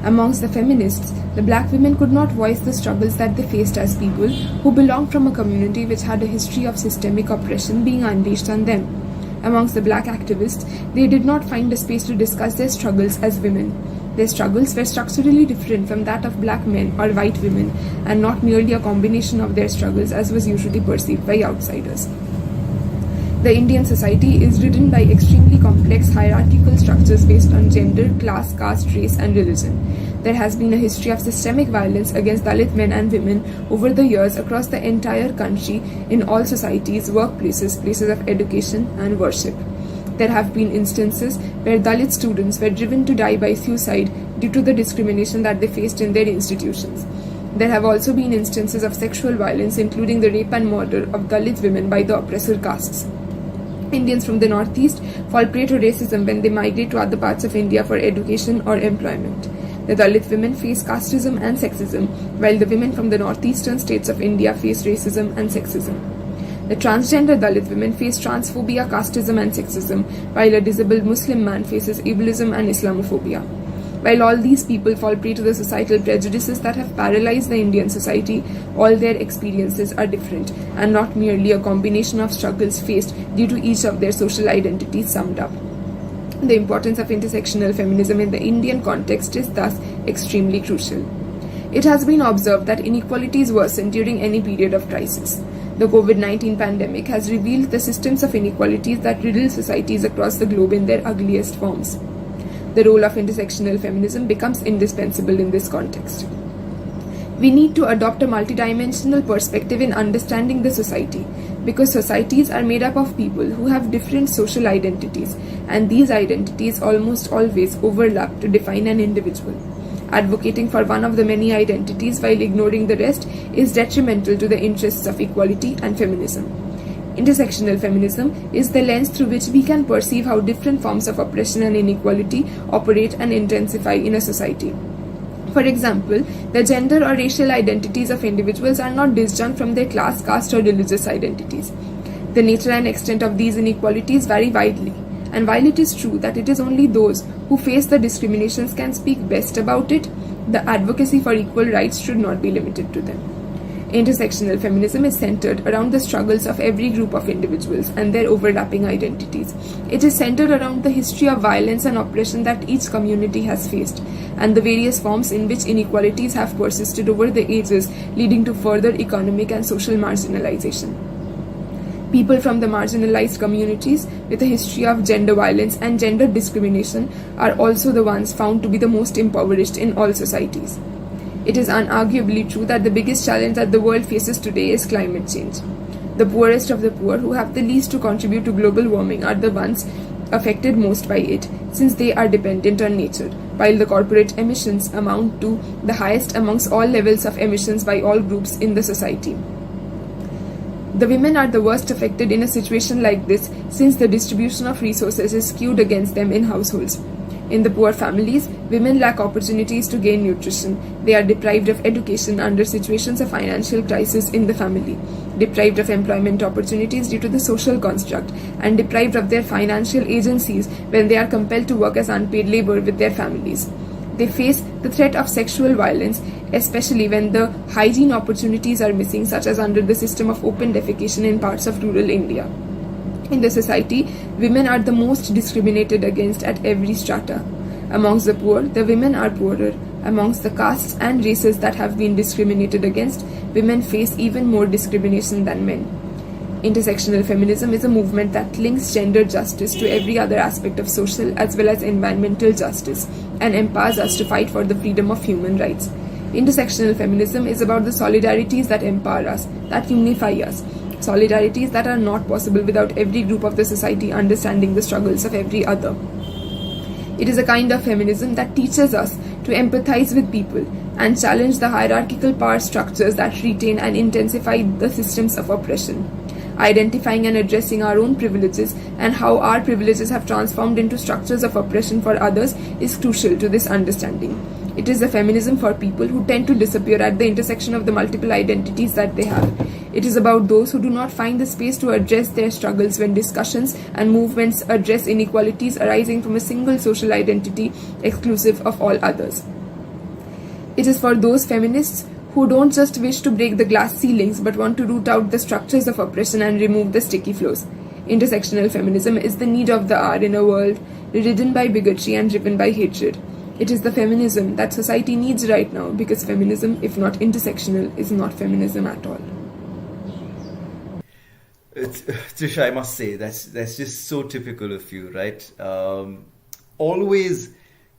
Amongst the feminists, the black women could not voice the struggles that they faced as people who belonged from a community which had a history of systemic oppression being unleashed on them. Amongst the black activists, they did not find a space to discuss their struggles as women. Their struggles were structurally different from that of black men or white women, and not merely a combination of their struggles as was usually perceived by outsiders. The Indian society is ridden by extremely complex hierarchical structures based on gender, class, caste, race, and religion. There has been a history of systemic violence against Dalit men and women over the years across the entire country in all societies, workplaces, places of education, and worship. There have been instances where Dalit students were driven to die by suicide due to the discrimination that they faced in their institutions. There have also been instances of sexual violence, including the rape and murder of Dalit women by the oppressor castes. Indians from the Northeast fall prey to racism when they migrate to other parts of India for education or employment. The Dalit women face casteism and sexism, while the women from the northeastern states of India face racism and sexism. The transgender Dalit women face transphobia, casteism, and sexism, while a disabled Muslim man faces ableism and Islamophobia. While all these people fall prey to the societal prejudices that have paralyzed the Indian society, all their experiences are different and not merely a combination of struggles faced due to each of their social identities summed up. The importance of intersectional feminism in the Indian context is thus extremely crucial. It has been observed that inequalities worsen during any period of crisis. The COVID-19 pandemic has revealed the systems of inequalities that riddle societies across the globe in their ugliest forms. The role of intersectional feminism becomes indispensable in this context. We need to adopt a multidimensional perspective in understanding the society, because societies are made up of people who have different social identities, and these identities almost always overlap to define an individual. Advocating for one of the many identities while ignoring the rest is detrimental to the interests of equality and feminism. Intersectional feminism is the lens through which we can perceive how different forms of oppression and inequality operate and intensify in a society. For example, the gender or racial identities of individuals are not disjunct from their class, caste, or religious identities. The nature and extent of these inequalities vary widely, and while it is true that it is only those who face the discriminations can speak best about it, the advocacy for equal rights should not be limited to them. Intersectional feminism is centered around the struggles of every group of individuals and their overlapping identities. It is centered around the history of violence and oppression that each community has faced, and the various forms in which inequalities have persisted over the ages, leading to further economic and social marginalization. People from the marginalized communities with a history of gender violence and gender discrimination are also the ones found to be the most impoverished in all societies. It is unarguably true that the biggest challenge that the world faces today is climate change. The poorest of the poor, who have the least to contribute to global warming, are the ones affected most by it, since they are dependent on nature, while the corporate emissions amount to the highest amongst all levels of emissions by all groups in the society. The women are the worst affected in a situation like this since the distribution of resources is skewed against them in households. In the poor families, women lack opportunities to gain nutrition. They are deprived of education under situations of financial crisis in the family, deprived of employment opportunities due to the social construct, and deprived of their financial agencies when they are compelled to work as unpaid labor with their families. They face the threat of sexual violence, especially when the hygiene opportunities are missing, such as under the system of open defecation in parts of rural India. In the society, women are the most discriminated against at every strata. Amongst the poor, the women are poorer. Amongst the castes and races that have been discriminated against, women face even more discrimination than men. Intersectional feminism is a movement that links gender justice to every other aspect of social as well as environmental justice and empowers us to fight for the freedom of human rights. Intersectional feminism is about the solidarities that empower us, that unify us, solidarities that are not possible without every group of the society understanding the struggles of every other. It is a kind of feminism that teaches us to empathize with people and challenge the hierarchical power structures that retain and intensify the systems of oppression. Identifying and addressing our own privileges and how our privileges have transformed into structures of oppression for others is crucial to this understanding. It is a feminism for people who tend to disappear at the intersection of the multiple identities that they have. It is about those who do not find the space to address their struggles when discussions and movements address inequalities arising from a single social identity exclusive of all others. It is for those feminists who don't just wish to break the glass ceilings but want to root out the structures of oppression and remove the sticky flows. Intersectional feminism is the need of the hour in a world ridden by bigotry and driven by hatred. It is the feminism that society needs right now because feminism, if not intersectional, is not feminism at all. Trisha, I must say, that's just so typical of you, right? Always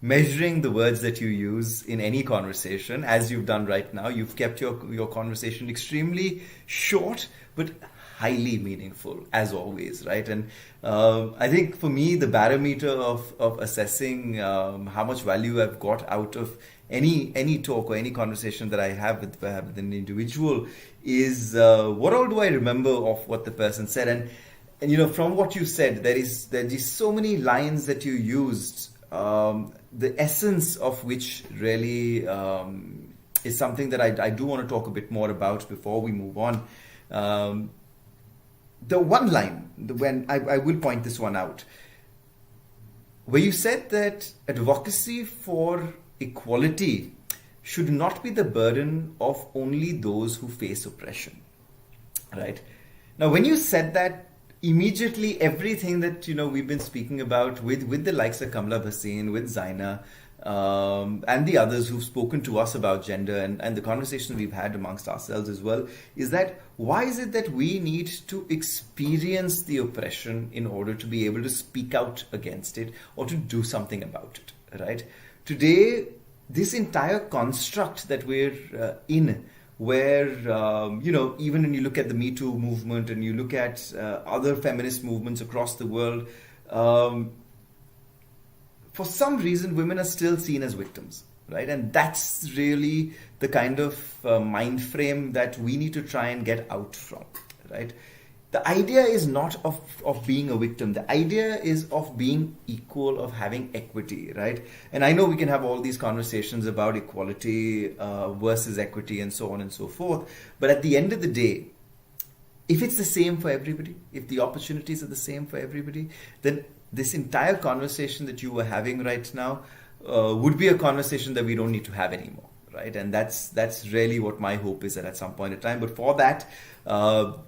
measuring the words that you use in any conversation, as you've done right now. You've kept your conversation extremely short, but highly meaningful, as always, right? And I think for me, the barometer of assessing how much value I've got out of any talk or any conversation that I have with an individual is what all do I remember of what the person said. And you know, from what you said, there's so many lines that you used, the essence of which really is something that I do want to talk a bit more about before we move on. The one line, when I will point this one out, where you said that advocacy for equality should not be the burden of only those who face oppression, right? Now, when you said that, immediately everything that we've been speaking about with the likes of Kamla Bhasin, with Zaina, and the others who've spoken to us about gender and the conversation we've had amongst ourselves as well, is that why is it that we need to experience the oppression in order to be able to speak out against it or to do something about it, right? Today, this entire construct that we're in, where, even when you look at the Me Too movement and you look at other feminist movements across the world, for some reason, women are still seen as victims, right? And that's really the kind of mind frame that we need to try and get out from, right? The idea is not of being a victim. The idea is of being equal, of having equity, right? And I know we can have all these conversations about equality versus equity and so on and so forth. But at the end of the day, if it's the same for everybody, if the opportunities are the same for everybody, then this entire conversation that you were having right now would be a conversation that we don't need to have anymore, right? And that's really what my hope is, that at some point in time. But for that,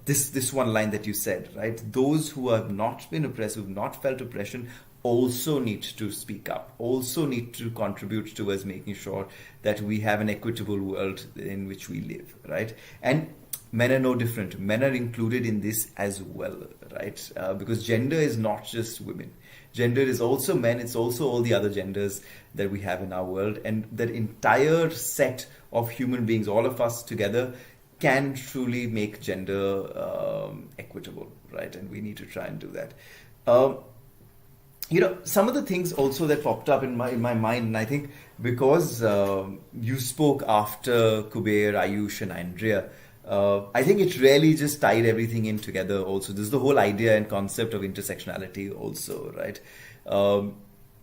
this one line that you said, right? Those who have not been oppressed, who have not felt oppression, also need to speak up, also need to contribute towards making sure that we have an equitable world in which we live, right? And men are no different. Men are included in this as well, right? Because gender is not just women. Gender is also men. It's also all the other genders that we have in our world. And that entire set of human beings, all of us together, can truly make gender equitable, right? And we need to try and do that. Some of the things also that popped up in my mind, and I think because you spoke after Kuber, Ayush and Andrea, I think it really just tied everything in together also. This is the whole idea and concept of intersectionality also, right?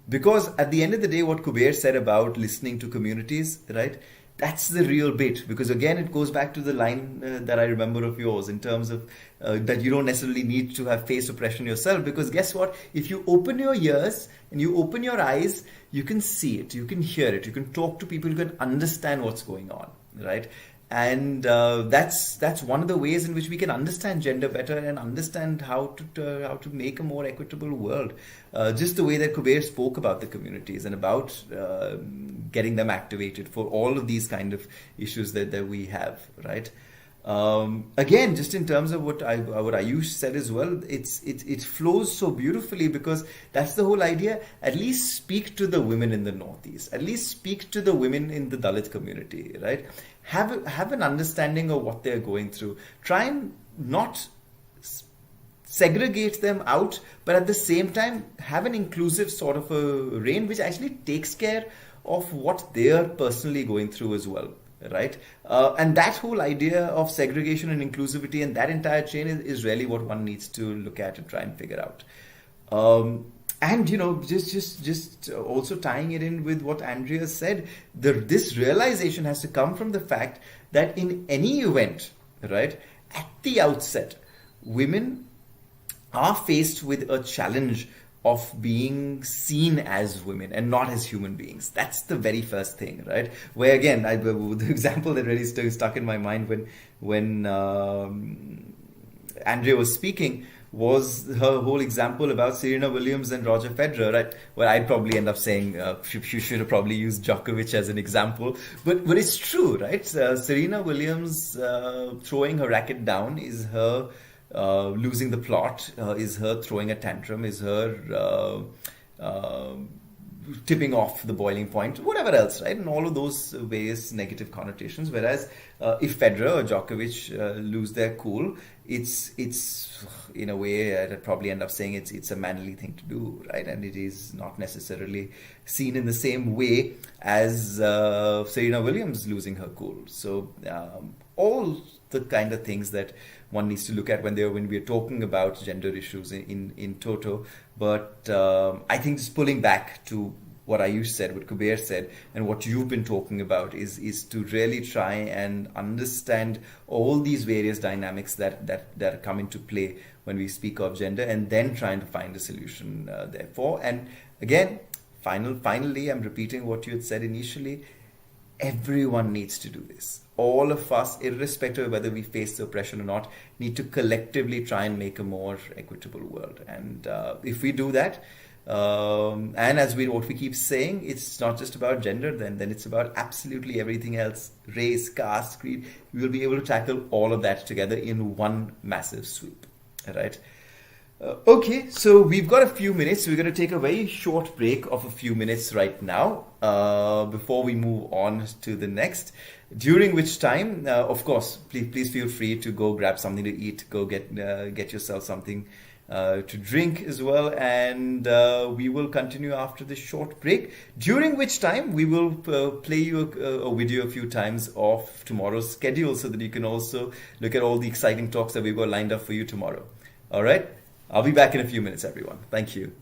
Because at the end of the day, what Kuber said about listening to communities, right? That's the real bit. Because again, it goes back to the line that I remember of yours in terms of that you don't necessarily need to have face oppression yourself. Because guess what? If you open your ears and you open your eyes, you can see it, you can hear it, you can talk to people, you can understand what's going on, right? And that's one of the ways in which we can understand gender better and understand how to make a more equitable world. Just the way that Kuber spoke about the communities and about getting them activated for all of these kind of issues that we have, right? Again, just in terms of what Ayush said as well, it flows so beautifully because that's the whole idea. At least speak to the women in the Northeast. At least speak to the women in the Dalit community, right? Have an understanding of what they're going through. Try and not segregate them out, but at the same time have an inclusive sort of a reign which actually takes care of what they're personally going through as well. Right? And that whole idea of segregation and inclusivity and that entire chain is really what one needs to look at and try and figure out. And, just also tying it in with what Andrea said, this realization has to come from the fact that in any event, right, at the outset, women are faced with a challenge of being seen as women and not as human beings. That's the very first thing, right? Where again, the example that really stuck in my mind when Andrea was speaking was her whole example about Serena Williams and Roger Federer, right? Well, I'd probably end up saying she should have probably used Djokovic as an example, but it's true, right? Serena Williams throwing her racket down is her losing the plot, is her throwing a tantrum, is her tipping off the boiling point, whatever else, right? And all of those various negative connotations. Whereas if Federer or Djokovic lose their cool, it's in a way I'd probably end up saying it's a manly thing to do, right? And it is not necessarily seen in the same way as Serena Williams losing her cool. So all the kind of things that one needs to look at when we're talking about gender issues in toto. But I think just pulling back to what Ayush said, what Kuber said, and what you've been talking about is to really try and understand all these various dynamics that come into play when we speak of gender, and then trying to find a solution therefore. And again, finally, I'm repeating what you had said initially. Everyone needs to do this. All of us, irrespective of whether we face the oppression or not, need to collectively try and make a more equitable world. And if we do that, and as what we keep saying, it's not just about gender, then it's about absolutely everything else: race, caste, creed. We will be able to tackle all of that together in one massive sweep. Right? Okay, so we've got a few minutes. We're going to take a very short break of a few minutes right now before we move on to the next. During which time, of course, please feel free to go grab something to eat, go get yourself something to drink as well, and we will continue after this short break. During which time, we will play you a video a few times of tomorrow's schedule so that you can also look at all the exciting talks that we've got lined up for you tomorrow. All right? I'll be back in a few minutes, everyone. Thank you.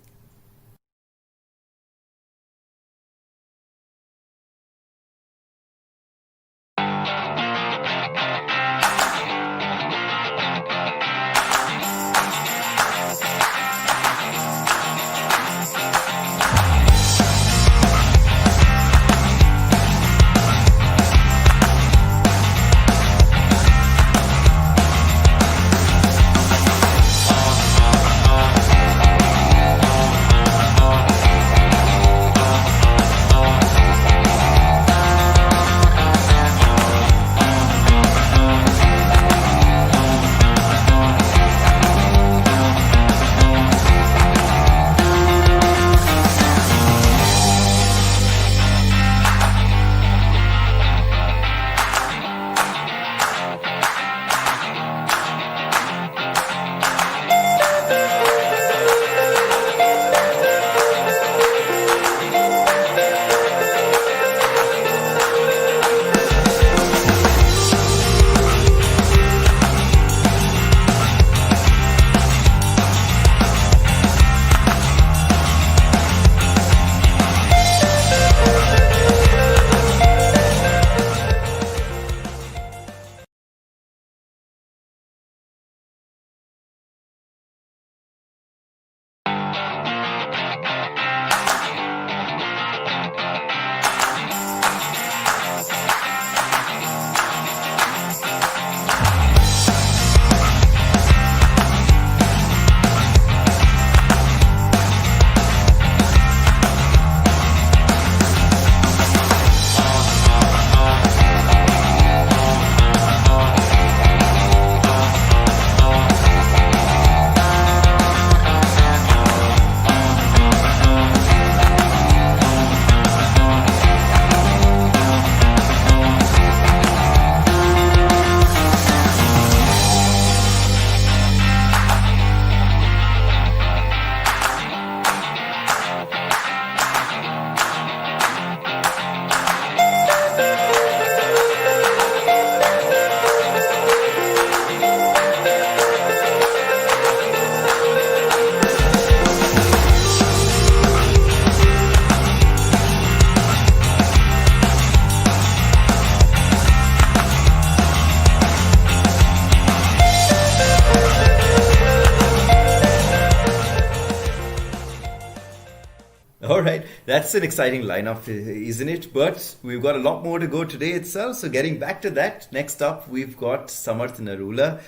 That's an exciting lineup, isn't it? But we've got a lot more to go today itself. So getting back to that, next up we've got Samarth Narula,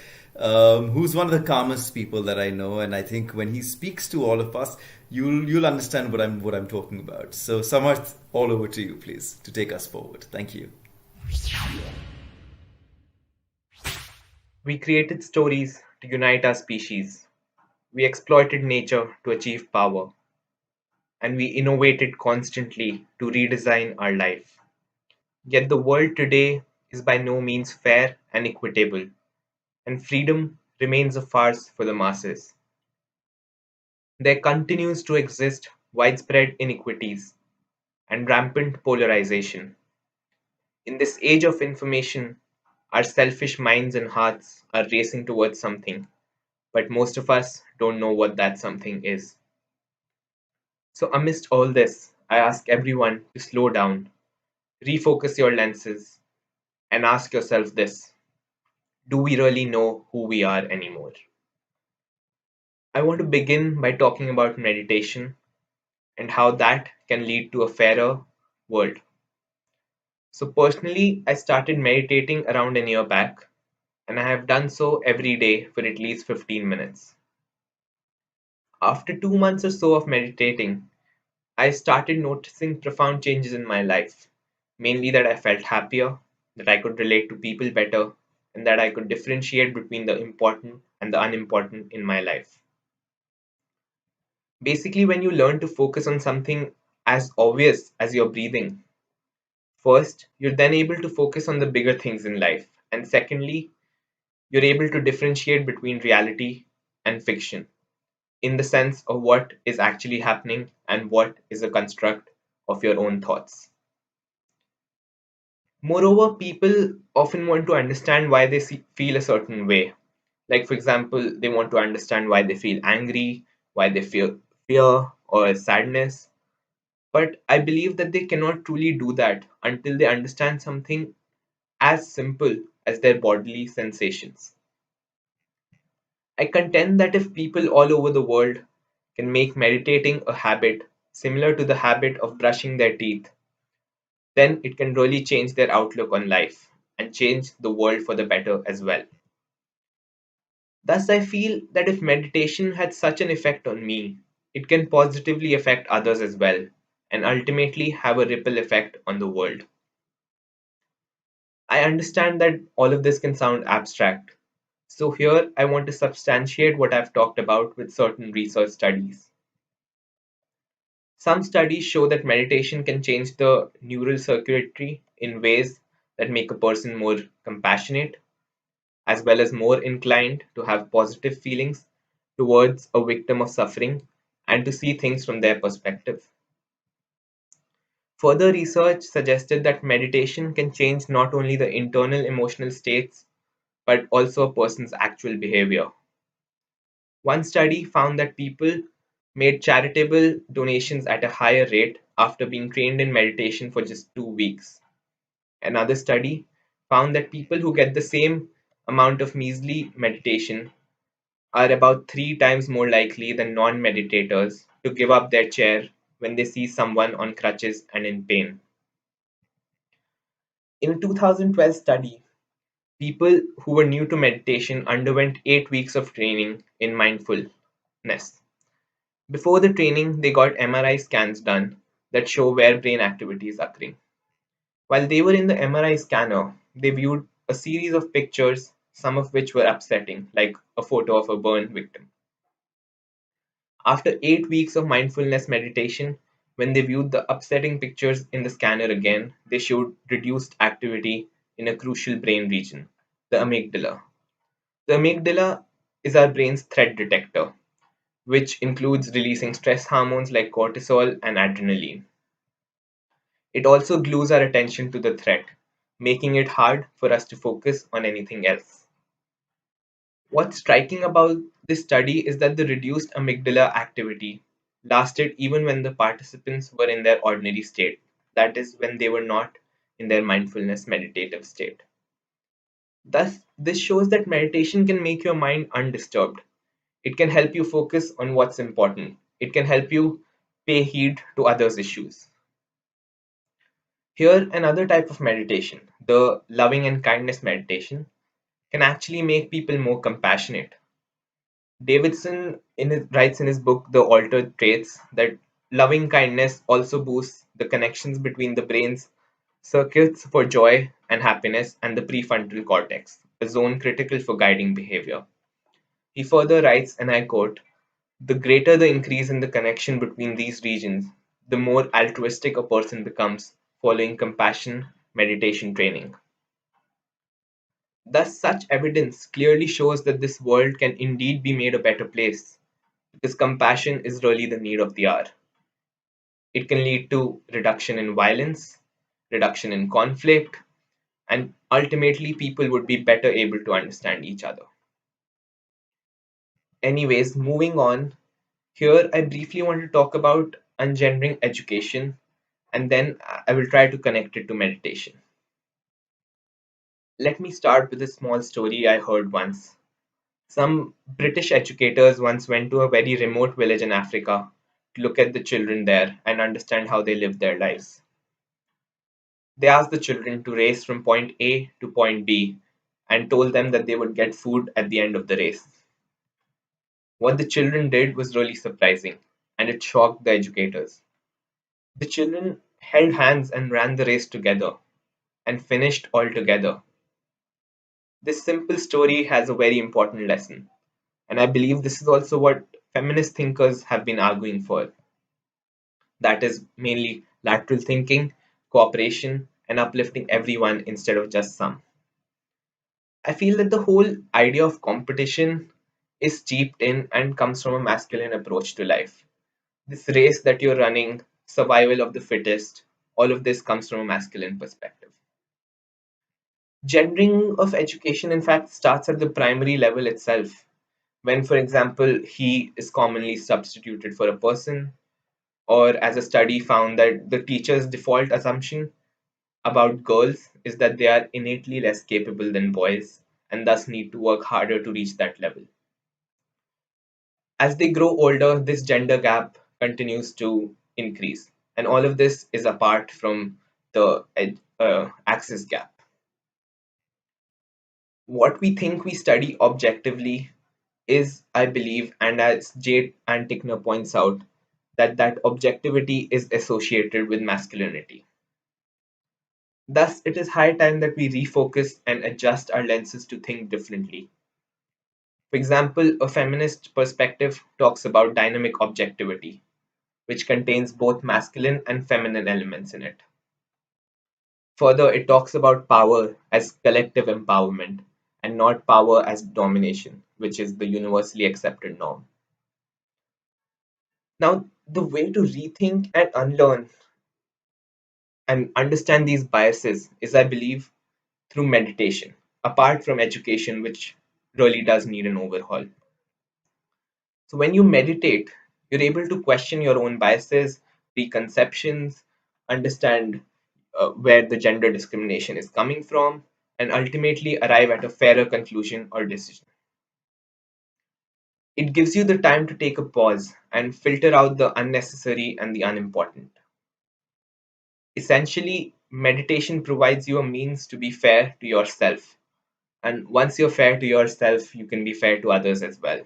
who's one of the calmest people that I know, and I think when he speaks to all of us, you'll understand what I'm talking about. So Samarth, all over to you, please, to take us forward. Thank you. We created stories to unite our species. We exploited nature to achieve power. And we innovated constantly to redesign our life. Yet the world today is by no means fair and equitable, and freedom remains a farce for the masses. There continues to exist widespread inequities and rampant polarization. In this age of information, our selfish minds and hearts are racing towards something, but most of us don't know what that something is. So, amidst all this, I ask everyone to slow down, refocus your lenses, and ask yourself this: do we really know who we are anymore? I want to begin by talking about meditation and how that can lead to a fairer world. So, personally, I started meditating around a year back, and I have done so every day for at least 15 minutes. After 2 months or so of meditating, I started noticing profound changes in my life, mainly that I felt happier, that I could relate to people better, and that I could differentiate between the important and the unimportant in my life. Basically, when you learn to focus on something as obvious as your breathing, first, you're then able to focus on the bigger things in life, and secondly, you're able to differentiate between reality and fiction in the sense of what is actually happening and what is a construct of your own thoughts. Moreover, people often want to understand why they feel a certain way. Like, for example, they want to understand why they feel angry, why they feel fear or sadness. But I believe that they cannot truly do that until they understand something as simple as their bodily sensations. I contend that if people all over the world can make meditating a habit similar to the habit of brushing their teeth, then it can really change their outlook on life and change the world for the better as well. Thus, I feel that if meditation had such an effect on me, it can positively affect others as well and ultimately have a ripple effect on the world. I understand that all of this can sound abstract, so here I want to substantiate what I've talked about with certain research studies. Some studies show that meditation can change the neural circuitry in ways that make a person more compassionate, as well as more inclined to have positive feelings towards a victim of suffering and to see things from their perspective. Further research suggested that meditation can change not only the internal emotional states but also a person's actual behavior. One study found that people made charitable donations at a higher rate after being trained in meditation for just 2 weeks. Another study found that people who get the same amount of measly meditation are about 3 times more likely than non meditators to give up their chair when they see someone on crutches and in pain. In a 2012 study, people who were new to meditation underwent 8 weeks of training in mindfulness. Before the training, they got MRI scans done that show where brain activity is occurring. While they were in the MRI scanner, they viewed a series of pictures, some of which were upsetting, like a photo of a burn victim. After 8 weeks of mindfulness meditation, when they viewed the upsetting pictures in the scanner again, they showed reduced activity in a crucial brain region, the amygdala. The amygdala is our brain's threat detector, which includes releasing stress hormones like cortisol and adrenaline. It also glues our attention to the threat, making it hard for us to focus on anything else. What's striking about this study is that the reduced amygdala activity lasted even when the participants were in their ordinary state, that is, when they were not in their mindfulness meditative state. Thus, this shows that meditation can make your mind undisturbed. It can help you focus on what's important. It can help you pay heed to others' issues. Here, another type of meditation, the loving and kindness meditation, can actually make people more compassionate. Davidson writes in his book The Altered Traits that loving kindness also boosts the connections between the brain's circuits for joy and happiness and the prefrontal cortex, a zone critical for guiding behavior. He further writes, and I quote, "The greater the increase in the connection between these regions, the more altruistic a person becomes following compassion meditation training." Thus, such evidence clearly shows that this world can indeed be made a better place, because compassion is really the need of the hour. It can lead to reduction in violence, reduction in conflict, and ultimately people would be better able to understand each other. Anyways, moving on, here I briefly want to talk about ungendering education, and then I will try to connect it to meditation. Let me start with a small story I heard once. Some British educators once went to a very remote village in Africa to look at the children there and understand how they lived their lives. They asked the children to race from point A to point B and told them that they would get food at the end of the race. What the children did was really surprising, and it shocked the educators. The children held hands and ran the race together and finished all together. This simple story has a very important lesson, and I believe this is also what feminist thinkers have been arguing for. That is mainly lateral thinking, cooperation, and uplifting everyone instead of just some. I feel that the whole idea of competition is steeped in and comes from a masculine approach to life. This race that you're running, survival of the fittest, all of this comes from a masculine perspective. Gendering of education, in fact, starts at the primary level itself. When, for example, he is commonly substituted for a person, or as a study found that the teacher's default assumption about girls is that they are innately less capable than boys and thus need to work harder to reach that level. As they grow older, this gender gap continues to increase, and all of this is apart from the access gap. What we think we study objectively is, I believe, and as Jade Antickner points out, that objectivity is associated with masculinity. Thus, it is high time that we refocus and adjust our lenses to think differently. For example, a feminist perspective talks about dynamic objectivity, which contains both masculine and feminine elements in it. Further, it talks about power as collective empowerment and not power as domination, which is the universally accepted norm. Now, the way to rethink and unlearn and understand these biases is, I believe, through meditation, apart from education, which really does need an overhaul. So, when you meditate, you're able to question your own biases, preconceptions, understand where the gender discrimination is coming from, and ultimately arrive at a fairer conclusion or decision. It gives you the time to take a pause and filter out the unnecessary and the unimportant. Essentially, meditation provides you a means to be fair to yourself. And once you're fair to yourself, you can be fair to others as well.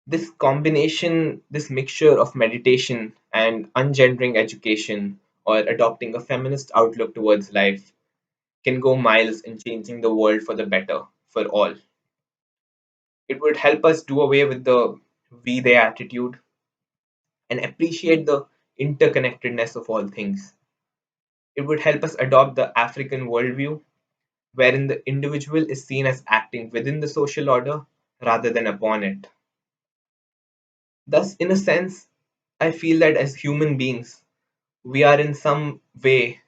This combination, this mixture of meditation and ungendering education or adopting a feminist outlook towards life can go miles in changing the world for the better for all. It would help us do away with the we they attitude and appreciate the interconnectedness of all things. It would help us adopt the African worldview, wherein the individual is seen as acting within the social order rather than upon it. Thus, in a sense, I feel that as human beings, we are in some way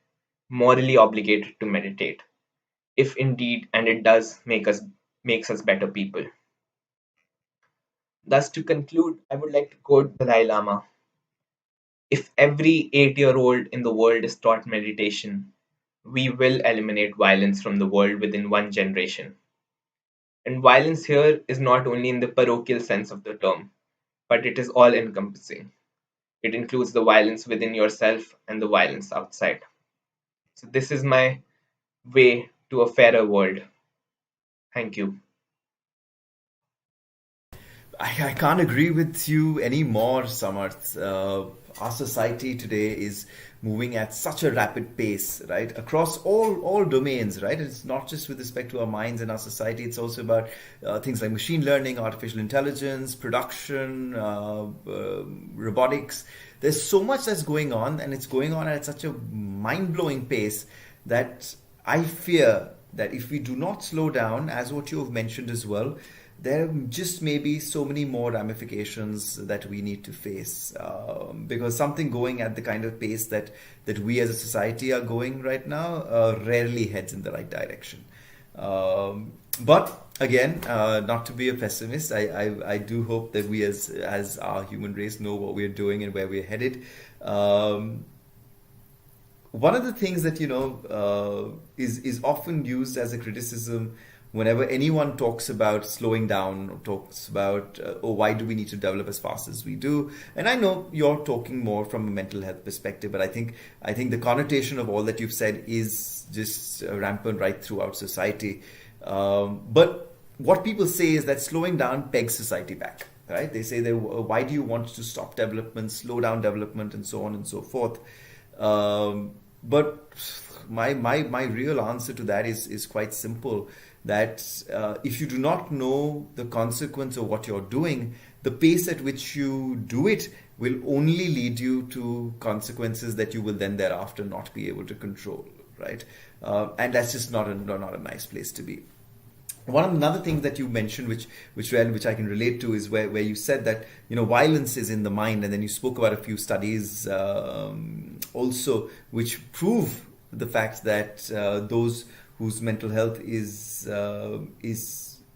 morally obligated to meditate, if indeed, and it does makes us better people. Thus, to conclude, I would like to quote Dalai Lama. If every 8-year-old in the world is taught meditation, we will eliminate violence from the world within one generation. And violence here is not only in the parochial sense of the term, but it is all encompassing. It includes the violence within yourself and the violence outside. So, this is my way to a fairer world. Thank you. I can't agree with you anymore, Samarth. Our society today is moving at such a rapid pace, right? Across all domains, right? It's not just with respect to our minds and our society. It's also about things like machine learning, artificial intelligence, production, robotics. There's so much that's going on, and it's going on at such a mind-blowing pace that I fear that if we do not slow down, as what you have mentioned as well, there just may be so many more ramifications that we need to face, because something going at the kind of pace that we as a society are going right now rarely heads in the right direction. But again, not to be a pessimist, I do hope that we as our human race know what we're doing and where we're headed. One of the things that is often used as a criticism whenever anyone talks about slowing down or talks about why do we need to develop as fast as we do, and I know you're talking more from a mental health perspective, but I think the connotation of all that you've said is just rampant right throughout society. But what people say is that slowing down pegs society back, right? They say that why do you want to stop development, slow down development, and so on and so forth. But my real answer to that is quite simple. That if you do not know the consequence of what you're doing, the pace at which you do it will only lead you to consequences that you will then thereafter not be able to control, right? And that's just not a nice place to be. Another thing that you mentioned, which I can relate to, is where you said that violence is in the mind, and then you spoke about a few studies also which prove the fact that those whose mental health is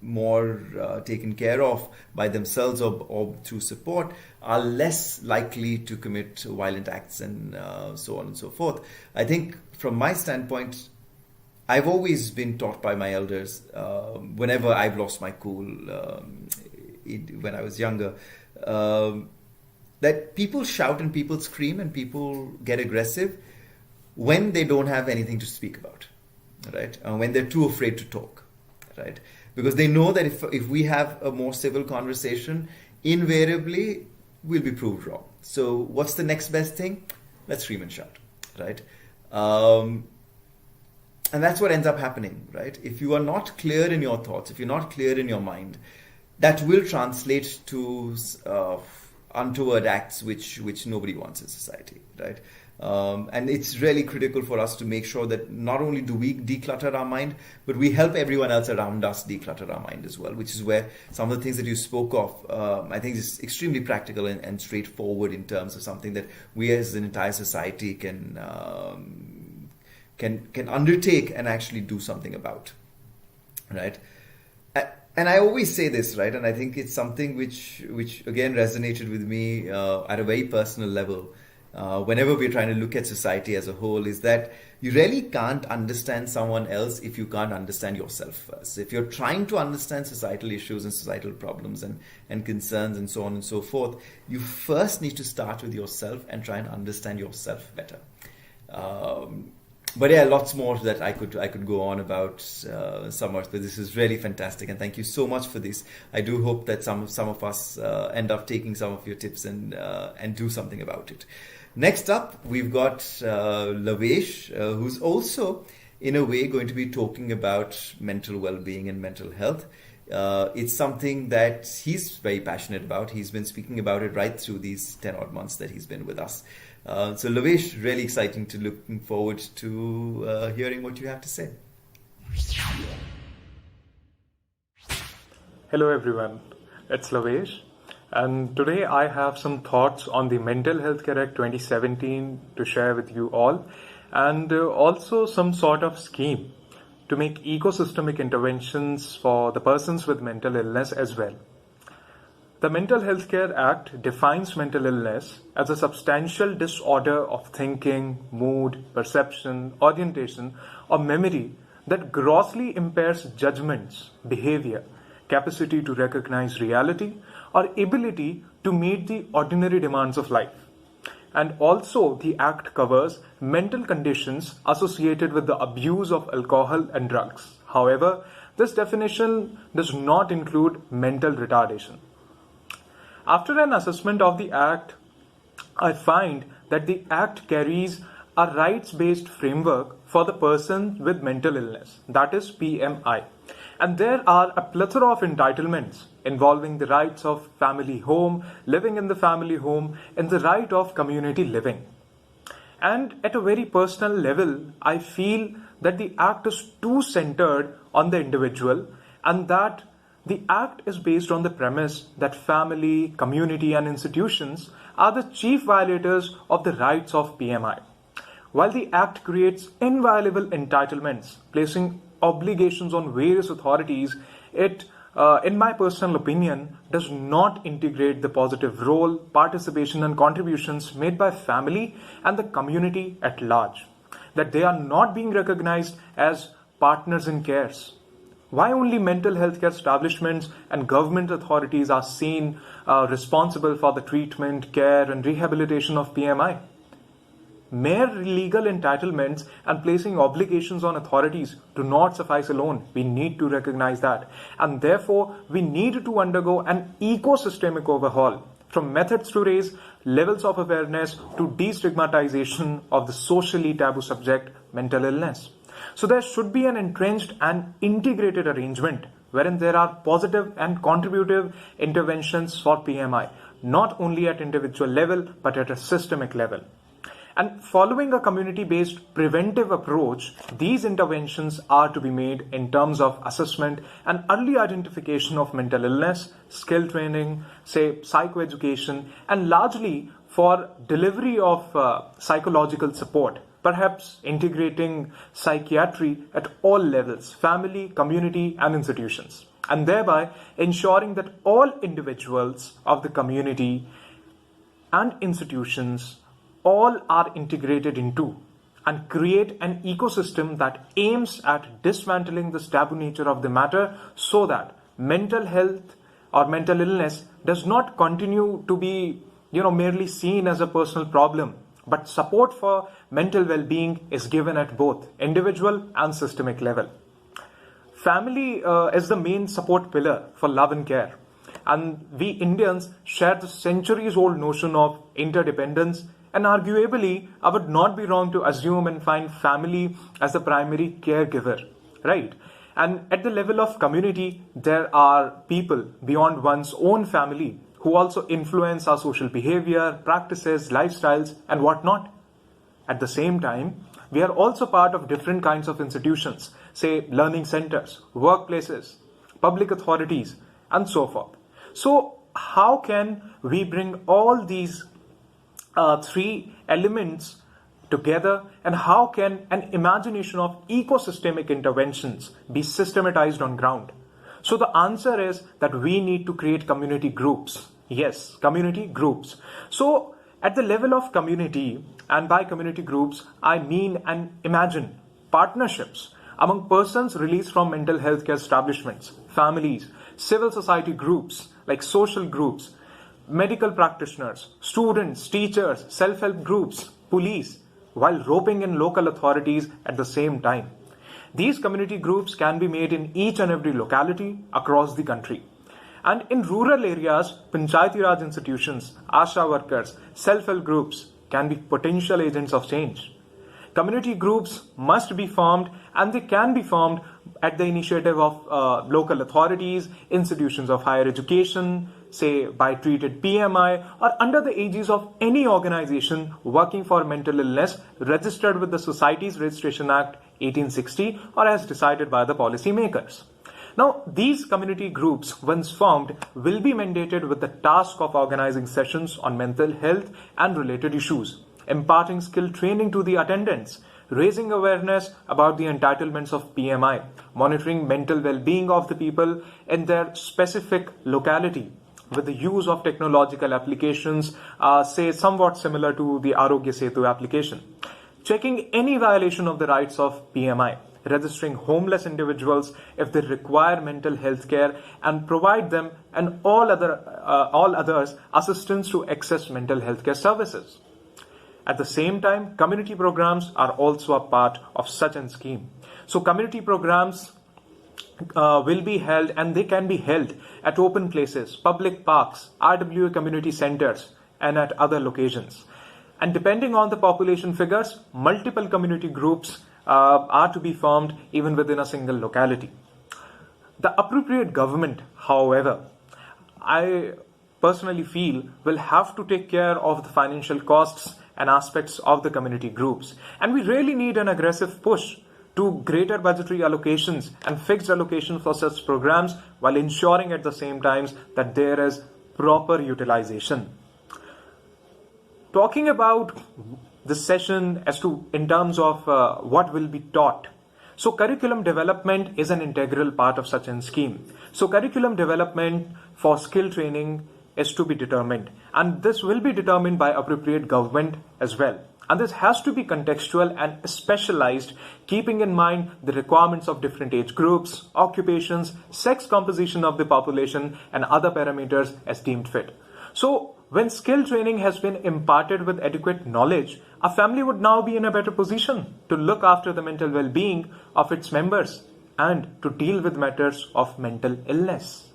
more taken care of by themselves or through support are less likely to commit violent acts and so on and so forth. I think from my standpoint, I've always been taught by my elders whenever I've lost my cool when I was younger, that people shout and people scream and people get aggressive when they don't have anything to speak about. Right, when they're too afraid to talk, right? Because they know that if we have a more civil conversation, invariably we'll be proved wrong. So what's the next best thing? Let's scream and shout, right? And that's what ends up happening, right? If you are not clear in your thoughts, if you're not clear in your mind, that will translate to untoward acts which nobody wants in society, right? And it's really critical for us to make sure that not only do we declutter our mind, but we help everyone else around us declutter our mind as well, which is where some of the things that you spoke of, I think is extremely practical and straightforward in terms of something that we as an entire society can undertake and actually do something about, right? And I always say this, right? And I think it's something which again resonated with me at a very personal level. Whenever we're trying to look at society as a whole, is that you really can't understand someone else if you can't understand yourself first. If you're trying to understand societal issues and societal problems and concerns and so on and so forth, you first need to start with yourself and try and understand yourself better. But yeah, lots more that I could go on about, Samarth, but this is really fantastic, and thank you so much for this. I do hope that some of us end up taking some of your tips and do something about it. Next up, we've got Lavesh, who's also, in a way, going to be talking about mental well-being and mental health. It's something that he's very passionate about. He's been speaking about it right through these 10 odd months that he's been with us. So Lavesh, really exciting to looking forward to hearing what you have to say. Hello everyone, it's Lavesh, and today I have some thoughts on the Mental Health Care Act 2017 to share with you all, and also some sort of scheme to make ecosystemic interventions for the persons with mental illness as well. The Mental Health Care Act defines mental illness as a substantial disorder of thinking, mood, perception, orientation, or memory that grossly impairs judgments, behavior, capacity to recognize reality, or ability to meet the ordinary demands of life. And also, the Act covers mental conditions associated with the abuse of alcohol and drugs. However, this definition does not include mental retardation. After an assessment of the Act, I find that the Act carries a rights-based framework for the person with mental illness, that is PMI. And there are a plethora of entitlements involving the rights of family home, living in the family home, and the right of community living. And at a very personal level, I feel that the Act is too centered on the individual, and that the Act is based on the premise that family, community, and institutions are the chief violators of the rights of PMI. While the Act creates inviolable entitlements, placing obligations on various authorities, it, in my personal opinion, does not integrate the positive role, participation, and contributions made by family and the community at large, that they are not being recognized as partners in cares. Why only mental health care establishments and government authorities are seen responsible for the treatment, care, and rehabilitation of PMI? Mere legal entitlements and placing obligations on authorities do not suffice alone. We need to recognize that. And therefore, we need to undergo an ecosystemic overhaul, from methods to raise levels of awareness to destigmatization of the socially taboo subject, mental illness. So there should be an entrenched and integrated arrangement wherein there are positive and contributive interventions for PMI, not only at individual level, but at a systemic level. And following a community-based preventive approach, these interventions are to be made in terms of assessment and early identification of mental illness, skill training, say psychoeducation, and largely for delivery of psychological support, perhaps integrating psychiatry at all levels, family, community, and institutions, and thereby ensuring that all individuals of the community and institutions all are integrated into and create an ecosystem that aims at dismantling this taboo nature of the matter, so that mental health or mental illness does not continue to be merely seen as a personal problem, but support for mental well-being is given at both individual and systemic level. Family is the main support pillar for love and care, and we Indians share the centuries-old notion of interdependence. And arguably, I would not be wrong to assume and find family as the primary caregiver, right? And at the level of community, there are people beyond one's own family who also influence our social behavior, practices, lifestyles, and whatnot. At the same time, we are also part of different kinds of institutions, say learning centers, workplaces, public authorities, and so forth. So how can we bring all these three elements together, and how can an imagination of ecosystemic interventions be systematized on ground? So the answer is that we need to create community groups. Yes, community groups. So at the level of community, and by community groups, I mean and imagine partnerships among persons released from mental health care establishments, families, civil society groups like social groups, medical practitioners, students, teachers, self-help groups, police, while roping in local authorities at the same time. These community groups can be made in each and every locality across the country. And in rural areas, Panchayati Raj institutions, ASHA workers, self-help groups can be potential agents of change. Community groups must be formed, and they can be formed at the initiative of local authorities, institutions of higher education, say by treated PMI, or under the aegis of any organization working for mental illness registered with the Societies Registration Act 1860 or as decided by the policy makers. Now, these community groups, once formed, will be mandated with the task of organizing sessions on mental health and related issues, imparting skill training to the attendants, raising awareness about the entitlements of PMI, monitoring mental well-being of the people in their specific locality, with the use of technological applications, say somewhat similar to the Arogya Setu application, checking any violation of the rights of PMI, registering homeless individuals if they require mental health care, and provide them and all others assistance to access mental health care services. At the same time, community programs are also a part of such a scheme. So community programs will be held, and they can be held at open places, public parks, RWA community centers, and at other locations. And depending on the population figures, multiple community groups are to be formed even within a single locality. The appropriate government, however, I personally feel will have to take care of the financial costs and aspects of the community groups. And we really need an aggressive push to greater budgetary allocations and fixed allocation for such programs, while ensuring at the same time that there is proper utilization. Talking about the session as to in terms of what will be taught. So curriculum development is an integral part of such a scheme. So curriculum development for skill training is to be determined, and this will be determined by appropriate government as well. And this has to be contextual and specialized, keeping in mind the requirements of different age groups, occupations, sex composition of the population, and other parameters as deemed fit. So when skill training has been imparted with adequate knowledge, a family would now be in a better position to look after the mental well-being of its members and to deal with matters of mental illness.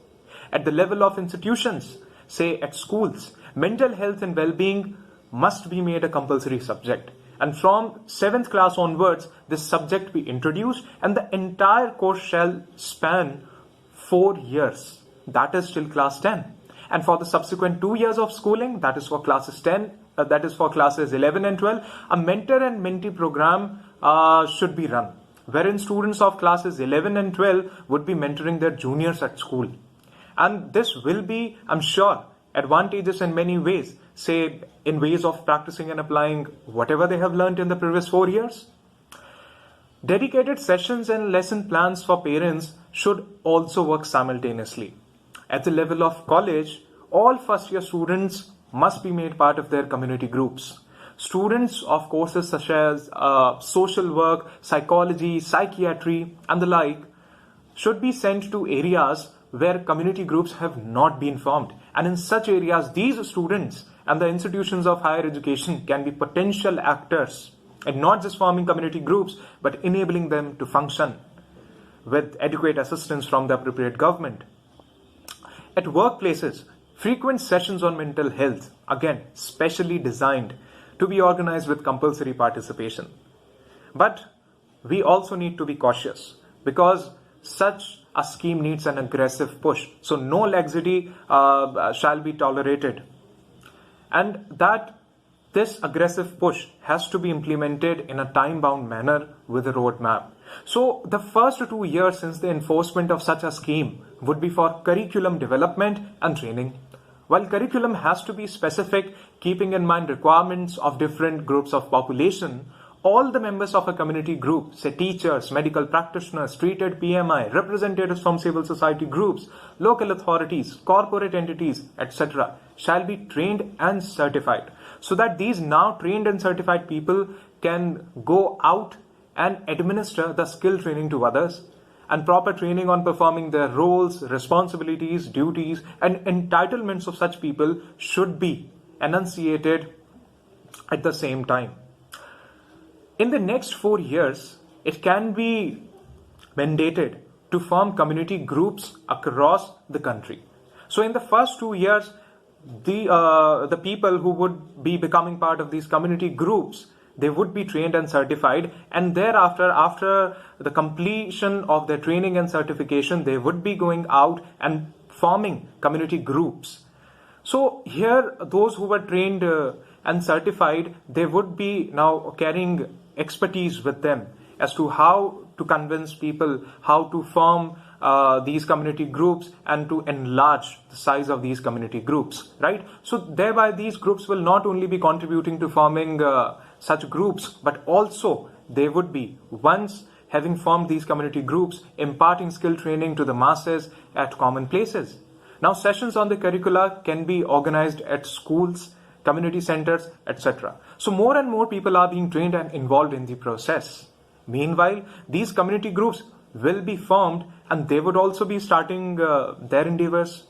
At the level of institutions, say at schools, mental health and well-being must be made a compulsory subject. And from 7th class onwards, this subject be introduced, and the entire course shall span 4 years. That is till class 10. And for the subsequent 2 years of schooling, that is for classes 11 and 12, a mentor and mentee program should be run, wherein students of classes 11 and 12 would be mentoring their juniors at school. And this will be, I'm sure, advantageous in many ways, say in ways of practicing and applying whatever they have learned in the previous 4 years. Dedicated sessions and lesson plans for parents should also work simultaneously. At the level of college, all first-year students must be made part of their community groups. Students of courses such as social work, psychology, psychiatry, and the like should be sent to areas where community groups have not been formed. And in such areas, these students and the institutions of higher education can be potential actors in not just forming community groups, but enabling them to function with adequate assistance from the appropriate government. At workplaces, frequent sessions on mental health, again, specially designed to be organized with compulsory participation. But we also need to be cautious, because such a scheme needs an aggressive push. So no laxity shall be tolerated. And that this aggressive push has to be implemented in a time-bound manner with a roadmap. So the first 2 years since the enforcement of such a scheme would be for curriculum development and training. While curriculum has to be specific, keeping in mind requirements of different groups of population, all the members of a community group, say teachers, medical practitioners, treated PMI, representatives from civil society groups, local authorities, corporate entities, etc., shall be trained and certified, so that these now trained and certified people can go out and administer the skill training to others, and proper training on performing their roles, responsibilities, duties, and entitlements of such people should be enunciated at the same time. In the next 4 years, it can be mandated to form community groups across the country. So in the first 2 years, the people who would be becoming part of these community groups, they would be trained and certified, and thereafter, after the completion of their training and certification, they would be going out and forming community groups. So here, those who were trained and certified, they would be now carrying expertise with them as to how to convince people, how to form these community groups, and to enlarge the size of these community groups, right? So thereby these groups will not only be contributing to forming such groups, but also they would be, once having formed these community groups, imparting skill training to the masses at common places. Now sessions on the curricula can be organized at schools, community centers, etc. So more and more people are being trained and involved in the process. Meanwhile, these community groups will be formed and they would also be starting their endeavors.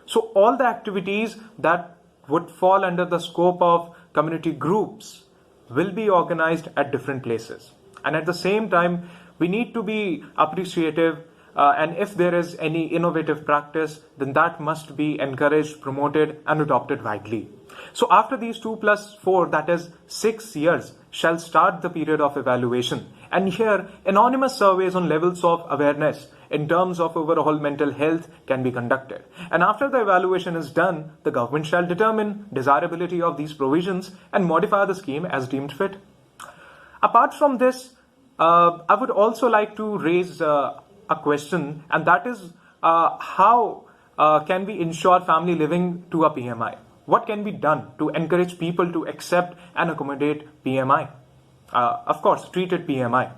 So all the activities that would fall under the scope of community groups will be organized at different places. And at the same time, we need to be appreciative, and if there is any innovative practice, then that must be encouraged, promoted, and adopted widely. So after these 2 + 4, that is 6 years, shall start the period of evaluation. And here, anonymous surveys on levels of awareness in terms of overall mental health can be conducted. And after the evaluation is done, the government shall determine desirability of these provisions and modify the scheme as deemed fit. Apart from this, I would also like to raise a question, and that is how can we ensure family living to a PMI? What can be done to encourage people to accept and accommodate PMI? Of course, treated PMI.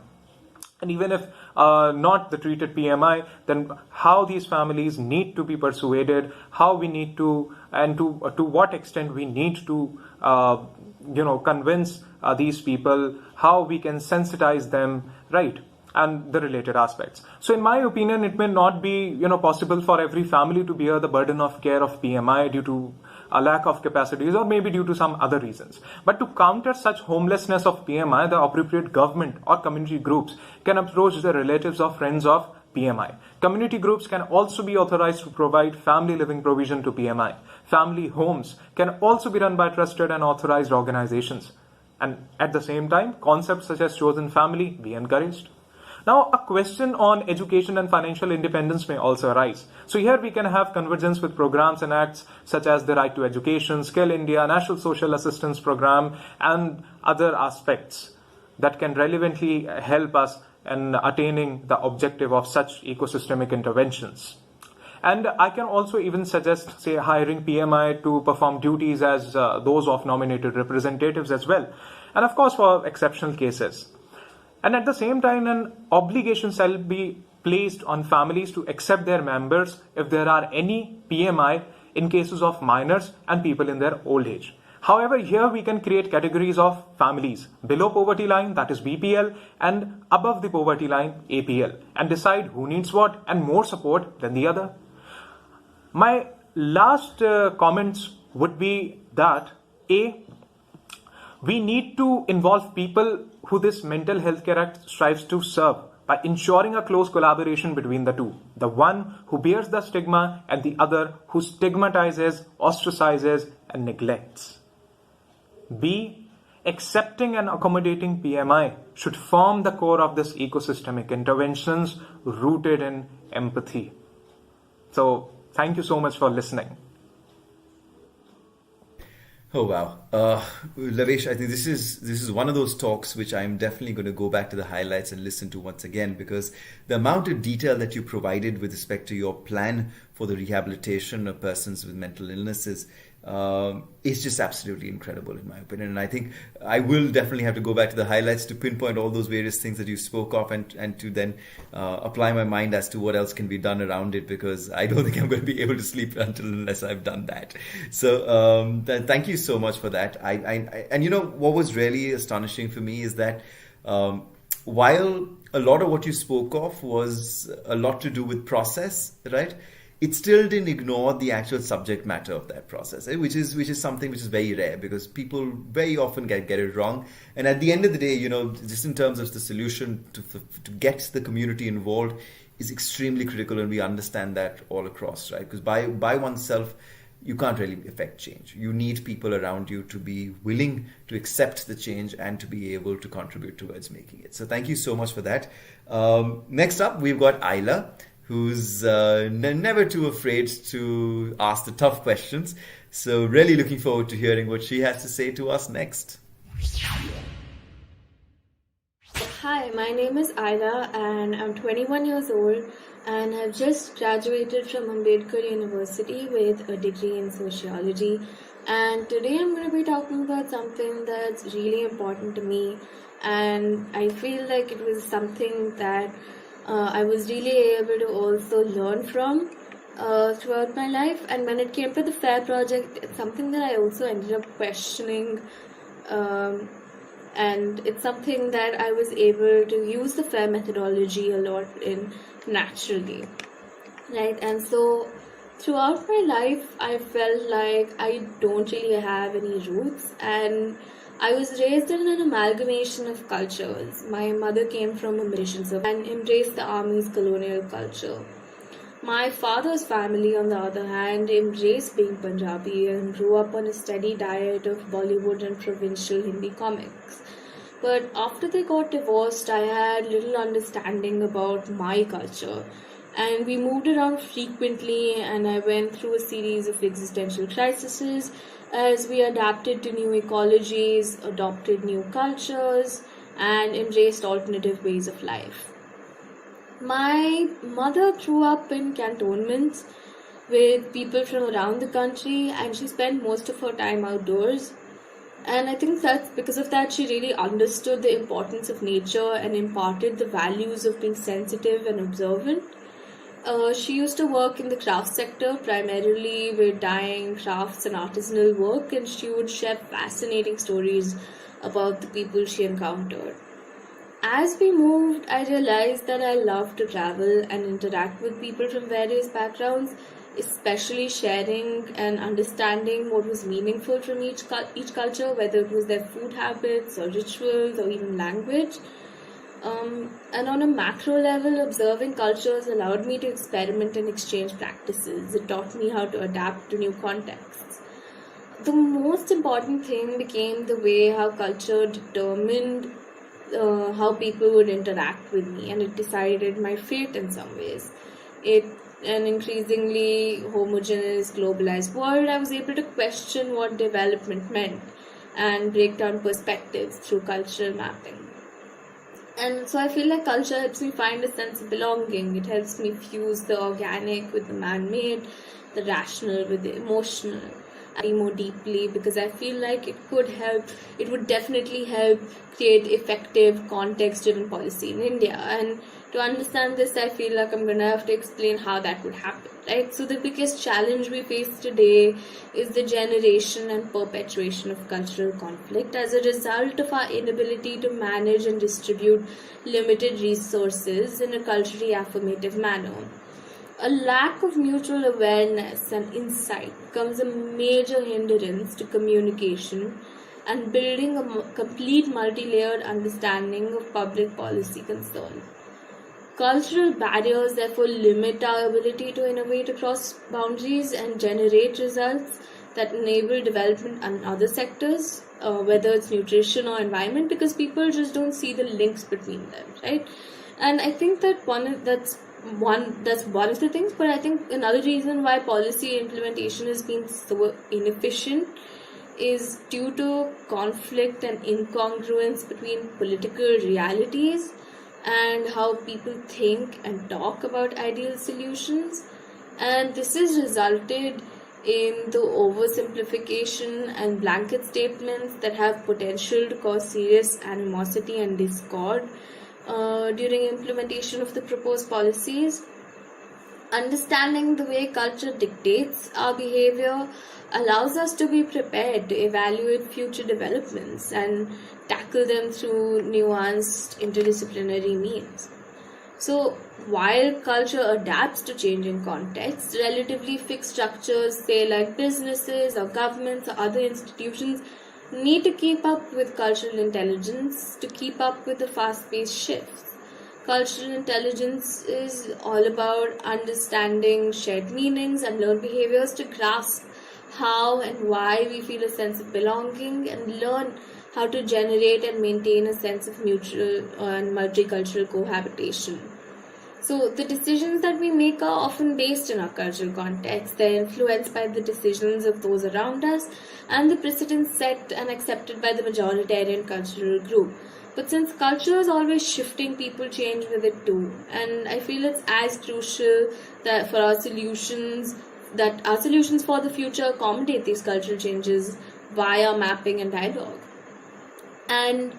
And even if not the treated PMI, then how these families need to be persuaded, how we need to, and to what extent we need to, convince these people, how we can sensitize them, right? And the related aspects. So in my opinion, it may not be, possible for every family to bear the burden of care of PMI due to a lack of capacities or maybe due to some other reasons. But to counter such homelessness of PMI, the appropriate government or community groups can approach the relatives or friends of PMI. Community groups can also be authorized to provide family living provision to PMI. Family homes can also be run by trusted and authorized organizations. And at the same time, concepts such as chosen family be encouraged. Now, a question on education and financial independence may also arise. So here we can have convergence with programs and acts such as the Right to Education, Skill India, National Social Assistance Program, and other aspects that can relevantly help us in attaining the objective of such ecosystemic interventions. And I can also even suggest, say, hiring PMI to perform duties as those of nominated representatives as well. And of course, for exceptional cases. And at the same time, an obligation shall be placed on families to accept their members if there are any PMI in cases of minors and people in their old age. However, here we can create categories of families below poverty line, that is BPL, and above the poverty line, APL, and decide who needs what and more support than the other. My last comments would be that we need to involve people who this Mental Health Care Act strives to serve by ensuring a close collaboration between the two. The one who bears the stigma and the other who stigmatizes, ostracizes, and neglects. B. Accepting and accommodating PMI should form the core of this ecosystemic interventions rooted in empathy. So, thank you so much for listening. Oh wow, Lavesh, I think this is one of those talks which I'm definitely going to go back to the highlights and listen to once again, because the amount of detail that you provided with respect to your plan for the rehabilitation of persons with mental illnesses is just absolutely incredible in my opinion. And I think I will definitely have to go back to the highlights to pinpoint all those various things that you spoke of and to then apply my mind as to what else can be done around it, because I don't think I'm going to be able to sleep unless I've done that. So thank you so much for that. And what was really astonishing for me is that while a lot of what you spoke of was a lot to do with process, right? It still didn't ignore the actual subject matter of that process, which is something which is very rare, because people very often get it wrong. And at the end of the day, just in terms of the solution to get the community involved is extremely critical, and we understand that all across, right? Because by oneself, you can't really affect change. You need people around you to be willing to accept the change and to be able to contribute towards making it. So thank you so much for that. Next up, we've got Ayla, who's never too afraid to ask the tough questions. So really looking forward to hearing what she has to say to us next. Hi, my name is Ayla and I'm 21 years old and have just graduated from Ambedkar University with a degree in sociology. And today I'm going to be talking about something that's really important to me, and I feel like it was something that I was really able to also learn from throughout my life. And when it came to the F.A.I.R project, it's something that I also ended up questioning and it's something that I was able to use the FAIR methodology a lot in naturally, right? And so throughout my life, I felt like I don't really have any roots, and I was raised in an amalgamation of cultures. My mother came from a mission service and embraced the army's colonial culture. My father's family, on the other hand, embraced being Punjabi and grew up on a steady diet of Bollywood and provincial Hindi comics. But after they got divorced, I had little understanding about my culture. And we moved around frequently, and I went through a series of existential crises as we adapted to new ecologies, adopted new cultures, and embraced alternative ways of life. My mother grew up in cantonments with people from around the country, and she spent most of her time outdoors. And I think that's because of that she really understood the importance of nature and imparted the values of being sensitive and observant. She used to work in the craft sector, primarily with dyeing, crafts and artisanal work, and she would share fascinating stories about the people she encountered. As we moved, I realized that I love to travel and interact with people from various backgrounds, especially sharing and understanding what was meaningful from each culture, whether it was their food habits or rituals or even language. And on a macro level, observing cultures allowed me to experiment and exchange practices. It taught me how to adapt to new contexts. The most important thing became the way how culture determined how people would interact with me, and it decided my fate in some ways. In an increasingly homogeneous, globalized world, I was able to question what development meant and break down perspectives through cultural mapping. And so I feel like culture helps me find a sense of belonging. It helps me fuse the organic with the man-made, the rational with the emotional, more deeply, because I feel like it would definitely help create effective context-driven policy in India. And to understand this, I feel like I'm going to have to explain how that would happen, right? So the biggest challenge we face today is the generation and perpetuation of cultural conflict as a result of our inability to manage and distribute limited resources in a culturally affirmative manner. A lack of mutual awareness and insight becomes a major hindrance to communication and building a complete multi-layered understanding of public policy concern. Cultural barriers therefore limit our ability to innovate across boundaries and generate results that enable development in other sectors, whether it's nutrition or environment, because people just don't see the links between them, right? And I think that that's one of the things, but I think another reason why policy implementation has been so inefficient is due to conflict and incongruence between political realities and how people think and talk about ideal solutions. And this has resulted in the oversimplification and blanket statements that have potential to cause serious animosity and discord during implementation of the proposed policies. Understanding the way culture dictates our behavior allows us to be prepared to evaluate future developments and tackle them through nuanced interdisciplinary means. So, while culture adapts to changing contexts, relatively fixed structures, say like businesses or governments or other institutions, need to keep up with cultural intelligence, to keep up with the fast-paced shifts. Cultural intelligence is all about understanding shared meanings and learned behaviors to grasp how and why we feel a sense of belonging and learn how to generate and maintain a sense of mutual and multicultural cohabitation. So the decisions that we make are often based in our cultural context. They're influenced by the decisions of those around us and the precedents set and accepted by the majoritarian cultural group. But since culture is always shifting, people change with it too. And I feel it's as crucial that for our solutions for the future accommodate these cultural changes via mapping and dialogue. And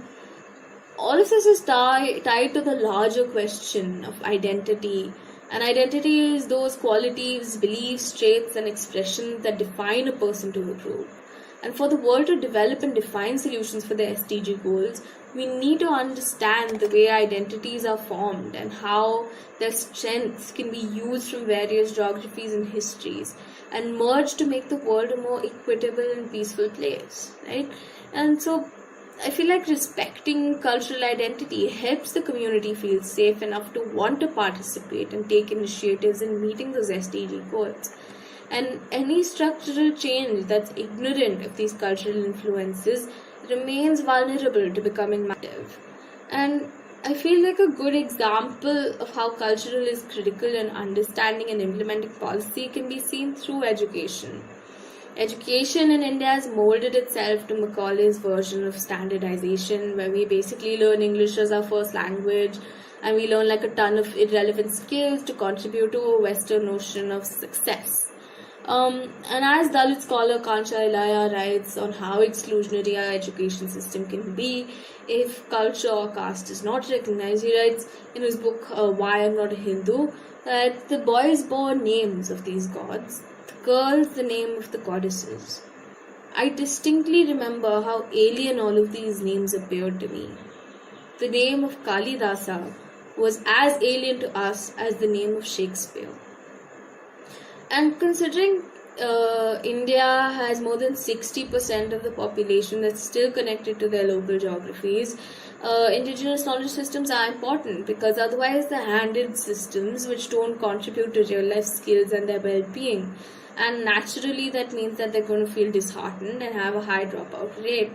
all of this is tied to the larger question of identity. And identity is those qualities, beliefs, traits, and expressions that define a person to a group. And for the world to develop and define solutions for the SDG goals, we need to understand the way identities are formed and how their strengths can be used from various geographies and histories and merge to make the world a more equitable and peaceful place, right? And so I feel like respecting cultural identity helps the community feel safe enough to want to participate and take initiatives in meeting those SDG goals. And any structural change that's ignorant of these cultural influences remains vulnerable to becoming massive. And I feel like a good example of how cultural is critical in understanding and implementing policy can be seen through education. Education in India has molded itself to Macaulay's version of standardization, where we basically learn English as our first language and we learn like a ton of irrelevant skills to contribute to a Western notion of success. And as Dalit scholar Kansha Ilaya writes on how exclusionary our education system can be if culture or caste is not recognized, he writes in his book Why I'm Not a Hindu that the boys bore names of these gods, the girls the name of the goddesses. I distinctly remember how alien all of these names appeared to me. The name of Kalidasa was as alien to us as the name of Shakespeare. And considering India has more than 60% of the population that's still connected to their local geographies, indigenous knowledge systems are important because otherwise they're handed systems which don't contribute to real life skills and their well-being. And naturally that means that they're going to feel disheartened and have a high dropout rate.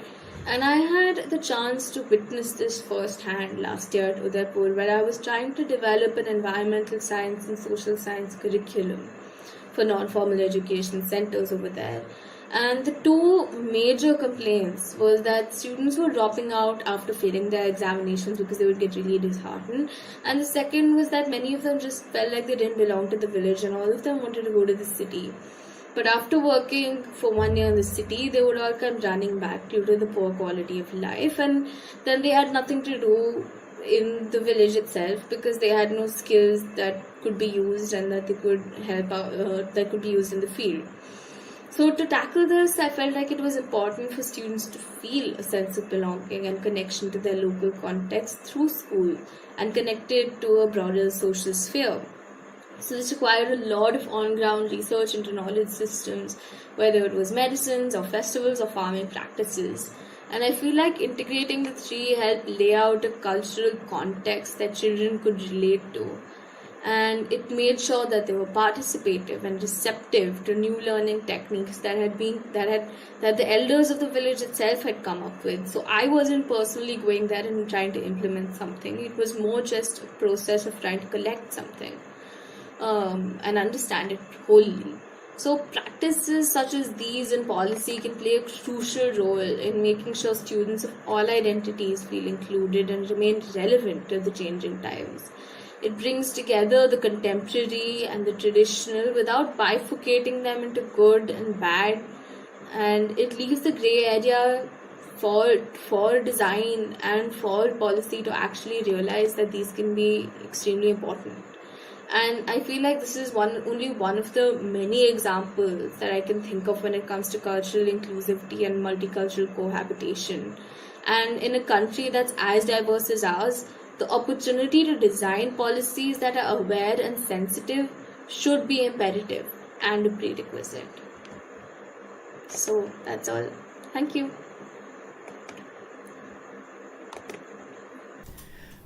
And I had the chance to witness this firsthand last year at Udaipur, where I was trying to develop an environmental science and social science curriculum for non-formal education centers over there. And the two major complaints was that students were dropping out after failing their examinations because they would get really disheartened. And the second was that many of them just felt like they didn't belong to the village and all of them wanted to go to the city. But after working for 1 year in the city, they would all come running back due to the poor quality of life, and then they had nothing to do in the village itself because they had no skills that could be used and that they could help out, that could be used in the field. So to tackle this, I felt like it was important for students to feel a sense of belonging and connection to their local context through school and connected to a broader social sphere. So this required a lot of on-ground research into knowledge systems, whether it was medicines or festivals or farming practices. And I feel like integrating the three helped lay out a cultural context that children could relate to. And it made sure that they were participative and receptive to new learning techniques that the elders of the village itself had come up with. So I wasn't personally going there and trying to implement something. It was more just a process of trying to collect something and understand it wholly. So practices such as these in policy can play a crucial role in making sure students of all identities feel included and remain relevant to the changing times. It brings together the contemporary and the traditional without bifurcating them into good and bad, and it leaves the grey area for design and for policy to actually realize that these can be extremely important. And I feel like this is only one of the many examples that I can think of when it comes to cultural inclusivity and multicultural cohabitation. And in a country that's as diverse as ours, the opportunity to design policies that are aware and sensitive should be imperative and a prerequisite. So that's all. Thank you.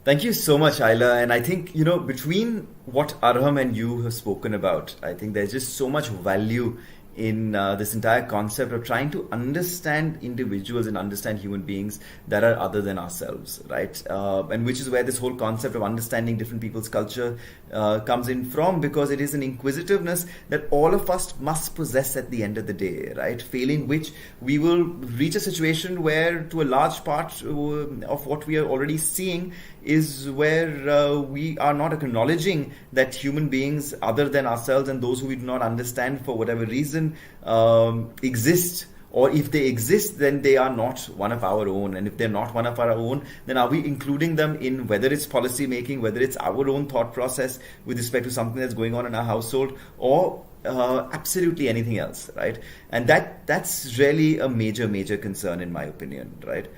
Thank you so much, Ayla. And I think, between what Arham and you have spoken about, I think there's just so much value in this entire concept of trying to understand individuals and understand human beings that are other than ourselves, right? And which is where this whole concept of understanding different people's culture comes in from, because it is an inquisitiveness that all of us must possess at the end of the day, right? Failing which, we will reach a situation where, to a large part of what we are already seeing, is where we are not acknowledging that human beings other than ourselves and those who we do not understand for whatever reason exist. Or if they exist, then they are not one of our own. And if they're not one of our own, then are we including them in whether it's policy making, whether it's our own thought process with respect to something that's going on in our household, or absolutely anything else, right? And that's really a major concern in my opinion, right?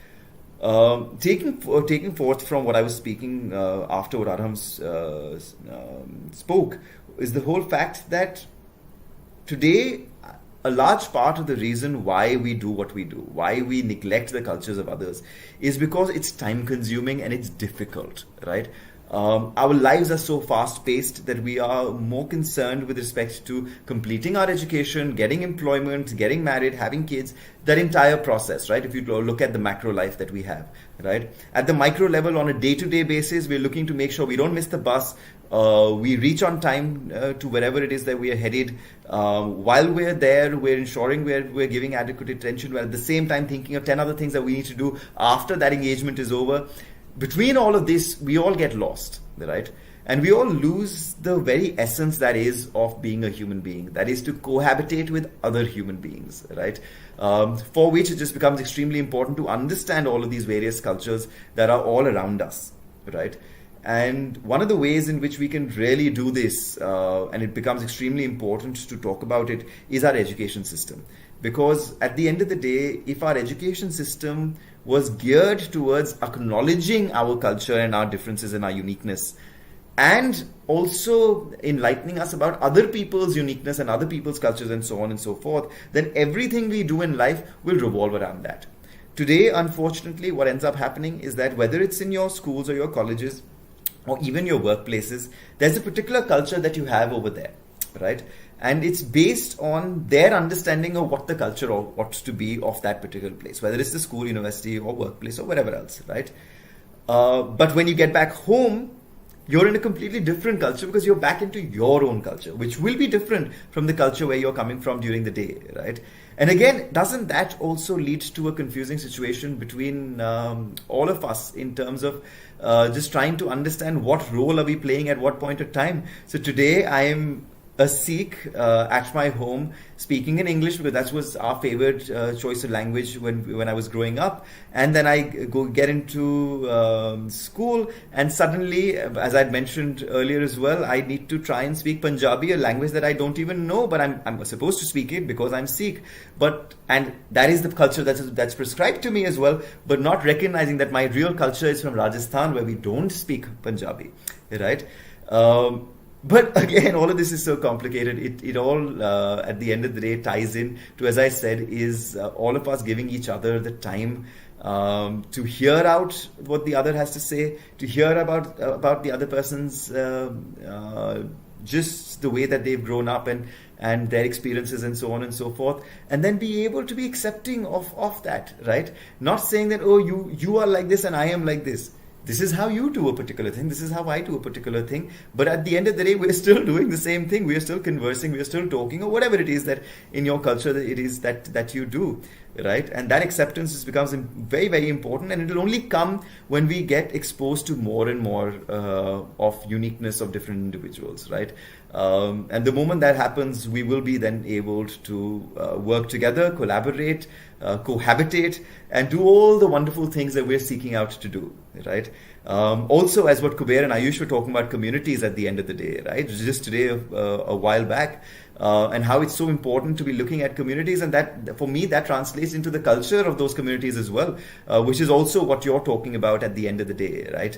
Taking forth from what I was speaking after what Arham spoke, is the whole fact that today a large part of the reason why we do what we do, why we neglect the cultures of others, is because it's time consuming and it's difficult, right? Our lives are so fast paced that we are more concerned with respect to completing our education, getting employment, getting married, having kids, that entire process, right? If you look at the macro life that we have, right? At the micro level, on a day-to-day basis, we're looking to make sure we don't miss the bus, we reach on time to wherever it is that we are headed. While we're there, we're ensuring we're giving adequate attention, while at the same time thinking of 10 other things that we need to do after that engagement is over. Between all of this, we all get lost, right? And we all lose the very essence that is of being a human being, that is to cohabitate with other human beings, right? For which it just becomes extremely important to understand all of these various cultures that are all around us, right? And one of the ways in which we can really do this, and it becomes extremely important to talk about it, is our education system. Because at the end of the day, if our education system was geared towards acknowledging our culture and our differences and our uniqueness, and also enlightening us about other people's uniqueness and other people's cultures and so on and so forth, then everything we do in life will revolve around that. Today, unfortunately, what ends up happening is that whether it's in your schools or your colleges, or even your workplaces, there's a particular culture that you have over there, right? And it's based on their understanding of what the culture ought to be of that particular place, whether it's the school, university, or workplace, or wherever else, right? But when you get back home, you're in a completely different culture because you're back into your own culture, which will be different from the culture where you're coming from during the day, right? And again, doesn't that also lead to a confusing situation between all of us in terms of just trying to understand what role are we playing at what point of time? So today I am a Sikh at my home, speaking in English because that was our favorite choice of language when I was growing up. And then I get into school, and suddenly, as I'd mentioned earlier as well, I need to try and speak Punjabi, a language that I don't even know, but I'm supposed to speak it because I'm Sikh. And that is the culture that's prescribed to me as well, but not recognizing that my real culture is from Rajasthan, where we don't speak Punjabi, right? But again, all of this is so complicated. It all, at the end of the day, ties in to, as I said, is all of us giving each other the time to hear out what the other has to say, to hear about the other person's just the way that they've grown up and their experiences and so on and so forth, and then be able to be accepting of that, right? Not saying that, oh, you are like this and I am like this. This is how you do a particular thing. This is how I do a particular thing. But at the end of the day, we're still doing the same thing. We're still conversing. We're still talking, or whatever it is that in your culture it is that you do, right? And that acceptance becomes very, very important. And it will only come when we get exposed to more and more of uniqueness of different individuals, right? And the moment that happens, we will be then able to work together, collaborate, cohabitate, and do all the wonderful things that we're seeking out to do, right? Also, as what Kuber and Ayush were talking about, communities at the end of the day, right? Just today, a while back, and how it's so important to be looking at communities, and that, for me, that translates into the culture of those communities as well, which is also what you're talking about at the end of the day, right?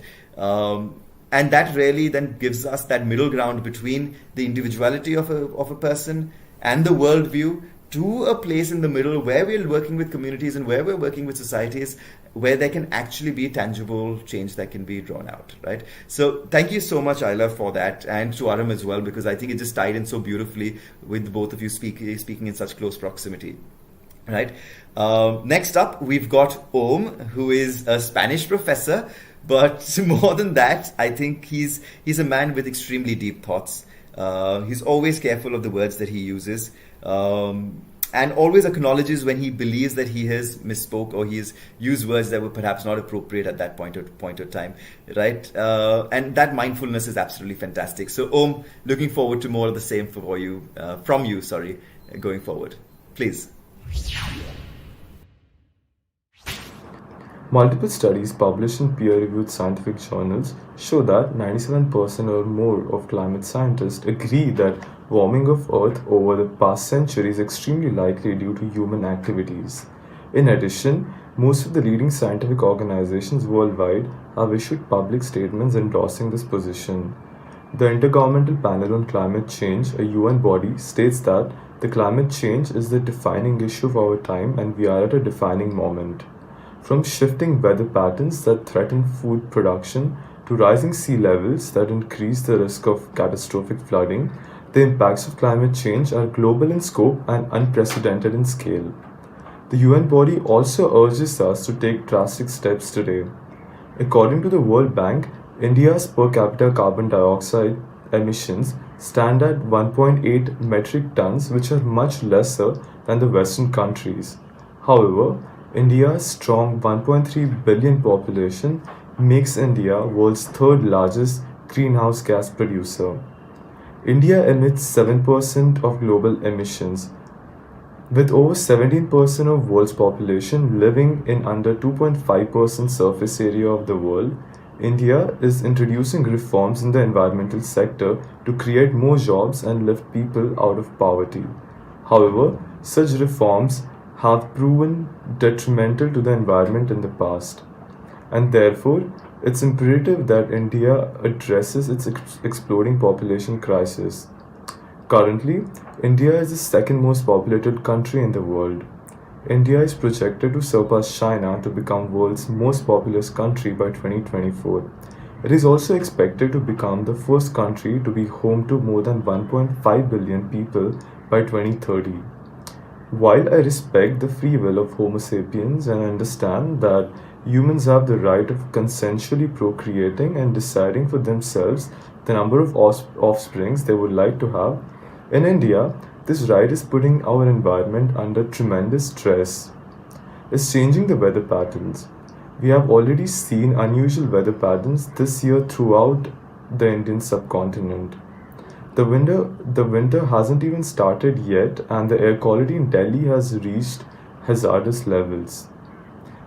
And that really then gives us that middle ground between the individuality of a person and the worldview, to a place in the middle where we're working with communities and where we're working with societies where there can actually be tangible change that can be drawn out, right? So thank you so much, Ayla, for that, and to Aram as well, because I think it just tied in so beautifully with both of you speaking in such close proximity, right? Next up, we've got Om, who is a Spanish professor, but more than that, I think he's a man with extremely deep thoughts. He's always careful of the words that he uses. And always acknowledges when he believes that he has misspoke or he has used words that were perhaps not appropriate at that point of time, right? And that mindfulness is absolutely fantastic. So, Om, looking forward to more of the same from you, going forward. Please. Multiple studies published in peer-reviewed scientific journals show that 97% or more of climate scientists agree that warming of Earth over the past century is extremely likely due to human activities. In addition, most of the leading scientific organizations worldwide have issued public statements endorsing this position. The Intergovernmental Panel on Climate Change, a UN body, states that the climate change is the defining issue of our time and we are at a defining moment. From shifting weather patterns that threaten food production to rising sea levels that increase the risk of catastrophic flooding, the impacts of climate change are global in scope and unprecedented in scale. The UN body also urges us to take drastic steps today. According to the World Bank, India's per capita carbon dioxide emissions stand at 1.8 metric tons, which are much lesser than the Western countries. However, India's strong 1.3 billion population makes India world's third largest greenhouse gas producer. India emits 7% of global emissions. With over 17% of world's population living in under 2.5% surface area of the world, India is introducing reforms in the environmental sector to create more jobs and lift people out of poverty. However, such reforms have proven detrimental to the environment in the past, and therefore it's imperative that India addresses its exploding population crisis. Currently, India is the second most populated country in the world. India is projected to surpass China to become world's most populous country by 2024. It is also expected to become the first country to be home to more than 1.5 billion people by 2030. While I respect the free will of Homo sapiens and understand that humans have the right of consensually procreating and deciding for themselves the number of offsprings they would like to have, in India, this right is putting our environment under tremendous stress. It's changing the weather patterns. We have already seen unusual weather patterns this year throughout the Indian subcontinent. The winter hasn't even started yet, and the air quality in Delhi has reached hazardous levels.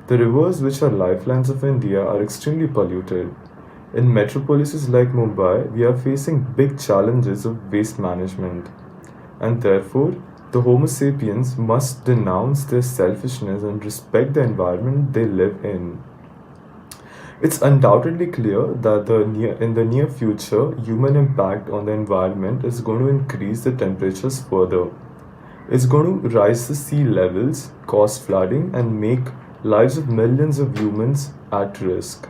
The rivers, which are lifelines of India, are extremely polluted. In metropolises like Mumbai, we are facing big challenges of waste management, and therefore, the Homo sapiens must denounce their selfishness and respect the environment they live in. It's undoubtedly clear that in the near future, human impact on the environment is going to increase the temperatures further. It's going to rise the sea levels, cause flooding, and make lives of millions of humans at risk.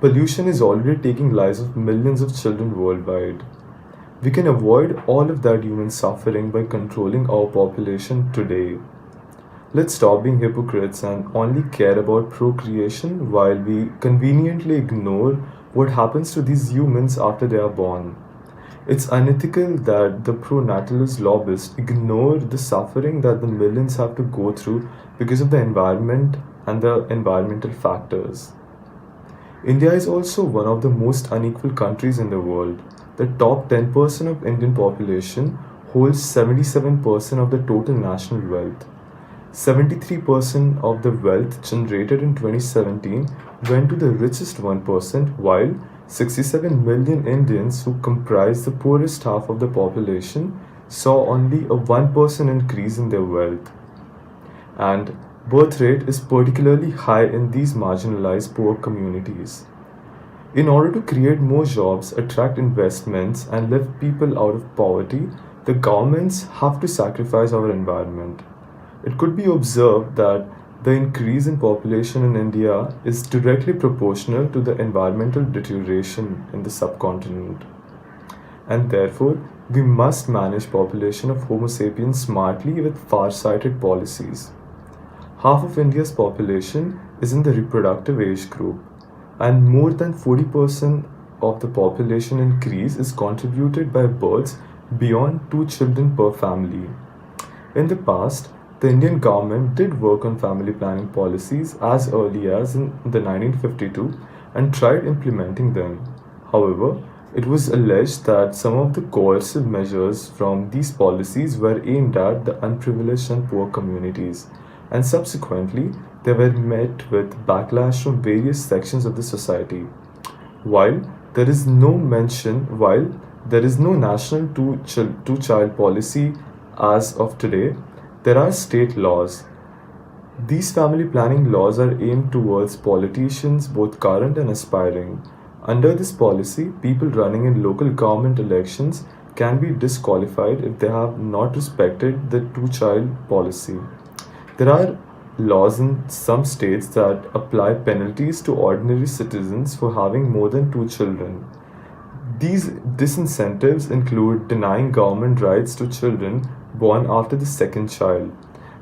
Pollution is already taking lives of millions of children worldwide. We can avoid all of that human suffering by controlling our population today. Let's stop being hypocrites and only care about procreation while we conveniently ignore what happens to these humans after they are born. It's unethical that the pro-natalist lobbyists ignore the suffering that the millions have to go through because of the environment and the environmental factors. India is also one of the most unequal countries in the world. The top 10% of Indian population holds 77% of the total national wealth. 73% of the wealth generated in 2017 went to the richest 1%, while 67 million Indians, who comprise the poorest half of the population, saw only a 1% increase in their wealth. And birth rate is particularly high in these marginalized poor communities. In order to create more jobs, attract investments, and lift people out of poverty, the governments have to sacrifice our environment. It could be observed that the increase in population in India is directly proportional to the environmental deterioration in the subcontinent. And therefore, we must manage population of Homo sapiens smartly with far-sighted policies. Half of India's population is in the reproductive age group, and more than 40% of the population increase is contributed by births beyond 2 children per family. In the past, the Indian government did work on family planning policies as early as in the 1952 and tried implementing them. However, it was alleged that some of the coercive measures from these policies were aimed at the unprivileged and poor communities, and subsequently, they were met with backlash from various sections of the society. While there is no national two-child policy as of today, there are state laws. These family planning laws are aimed towards politicians, both current and aspiring. Under this policy, people running in local government elections can be disqualified if they have not respected the two-child policy. There are laws in some states that apply penalties to ordinary citizens for having more than two children. These disincentives include denying government rights to children born after the second child.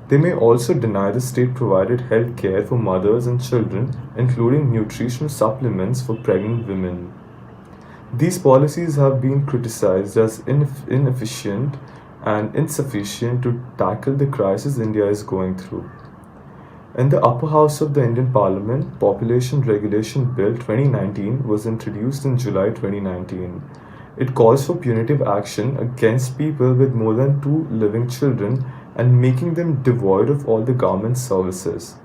They may also deny the state-provided health care for mothers and children, including nutritional supplements for pregnant women. These policies have been criticized as inefficient and insufficient to tackle the crisis India is going through. In the upper house of the Indian Parliament, Population Regulation Bill 2019 was introduced in July 2019. It calls for punitive action against people with more than two living children and making them devoid of all the government services.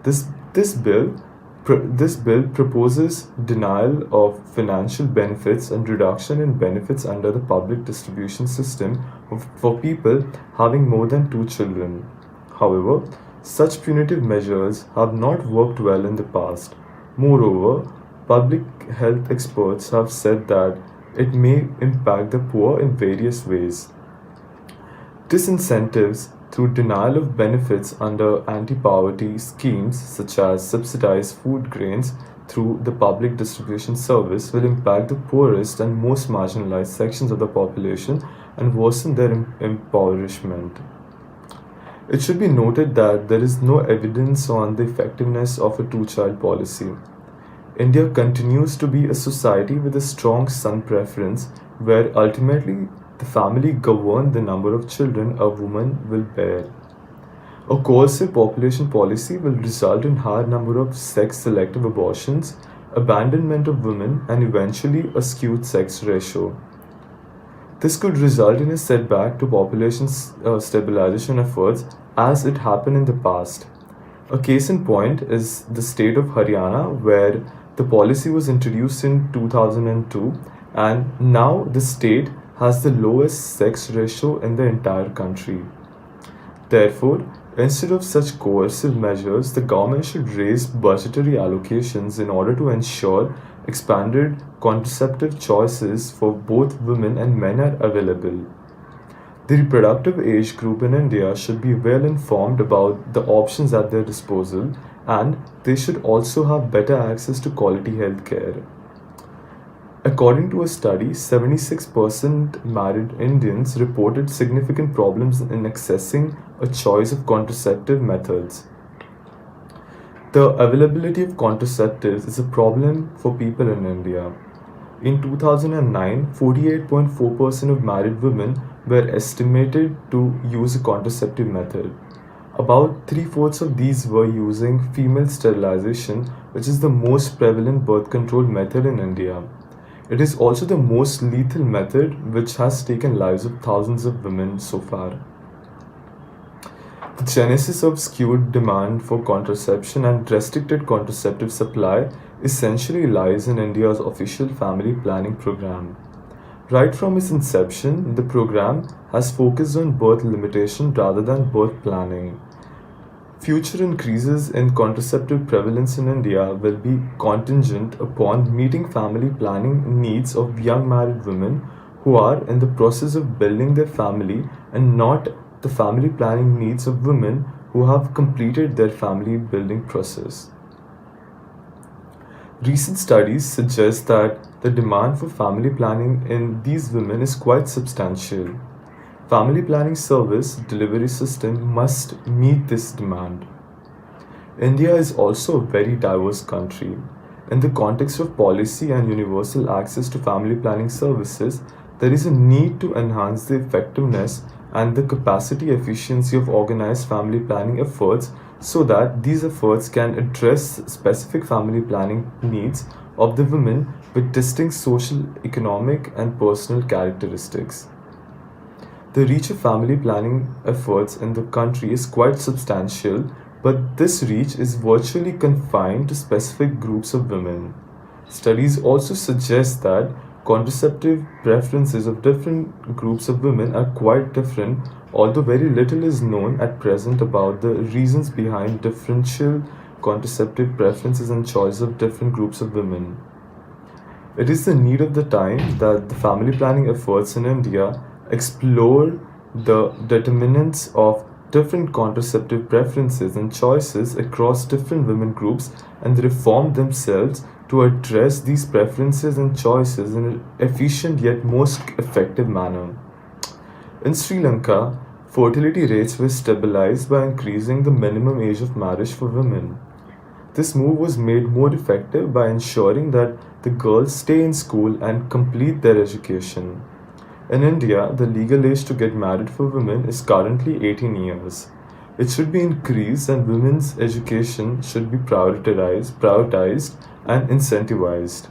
This bill proposes denial of financial benefits and reduction in benefits under the public distribution system for people having more than two children. However, such punitive measures have not worked well in the past. Moreover, public health experts have said that it may impact the poor in various ways. Disincentives through denial of benefits under anti-poverty schemes such as subsidized food grains through the public distribution service will impact the poorest and most marginalized sections of the population and worsen their impoverishment. It should be noted that there is no evidence on the effectiveness of a two-child policy. India continues to be a society with a strong son preference, where ultimately the family governs the number of children a woman will bear. A coercive population policy will result in higher number of sex-selective abortions, abandonment of women, and eventually a skewed sex ratio. This could result in a setback to population stabilization efforts as it happened in the past. A case in point is the state of Haryana, where the policy was introduced in 2002, and now the state has the lowest sex ratio in the entire country. Therefore, instead of such coercive measures, the government should raise budgetary allocations in order to ensure expanded contraceptive choices for both women and men are available. The reproductive age group in India should be well informed about the options at their disposal, and they should also have better access to quality health care. According to a study, 76% married Indians reported significant problems in accessing a choice of contraceptive methods. The availability of contraceptives is a problem for people in India. In 2009, 48.4% of married women were estimated to use a contraceptive method. About 3/4 of these were using female sterilization, which is the most prevalent birth control method in India. It is also the most lethal method, which has taken lives of thousands of women so far. The genesis of skewed demand for contraception and restricted contraceptive supply essentially lies in India's official family planning program. Right from its inception, the program has focused on birth limitation rather than birth planning. Future increases in contraceptive prevalence in India will be contingent upon meeting family planning needs of young married women who are in the process of building their family, and not the family planning needs of women who have completed their family building process. Recent studies suggest that the demand for family planning in these women is quite substantial. Family planning service delivery system must meet this demand. India is also a very diverse country. In the context of policy and universal access to family planning services, there is a need to enhance the effectiveness and the capacity efficiency of organized family planning efforts so that these efforts can address specific family planning needs of the women with distinct social, economic, and personal characteristics. The reach of family planning efforts in the country is quite substantial, but this reach is virtually confined to specific groups of women. Studies also suggest that contraceptive preferences of different groups of women are quite different, although very little is known at present about the reasons behind differential contraceptive preferences and choice of different groups of women. It is the need of the time that the family planning efforts in India explore the determinants of different contraceptive preferences and choices across different women groups and reform themselves to address these preferences and choices in an efficient yet most effective manner. In Sri Lanka, fertility rates were stabilized by increasing the minimum age of marriage for women. This move was made more effective by ensuring that the girls stay in school and complete their education. In India, the legal age to get married for women is currently 18 years. It should be increased and women's education should be prioritized and incentivized.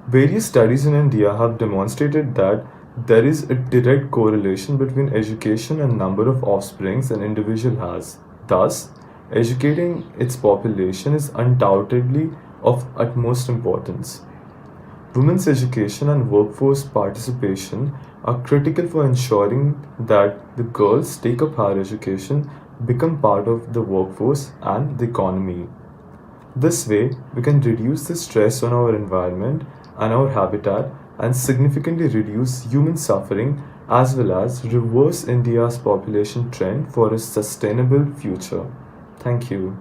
Various studies in India have demonstrated that there is a direct correlation between education and number of offsprings an individual has. Thus, educating its population is undoubtedly of utmost importance. Women's education and workforce participation are critical for ensuring that the girls take up higher education, become part of the workforce and the economy. This way, we can reduce the stress on our environment and our habitat and significantly reduce human suffering as well as reverse India's population trend for a sustainable future. Thank you.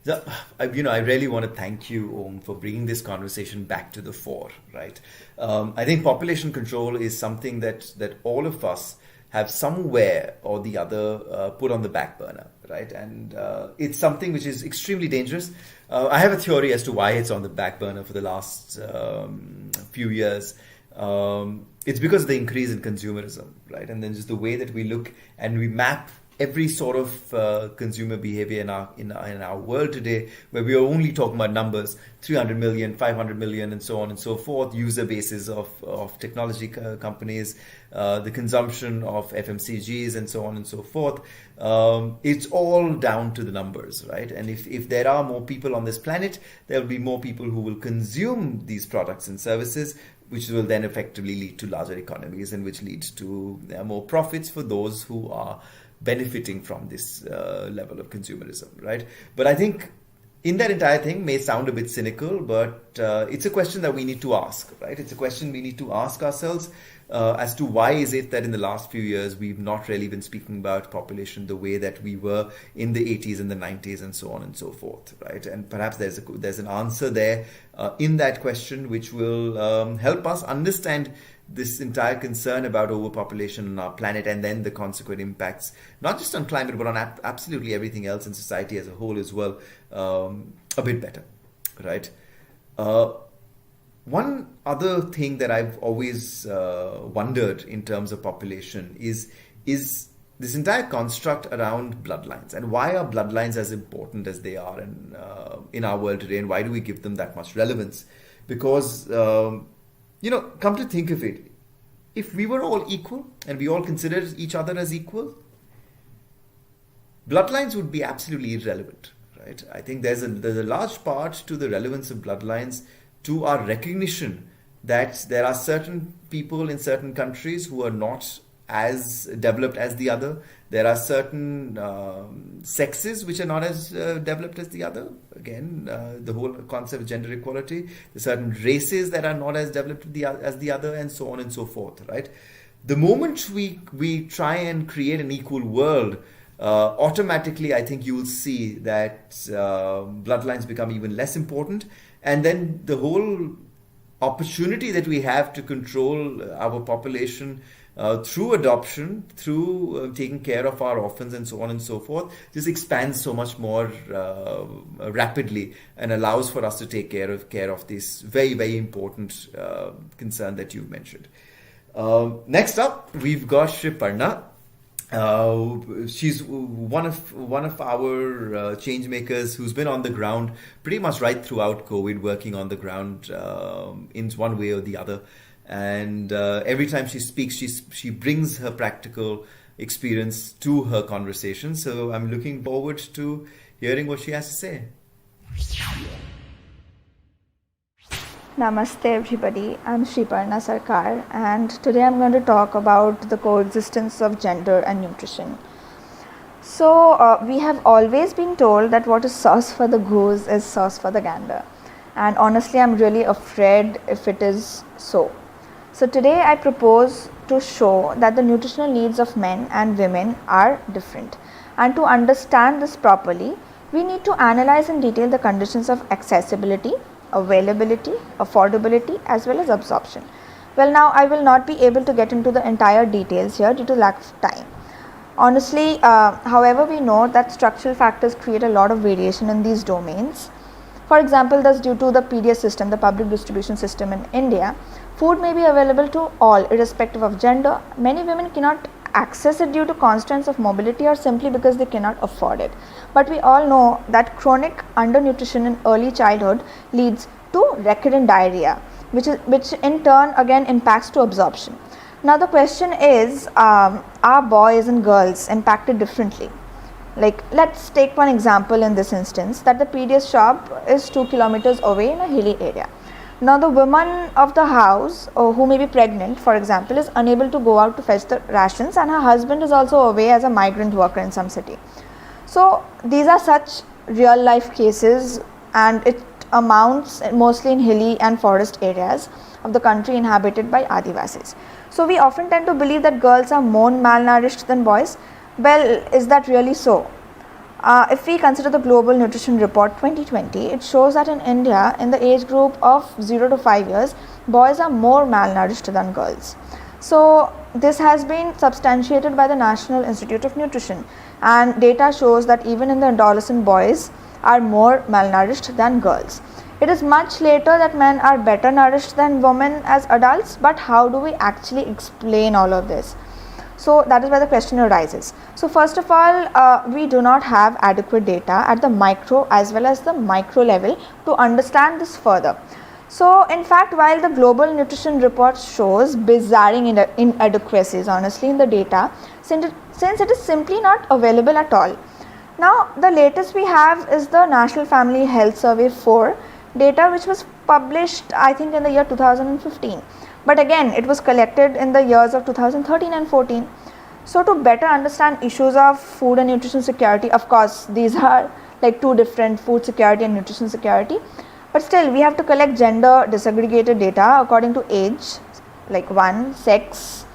So, I really want to thank you, Om, for bringing this conversation back to the fore, right? I think population control is something that all of us have somewhere or the other put on the back burner, right? And it's something which is extremely dangerous. I have a theory as to why it's on the back burner for the last few years. It's because of the increase in consumerism, right? And then just the way that we look and we map every sort of consumer behavior in our world today, where we are only talking about numbers, 300 million, 500 million, and so on and so forth, user bases of technology companies, the consumption of FMCGs, and so on and so forth. It's all down to the numbers, right? And if there are more people on this planet, there will be more people who will consume these products and services, which will then effectively lead to larger economies and which leads to more profits for those who are benefiting from this level of consumerism, right? But I think in that entire thing may sound a bit cynical, but it's a question that we need to ask, right? It's a question we need to ask ourselves as to why is it that in the last few years we've not really been speaking about population the way that we were in the 80s and the 90s and so on and so forth, right? And perhaps there's an answer there in that question which will help us understand this entire concern about overpopulation on our planet and then the consequent impacts, not just on climate, but on absolutely everything else in society as a whole as well, a bit better, right? One other thing that I've always wondered in terms of population is this entire construct around bloodlines, and why are bloodlines as important as they are in our world today, and why do we give them that much relevance? Because come to think of it, if we were all equal and we all considered each other as equal, bloodlines would be absolutely irrelevant, right? I think there's a large part to the relevance of bloodlines to our recognition that there are certain people in certain countries who are not as developed as the other. There are certain sexes which are not as developed as the other. Again, the whole concept of gender equality. There are certain races that are not as developed as the other, and so on and so forth, right? The moment we try and create an equal world, automatically I think you will see that bloodlines become even less important, and then the whole opportunity that we have to control our population through adoption, through taking care of our orphans and so on and so forth, this expands so much more rapidly and allows for us to take care of this very, very important concern that you've mentioned. Next up, we've got Shriparna. She's one of our changemakers who's been on the ground pretty much right throughout COVID, working on the ground in one way or the other. And every time she speaks, she brings her practical experience to her conversation. So I'm looking forward to hearing what she has to say. Namaste everybody, I'm Sriparna Sarkar, and today I'm going to talk about the coexistence of gender and nutrition. So we have always been told that what is sauce for the goose is sauce for the gander, and honestly I'm really afraid if it is so. So today I propose to show that the nutritional needs of men and women are different, and to understand this properly we need to analyze in detail the conditions of accessibility, availability, affordability as well as absorption. Well, now I will not be able to get into the entire details here due to lack of time. Honestly, however, we know that structural factors create a lot of variation in these domains. For example, thus due to the PDS system, the public distribution system in India, food may be available to all irrespective of gender. Many women cannot access it due to constraints of mobility or simply because they cannot afford it. But we all know that chronic undernutrition in early childhood leads to recurrent diarrhea, which in turn again impacts to absorption. Now the question is, are boys and girls impacted differently? Like, let's take one example in this instance, that the PDS shop is 2 kilometers away in a hilly area. Now the woman of the house who may be pregnant, for example, is unable to go out to fetch the rations, and her husband is also away as a migrant worker in some city. So these are such real life cases, and it amounts mostly in hilly and forest areas of the country inhabited by Adivasis. So we often tend to believe that girls are more malnourished than boys. Well, is that really so? If we consider the Global Nutrition Report 2020, it shows that in India, in the age group of 0 to 5 years, boys are more malnourished than girls. So this has been substantiated by the National Institute of Nutrition, and data shows that even in the adolescent, boys are more malnourished than girls. It is much later that men are better nourished than women as adults, but how do we actually explain all of this? So that is where the question arises. So first of all, we do not have adequate data at the micro as well as the micro level to understand this further. So in fact, while the Global Nutrition Report shows bizarre inadequacies honestly in the data, since it is simply not available at all. Now the latest we have is the National Family Health Survey 4 data, which was published I think in the year 2015. But again, it was collected in the years of 2013 and 14. So to better understand issues of food and nutrition security, of course these are like two different, food security and nutrition security, but still we have to collect gender disaggregated data according to age, like one, sex,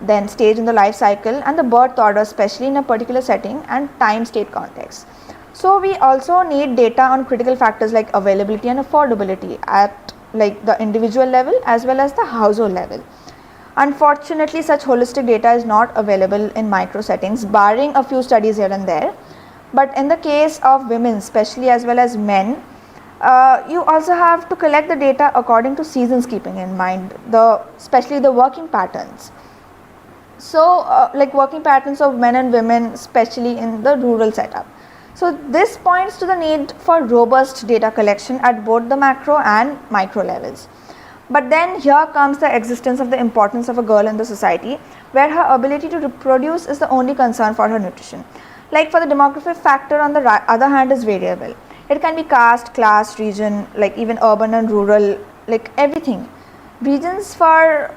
then stage in the life cycle, and the birth order, especially in a particular setting, and time state context. So we also need data on critical factors like availability and affordability at like the individual level as well as the household level. Unfortunately, such holistic data is not available in micro settings, barring a few studies here and there. But in the case of women especially as well as men, you also have to collect the data according to seasons, keeping in mind especially the working patterns. So like working patterns of men and women, especially in the rural setup. So this points to the need for robust data collection at both the macro and micro levels. But then here comes the existence of the importance of a girl in the society, where her ability to reproduce is the only concern for her nutrition. Like for the demographic factor on the other hand is variable. It can be caste, class, region, like even urban and rural, like everything. Regions, for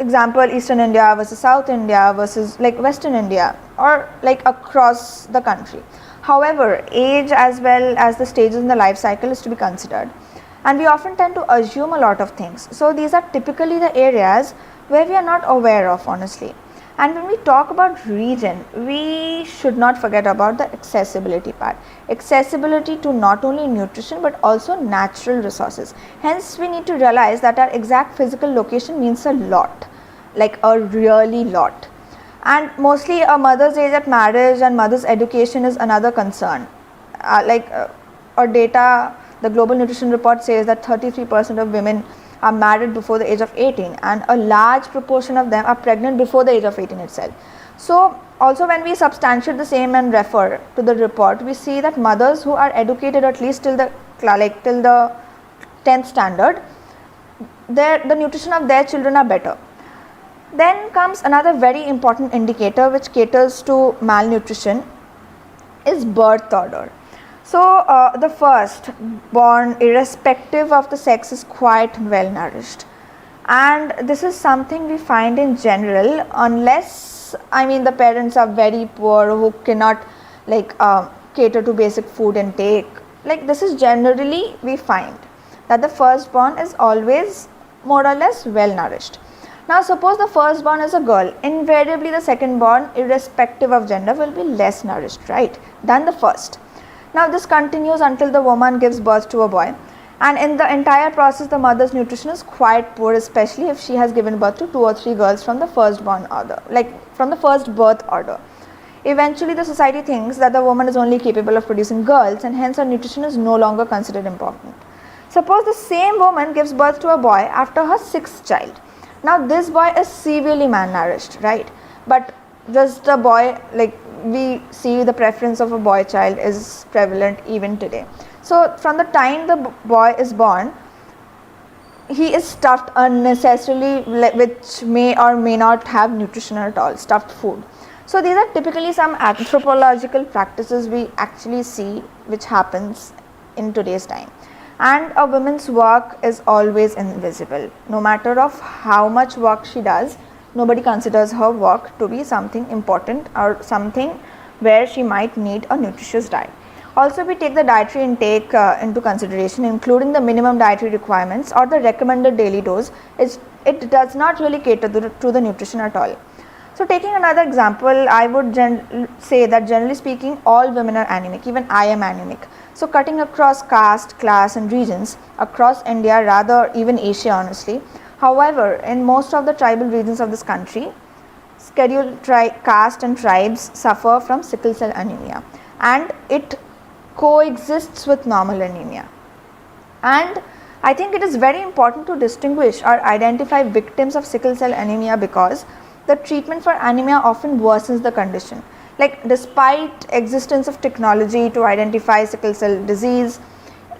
example, Eastern India versus South India versus like Western India, or like across the country. However, age as well as the stages in the life cycle is to be considered, and we often tend to assume a lot of things. So these are typically the areas where we are not aware of honestly. And when we talk about region, we should not forget about the accessibility part. Accessibility to not only nutrition but also natural resources. Hence we need to realize that our exact physical location means a lot, like a really lot. And mostly a mother's age at marriage and mother's education is another concern. Our data, the Global Nutrition Report says that 33% of women are married before the age of 18, and a large proportion of them are pregnant before the age of 18 itself. So also when we substantiate the same and refer to the report, we see that mothers who are educated at least till the 10th standard, the nutrition of their children are better. Then comes another very important indicator which caters to malnutrition is birth order. So the first born, irrespective of the sex, is quite well nourished, and this is something we find in general, unless the parents are very poor who cannot cater to basic food intake. This is generally we find that the firstborn is always more or less well nourished. Now suppose the firstborn is a girl, invariably the secondborn, irrespective of gender, will be less nourished, right, than the first. Now this continues until the woman gives birth to a boy, and in the entire process the mother's nutrition is quite poor, especially if she has given birth to 2 or 3 girls from the firstborn order, from the first birth order. Eventually the society thinks that the woman is only capable of producing girls, and hence her nutrition is no longer considered important. Suppose the same woman gives birth to a boy after her 6th child. Now this boy is severely malnourished, right? But just a boy, we see the preference of a boy child is prevalent even today. So from the time the boy is born, he is stuffed unnecessarily, which may or may not have nutrition at all, stuffed food. So these are typically some anthropological practices we actually see which happens in today's time. And a woman's work is always invisible. No matter of how much work she does, nobody considers her work to be something important or something where she might need a nutritious diet. Also, we take the dietary intake into consideration, including the minimum dietary requirements or the recommended daily dose. It does not really cater to the nutrition at all. So taking another example, I would say that generally speaking, all women are anemic. Even I am anemic. So cutting across caste, class and regions across India, rather even Asia honestly. However, in most of the tribal regions of this country, scheduled caste and tribes suffer from sickle cell anemia, and it coexists with normal anemia. And I think it is very important to distinguish or identify victims of sickle cell anemia, because the treatment for anemia often worsens the condition. Despite existence of technology to identify sickle cell disease,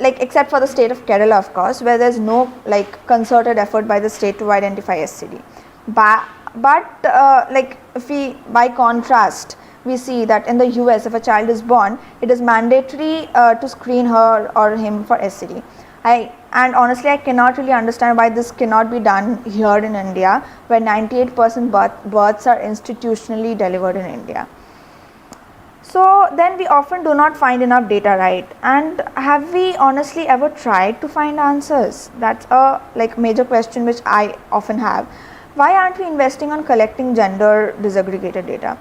except for the state of Kerala of course, where there is no concerted effort by the state to identify SCD. But if we, by contrast, we see that in the US, if a child is born, it is mandatory to screen her or him for SCD. And honestly, I cannot really understand why this cannot be done here in India, where 98% births are institutionally delivered in India. So then we often do not find enough data, right? And have we honestly ever tried to find answers? That's a major question which I often have. Why aren't we investing on collecting gender disaggregated data?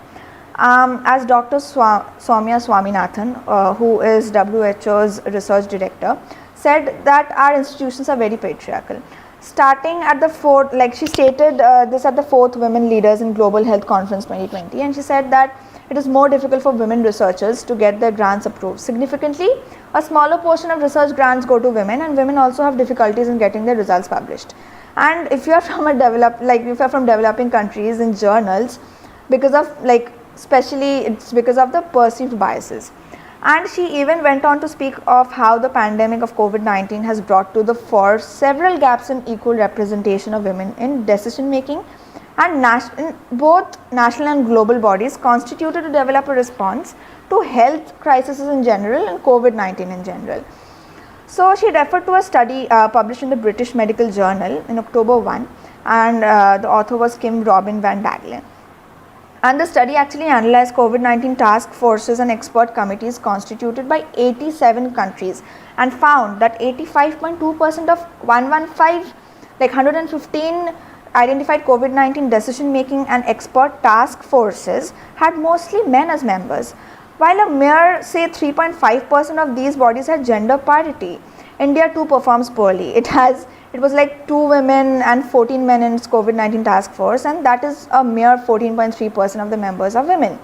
As Dr. Soumya Swaminathan, who is WHO's research director, said that our institutions are very patriarchal. Starting at the fourth, she stated this at the 4th Women Leaders in Global Health Conference 2020, and she said that it is more difficult for women researchers to get their grants approved. Significantly, a smaller portion of research grants go to women, and women also have difficulties in getting their results published. And if you are from developing countries in journals, because of especially it's because of the perceived biases. And she even went on to speak of how the pandemic of COVID-19 has brought to the fore several gaps in equal representation of women in decision making, and both national and global bodies constituted to develop a response to health crises in general and COVID-19 in general. So she referred to a study published in the British Medical Journal in October 1, and the author was Kim Robin van Daglen. And the study actually analyzed COVID-19 task forces and expert committees constituted by 87 countries, and found that 85.2% of 115 identified COVID-19 decision making and expert task forces had mostly men as members, while a mere say 3.5% of these bodies had gender parity. India too performs poorly. It was 2 women and 14 men in its COVID-19 task force, and that is a mere 14.3% of the members are women.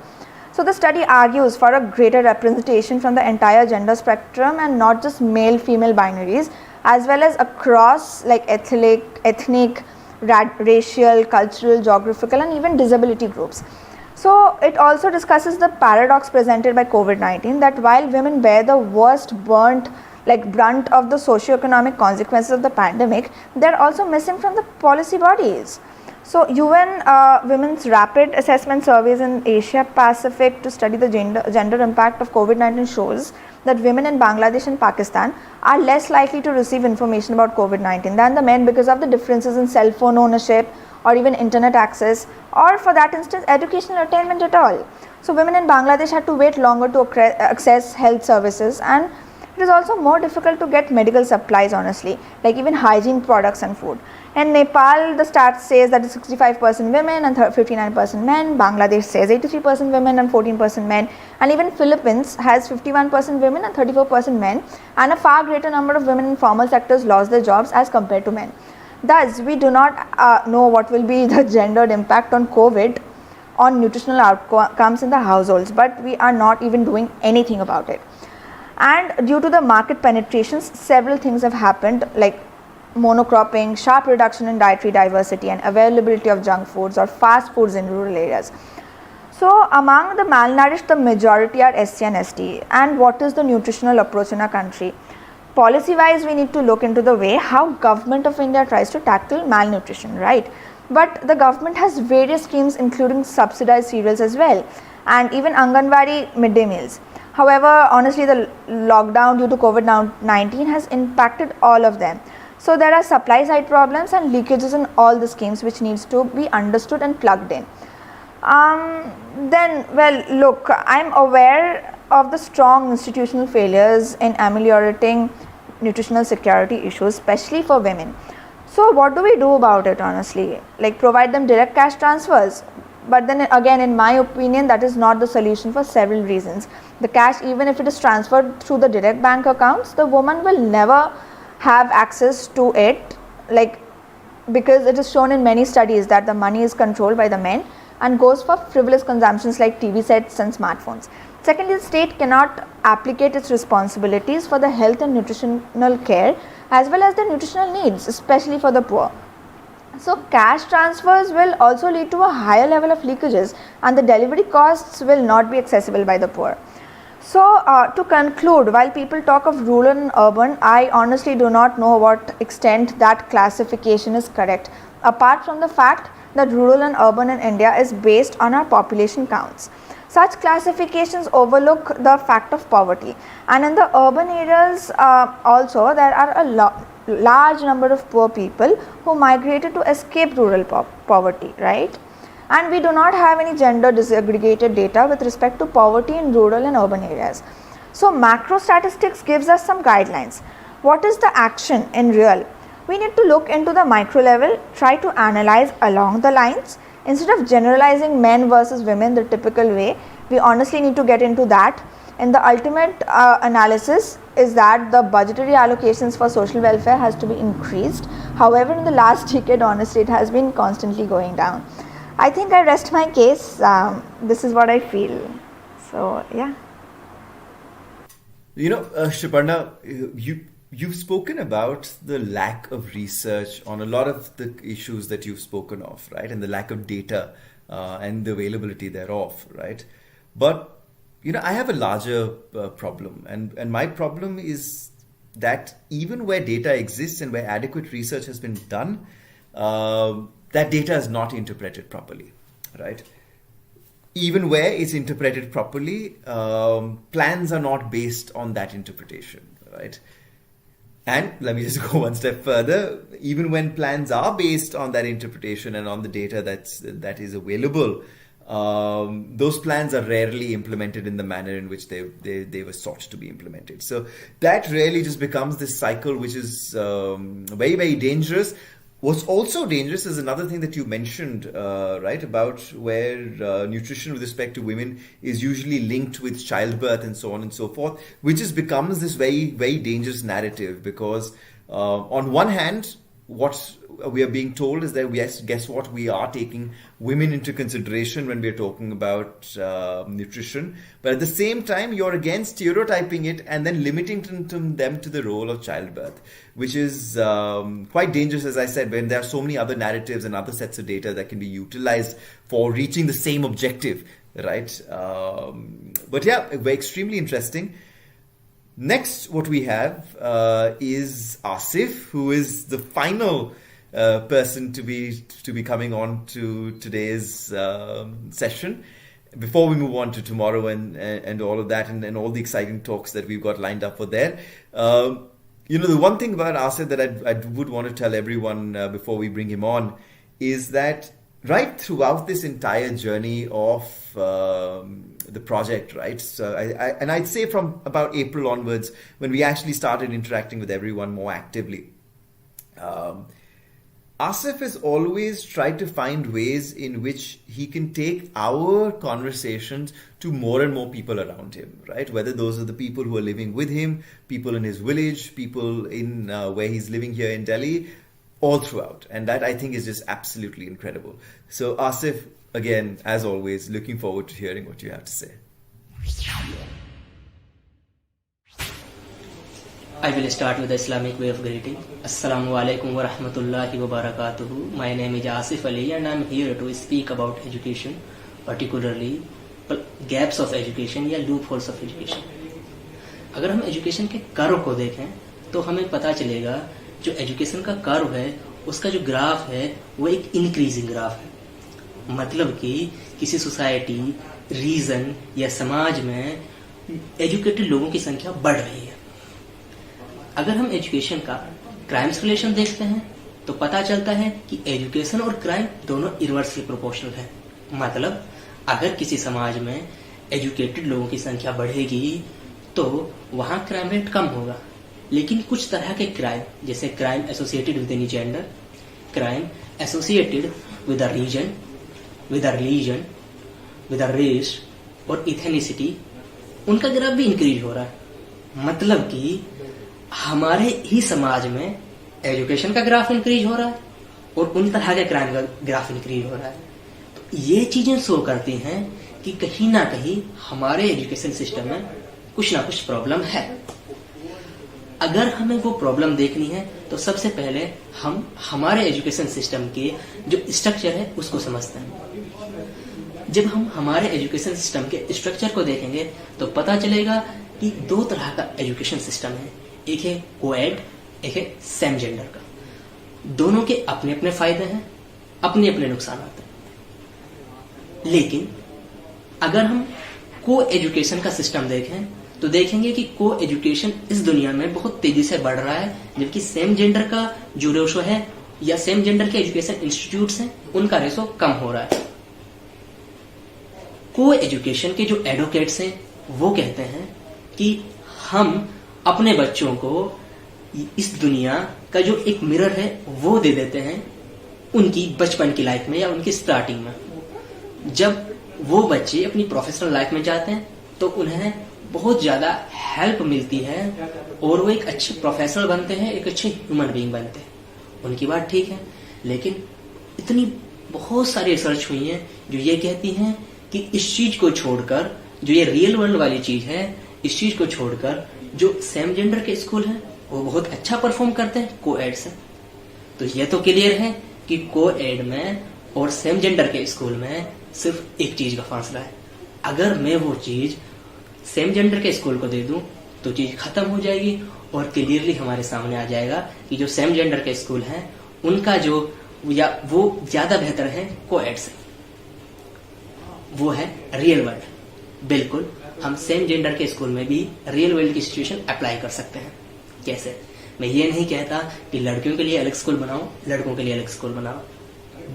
So the study argues for a greater representation from the entire gender spectrum, and not just male-female binaries, as well as across ethnic, racial, cultural, geographical and even disability groups. So it also discusses the paradox presented by COVID-19, that while women bear the worst brunt of the socio-economic consequences of the pandemic, they are also missing from the policy bodies. So UN Women's Rapid Assessment Surveys in Asia Pacific to study the gender impact of COVID-19 shows that women in Bangladesh and Pakistan are less likely to receive information about COVID-19 than the men because of the differences in cell phone ownership or even internet access, or for that instance educational attainment at all. So women in Bangladesh had to wait longer to access health services, and it is also more difficult to get medical supplies, honestly, like even hygiene products and food. In Nepal, the stats says that it's 65% women and 59% men. Bangladesh says 83% women and 14% men. And even Philippines has 51% women and 34% men. And a far greater number of women in formal sectors lost their jobs as compared to men. Thus, we do not know what will be the gendered impact on COVID on nutritional outcomes in the households, but we are not even doing anything about it. And due to the market penetrations, several things have happened, like monocropping, sharp reduction in dietary diversity, and availability of junk foods or fast foods in rural areas. So among the malnourished, the majority are SC and ST. And what is the nutritional approach in our country? Policy wise, we need to look into the way how government of India tries to tackle malnutrition, right? But the government has various schemes including subsidized cereals as well, and even Anganwadi midday meals. However, honestly, the lockdown due to COVID-19 has impacted all of them. So there are supply side problems and leakages in all the schemes which needs to be understood and plugged in. Look, I'm aware of the strong institutional failures in ameliorating nutritional security issues, especially for women. So what do we do about it, honestly? Like provide them direct cash transfers. But then again, in my opinion, that is not the solution for several reasons. The cash, even if it is transferred through the direct bank accounts, the woman will never have access to it, like, because it is shown in many studies that the money is controlled by the men and goes for frivolous consumptions like TV sets and smartphones. Secondly, the state cannot applicate its responsibilities for the health and nutritional care as well as the nutritional needs, especially for the poor. So cash transfers will also lead to a higher level of leakages, and the delivery costs will not be accessible by the poor. So to conclude, while people talk of rural and urban, I honestly do not know what extent that classification is correct, apart from the fact that rural and urban in India is based on our population counts. Such classifications overlook the fact of poverty, and in the urban areas also there are a large number of poor people who migrated to escape rural poverty, right? And we do not have any gender disaggregated data with respect to poverty in rural and urban areas. So macro statistics gives us some guidelines. What is the action in real? We need to look into the micro level, try to analyze along the lines. Instead of generalizing men versus women the typical way, we honestly need to get into that. And the ultimate analysis is that the budgetary allocations for social welfare has to be increased. However, in the last decade, honestly, it has been constantly going down. I think I rest my case. This is what I feel. So, yeah. You know, Shiparna, you've spoken about the lack of research on a lot of the issues that you've spoken of, right? And the lack of data and the availability thereof, right? But, you know, I have a larger problem. And my problem is that even where data exists and where adequate research has been done, that data is not interpreted properly, right? Even where it's interpreted properly, plans are not based on that interpretation, right? And let me just go one step further. Even when plans are based on that interpretation and on the data that is available, those plans are rarely implemented in the manner in which they were sought to be implemented. So that really just becomes this cycle, which is very, very dangerous. What's also dangerous is another thing that you mentioned, right, about where nutrition with respect to women is usually linked with childbirth and so on and so forth, which just becomes this very, very dangerous narrative because on one hand, what we are being told is that, yes, guess what, we are taking women into consideration when we are talking about nutrition. But at the same time, you're again stereotyping it and then limiting them to the role of childbirth, which is quite dangerous, as I said, when there are so many other narratives and other sets of data that can be utilized for reaching the same objective, right? But yeah, extremely interesting. Next, what we have is Asif, who is the final person to be coming on to today's session. Before we move on to tomorrow and all of that and all the exciting talks that we've got lined up for there, the one thing about Asif that I would want to tell everyone before we bring him on is that right throughout this entire journey of the project, right? So I'd say from about April onwards, when we actually started interacting with everyone more actively, Asif has always tried to find ways in which he can take our conversations to more and more people around him, right? Whether those are the people who are living with him, people in his village, people in where he's living here in Delhi, all throughout. And that, I think, is just absolutely incredible. So Asif, again, as always, looking forward to hearing what you have to say. I will start with the Islamic way of greeting. Assalamu alaikum wa rahmatullahi wa barakatuhu. My name is Asif Ali and I am here to speak about education, particularly gaps of education या loopholes of education. अगर हम education के curve को देखें तो हमें पता चलेगा जो एजुकेशन का कर्व है उसका जो ग्राफ है वो एक इंक्रीजिंग ग्राफ है। मतलब कि किसी सोसाइटी, रीजन या समाज में एजुकेटेड लोगों की संख्या बढ़ रही है। अगर हम एजुकेशन का क्राइम्स रिलेशन देखते हैं तो पता चलता है कि एजुकेशन और क्राइम दोनों इनवर्सली प्रोपोर्शनल है। मतलब अगर किसी समाज में एजुकेटेड लोगों की संख्या बढ़ेगी तो वहां क्राइम रेट कम होगा, लेकिन कुछ तरह के क्राइम जैसे crime associated with any gender, crime associated with a region, with a religion, with a race और इथेनिसिटी, उनका ग्राफ भी इंक्रीज हो रहा है। मतलब कि हमारे ही समाज में एजुकेशन का ग्राफ इंक्रीज हो रहा है और उन तरह के क्राइम का ग्राफ इंक्रीज हो रहा है। तो ये चीजें शो करती हैं कि कहीं ना कहीं हमारे एजुकेशन सिस्टम में कुछ ना कुछ प्रॉब्लम है। अगर हमें वो प्रॉब्लम देखनी है तो सबसे पहले हम हमारे एजुकेशन सिस्टम के जो स्ट्रक्चर है उसको समझते हैं। जब हम हमारे एजुकेशन सिस्टम के स्ट्रक्चर को देखेंगे तो पता चलेगा कि दो तरह का एजुकेशन सिस्टम है, एक है कोएड, एक है सेम जेंडर का। दोनों के अपने अपने फायदे हैं, अपने अपने नुकसान हैं। लेकिन अगर हम को एजुकेशन का सिस्टम देखें तो देखेंगे कि को एजुकेशन इस दुनिया में बहुत तेजी से बढ़ रहा है, जबकि सेम जेंडर का जो रेशो है या सेम जेंडर के एजुकेशन इंस्टीट्यूट्स हैं उनका रेशो कम हो रहा है। को एजुकेशन के जो एडवोकेट्स हैं वो कहते हैं कि हम अपने बच्चों को इस दुनिया का जो एक मिरर है वो दे देते हैं उनकी बचपन की लाइफ में या उनकी स्टार्टिंग में। जब वो बच्चे अपनी प्रोफेशनल लाइफ में जाते हैं तो उन्हें बहुत ज्यादा हेल्प मिलती है और वो एक अच्छे प्रोफेशनल बनते हैं, एक अच्छे ह्यूमन बीइंग बनते हैं। उनकी बात ठीक है, लेकिन इतनी बहुत सारी रिसर्च हुई है जो ये कहती हैं कि इस चीज को छोड़कर, जो ये रियल वर्ल्ड वाली चीज है, इस चीज को छोड़कर जो सेम जेंडर के स्कूल हैं वो बहुत अच्छा परफॉर्म करते हैं को-एड से। तो ये तो क्लियर है कि को-एड में और सेम जेंडर के स्कूल में सिर्फ एक चीज का फासला है। अगर मैं वो चीज सेम जेंडर के स्कूल को दे दूं तो चीज खत्म हो जाएगी और क्लियरली हमारे सामने आ जाएगा कि जो सेम जेंडर के स्कूल हैं उनका जो या वो ज्यादा बेहतर है को-एड से। वो है रियल वर्ल्ड। बिल्कुल हम सेम जेंडर के स्कूल में भी रियल वर्ल्ड की सिचुएशन अप्लाई कर सकते हैं। कैसे? मैं ये नहीं कहता कि लड़कियों के लिए अलग स्कूल बनाओ, लड़कों के लिए अलग स्कूल बनाओ,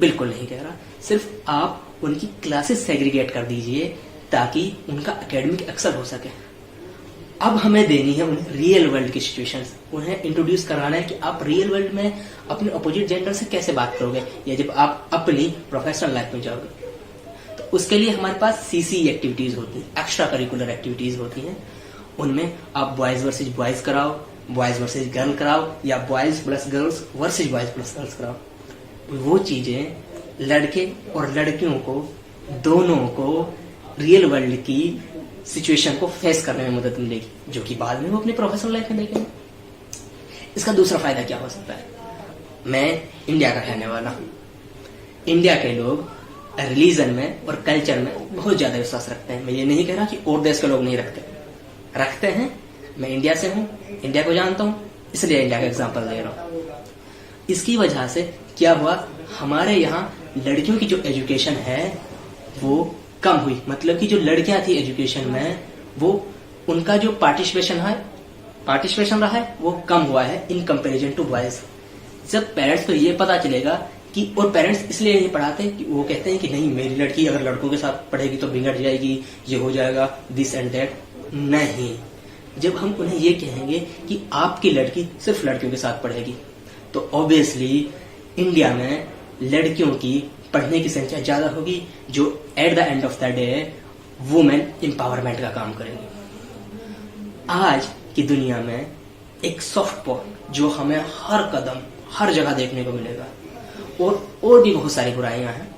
बिल्कुल नहीं कह रहा। सिर्फ आप उनकी क्लासेस सेग्रीगेट कर दीजिए ताकि उनका एकेडमिक एक्सेल हो सके। अब हमें देनी है उन्हें रियल वर्ल्ड की सिचुएशंस, उन्हें इंट्रोड्यूस कराना है कि आप रियल वर्ल्ड में अपने अपोजिट जेंडर से कैसे बात करोगे या जब आप अपनी प्रोफेशनल लाइफ में जाओगे। तो उसके लिए हमारे पास सीसी एक्टिविटीज होती हैं, एक्स्ट्रा करिकुलर एक्टिविटीज होती हैं। उनमें आप बॉयज वर्सेज बॉयज कराओ, बॉयज वर्सेज गर्ल कराओ या boys plus girls versus boys plus girls कराओ। वो चीजें लड़के और लड़कियों को दोनों को रियल वर्ल्ड की सिचुएशन को फेस करने में मदद मिलेगी, जो कि बाद में वो अपनी प्रोफेशनल लाइफ में देखेंगे। इसका दूसरा फायदा क्या हो सकता है? मैं इंडिया का रहने वाला हूं। इंडिया के लोग रिलीजन में और कल्चर में बहुत ज्यादा विश्वास रखते हैं। मैं ये नहीं कह रहा कि और देश के लोग नहीं रखते हैं। मैं इंडिया से हूं, इंडिया को जानता हूं, इसलिए इंडिया का एग्जांपल दे रहा हूं। इसकी वजह से क्या हुआ, हमारे यहाँ लड़कियों की जो एजुकेशन है वो कम हुई, मतलब कि जो लड़कियां थी एजुकेशन में वो उनका जो पार्टिसिपेशन रहा है वो कम हुआ है इन कंपैरिजन टू बॉयज। जब पेरेंट्स को ये पता चलेगा कि, और पेरेंट्स इसलिए नहीं पढ़ाते कि वो कहते हैं कि नहीं मेरी लड़की अगर लड़कों के साथ पढ़ेगी तो बिगड़ जाएगी, ये हो जाएगा, दिस एंड दैट। नहीं, जब हम उन्हें ये कहेंगे कि आपकी लड़की सिर्फ लड़कियों के साथ पढ़ेगी तो ऑब्वियसली इंडिया में लड़कियों की पढ़ने की संख्या ज्यादा होगी, जो at the end of the day women empowerment का काम करेंगे। आज की दुनिया में एक सॉफ्ट पॉइंट जो हमें हर कदम हर जगह देखने को मिलेगा, और भी बहुत सारी बुराइयां हैं।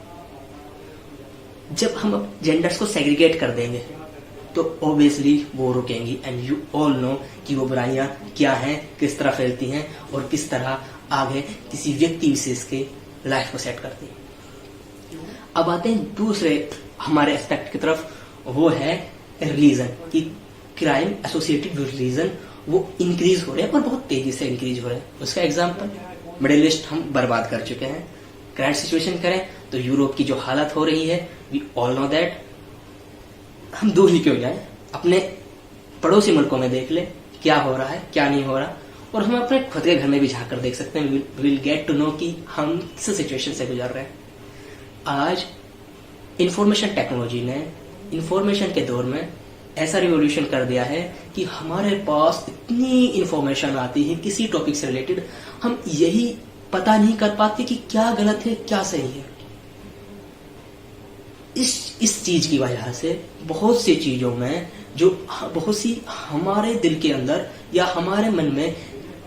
जब हम जेंडर्स को सेग्रीगेट कर देंगे तो ऑब्वियसली वो रुकेंगी, एंड यू ऑल नो कि वो बुराइयां क्या हैं, किस तरह फैलती हैं और किस तरह आगे किसी व्यक्ति विशेष के लाइफ को सेट करती हैं। अब आते हैं दूसरे हमारे एस्पेक्ट की तरफ, वो है रिलीजन की क्राइम एसोसिएटेड विद रिलीजन वो इंक्रीज हो रहे हैं और बहुत तेजी से इंक्रीज हो रहे हैं। उसका एग्जांपल मिडिल ईस्ट हम बर्बाद कर चुके हैं। करंट सिचुएशन करें तो यूरोप की जो हालत हो रही है, वी ऑल नो दैट। हम दूर ही क्यों जाए, अपने पड़ोसी मुल्कों में देख ले क्या हो रहा है क्या नहीं हो रहा, और हम अपने खुद के घर में भी झांक कर देख सकते हैं। विल गेट टू नो कि हम किस सिचुएशन से गुजर रहे हैं। आज इंफॉर्मेशन टेक्नोलॉजी ने इंफॉर्मेशन के दौर में ऐसा रिवॉल्यूशन कर दिया है कि हमारे पास इतनी इंफॉर्मेशन आती है किसी टॉपिक से रिलेटेड, हम यही पता नहीं कर पाते कि क्या गलत है क्या सही है। इस चीज की वजह से बहुत सी चीजों में जो बहुत सी हमारे दिल के अंदर या हमारे मन में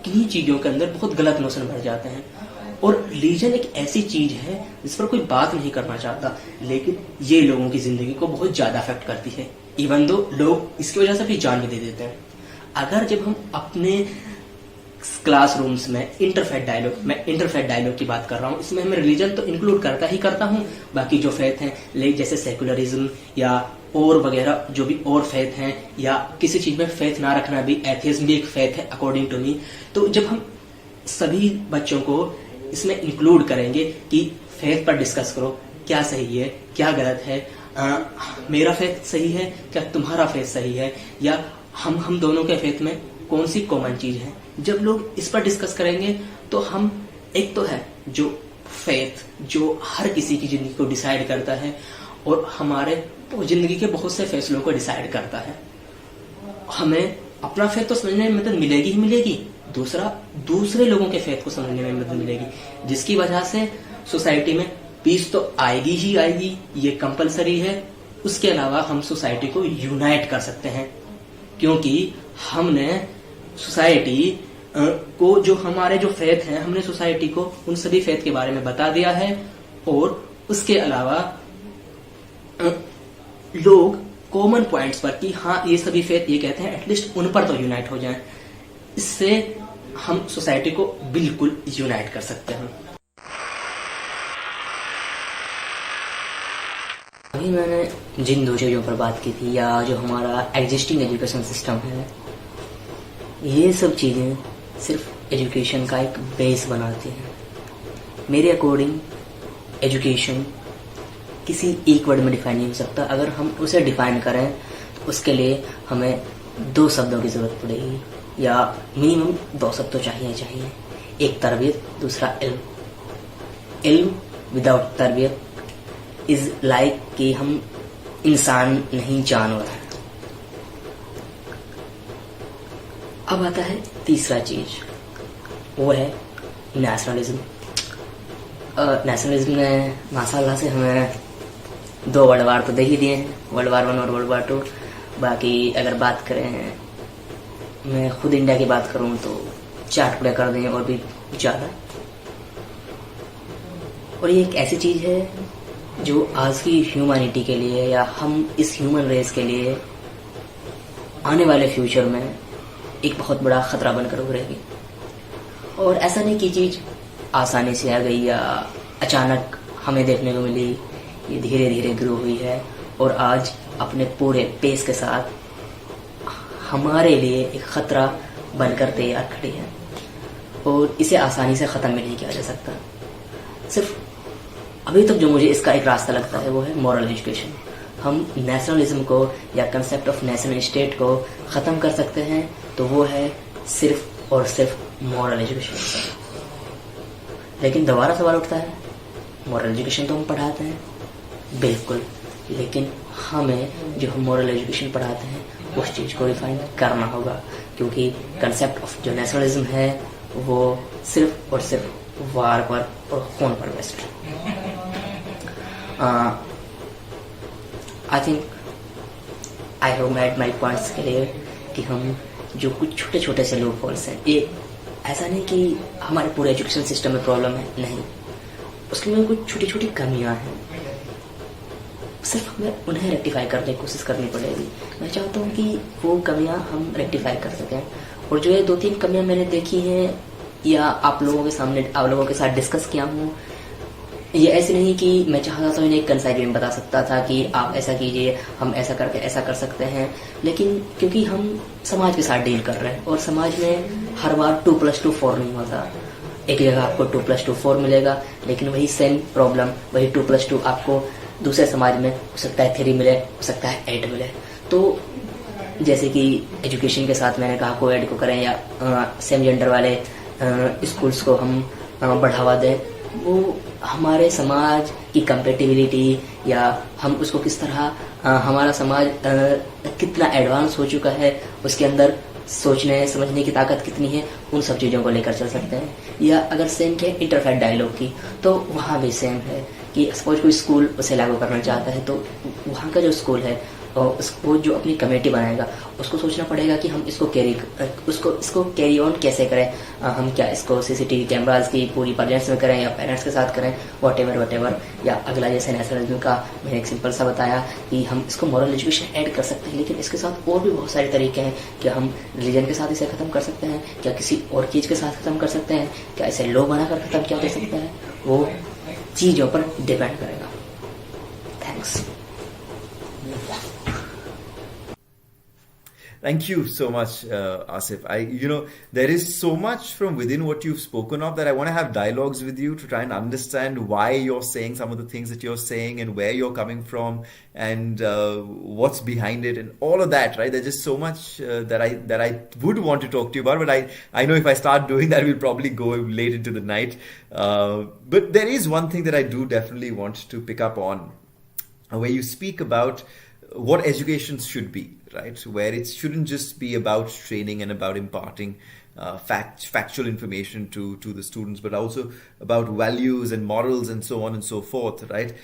किन्हीं चीजों के अंदर बहुत गलत नोशन भर जाते हैं। और रिलीजन एक ऐसी चीज है जिस पर कोई बात नहीं करना चाहता, लेकिन ये लोगों की जिंदगी को बहुत ज्यादा अफेक्ट करती है, इवन दो लोग इसकी वजह से भी जान भी दे देते हैं। अगर जब हम अपने क्लासरूम्स में इंटरफेथ डायलॉग की बात कर रहा हूँ, इसमें मैं रिलीजन तो इंक्लूड करता हूँ, बाकी जो फेथ हैं जैसे सेकुलरिज्म या और वगैरह जो भी और फेथ हैं, या किसी चीज में फेथ ना रखना भी, एथियज्म भी एक फेथ है अकॉर्डिंग टू मी। तो जब हम सभी बच्चों को इसमें इंक्लूड करेंगे कि फेथ पर डिस्कस करो, क्या सही है क्या गलत है, मेरा फेथ सही है क्या तुम्हारा फेथ सही है, या हम दोनों के फेथ में कौन सी कॉमन चीज है। जब लोग इस पर डिस्कस करेंगे तो हम, एक तो है जो फेथ जो हर किसी की जिंदगी को डिसाइड करता है और हमारे जिंदगी के बहुत से फैसलों को डिसाइड करता है, हमें अपना फेथ तो समझने में मदद मिलेगी ही मिलेगी, दूसरे लोगों के फेथ को समझने में मदद मिलेगी, जिसकी वजह से सोसाइटी में पीस तो आएगी ही आएगी, ये कंपलसरी है। उसके अलावा हम सोसाइटी को यूनाइट कर सकते हैं, क्योंकि हमने सोसाइटी को जो हमारे जो फेथ हैं, हमने सोसाइटी को उन सभी फेथ के बारे में बता दिया है, और उसके अलावा लोग कॉमन पॉइंट्स पर कि हाँ ये सभी फेथ ये कहते हैं, एटलीस्ट उन पर तो यूनाइट हो जाएं। इससे हम सोसाइटी को बिल्कुल यूनाइट कर सकते हैं। अभी मैंने जिन दो चीज़ों पर बात की थी, या जो हमारा एग्जिस्टिंग एजुकेशन सिस्टम है, ये सब चीज़ें सिर्फ एजुकेशन का एक बेस बनाती हैं। मेरे अकॉर्डिंग एजुकेशन किसी एक वर्ड में डिफाइन नहीं हो सकता। अगर हम उसे डिफाइन करें तो उसके लिए हमें दो शब्दों की ज़रूरत पड़ेगी, या मिनिमम दो शब्द तो चाहिए। एक तरबियत, दूसरा इल्म। इल्म विदाउट तरबियत इज लाइक कि हम इंसान नहीं जानवर हैं। अब आता है तीसरा चीज, वो है नेशनलिज्म। नेशनलिज्म ने माशाल्लाह से हमें 2 वर्ल्ड वार तो दे ही दिए हैं, वर्ल्ड वार 1 और वर्ल्ड वार 2। बाकी अगर बात करें, मैं खुद इंडिया की बात करूं तो 4 टुकड़े कर दें और भी ज़्यादा। और ये एक ऐसी चीज़ है जो आज की ह्यूमैनिटी के लिए, या हम इस ह्यूमन रेस के लिए आने वाले फ्यूचर में एक बहुत बड़ा खतरा बनकर उभरेगी। और ऐसा नहीं कि चीज़ आसानी से आ गई या अचानक हमें देखने को मिली, ये धीरे धीरे ग्रो हुई है और आज अपने पूरे पेस के साथ हमारे लिए एक खतरा बनकर तैयार खड़ी है, और इसे आसानी से ख़त्म भी नहीं किया जा सकता। सिर्फ अभी तक जो मुझे इसका एक रास्ता लगता है वो है मॉरल एजुकेशन। हम नेशनलिज्म को या कंसेप्ट ऑफ नेशनल स्टेट को ख़त्म कर सकते हैं तो वो है सिर्फ और सिर्फ मॉरल एजुकेशन। लेकिन दोबारा सवाल उठता है, मॉरल एजुकेशन तो हम पढ़ाते हैं बिल्कुल, लेकिन हमें जो हम मॉरल एजुकेशन पढ़ाते हैं उस चीज़ को रिफाइन करना होगा, क्योंकि कंसेप्ट ऑफ जो नेशनलिज्म है वो सिर्फ और सिर्फ वार पर और खून पर बेस्ड है। I think I have made my points clear कि हम जो कुछ छोटे छोटे से लूप होल्स हैं, ये ऐसा नहीं कि हमारे पूरे एजुकेशन सिस्टम में प्रॉब्लम है, नहीं, उसमें कुछ छोटी छोटी कमियां हैं, सिर्फ हमें उन्हें रेक्टिफाई करने की कोशिश करनी पड़ेगी। मैं चाहता हूँ कि वो कमियां हम रेक्टिफाई कर सकें। और जो ये 2-3 कमियां मैंने देखी हैं या आप लोगों के सामने आप लोगों के साथ डिस्कस किया हूँ, ये ऐसे नहीं कि मैं चाहता था इन्हें एक कंसाइज में बता सकता था कि आप ऐसा कीजिए, हम ऐसा करके ऐसा कर सकते हैं, लेकिन क्योंकि हम समाज के साथ डील कर रहे हैं और समाज में हर बार 2+2 4 नहीं होता। एक जगह आपको 2+2 4 मिलेगा, लेकिन वही सेम प्रॉब्लम, वही 2+2 आपको दूसरे समाज में हो सकता है 3 मिले, हो सकता है 8 मिले। तो जैसे कि एजुकेशन के साथ मैंने कहा कोएड को करें या सेम जेंडर वाले स्कूल्स को हम बढ़ावा दें, वो हमारे समाज की कंपेटिबिलिटी या हम उसको किस तरह हमारा समाज कितना एडवांस हो चुका है, उसके अंदर सोचने समझने की ताकत कितनी है, उन सब चीज़ों को लेकर चल सकते हैं। या अगर सेम के इंटरफेट डायलॉग की, तो वहाँ भी सेम है कि सपोज कोई स्कूल उसे लागू करना चाहता है, तो वहाँ का जो स्कूल है और उसको जो अपनी कमेटी बनाएगा उसको सोचना पड़ेगा कि हम इसको कैरी ऑन कैसे करें। हम क्या इसको सीसीटीवी कैमराज की पूरी प्रेजेंस में करें या पेरेंट्स के साथ करें, वॉटेवर। या अगला जैसे नेशनलिज्म का मैंने एक सिंपल सा बताया कि हम इसको मॉरल एजुकेशन ऐड कर सकते हैं, लेकिन इसके साथ और भी बहुत सारे तरीके हैं। क्या हम रिलीजन के साथ इसे खत्म कर सकते हैं, क्या किसी और चीज़ के साथ खत्म कर सकते हैं, क्या इसे लॉ बनाकर खत्म किया जा सकता है, वो चीज़ों पर डिपेंड करेगा। Thanks. Thank you so much, Asif. There is so much from within what you've spoken of that I want to have dialogues with you to try and understand why you're saying some of the things that you're saying and where you're coming from and what's behind it and all of that, right? There's just so much that I would want to talk to you about, but I know if I start doing that, we'll probably go late into the night. But there is one thing that I do definitely want to pick up on, where you speak about what education should be, right? Where it shouldn't just be about training and about imparting factual information to the students, but also about values and morals and so on and so forth, right?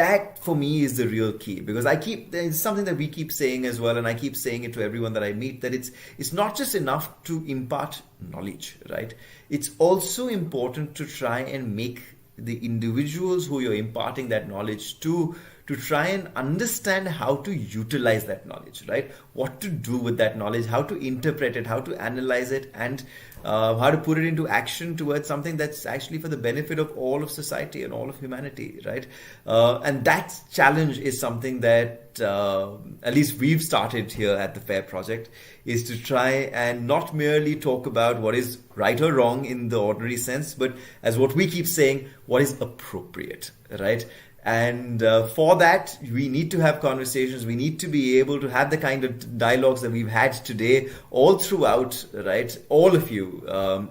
That for me is the real key, because it's something that we keep saying as well, and I keep saying it to everyone that I meet, that it's not just enough to impart knowledge, right? It's also important to try and make the individuals who you're imparting that knowledge to try and understand how to utilize that knowledge, right? What to do with that knowledge, how to interpret it, how to analyze it, and how to put it into action towards something that's actually for the benefit of all of society and all of humanity, right? And that challenge is something that at least we've started here at the FAIR project, is to try and not merely talk about what is right or wrong in the ordinary sense, but as what we keep saying, what is appropriate, right? And for that, we need to have conversations. We need to be able to have the kind of dialogues that we've had today all throughout, right? All of you,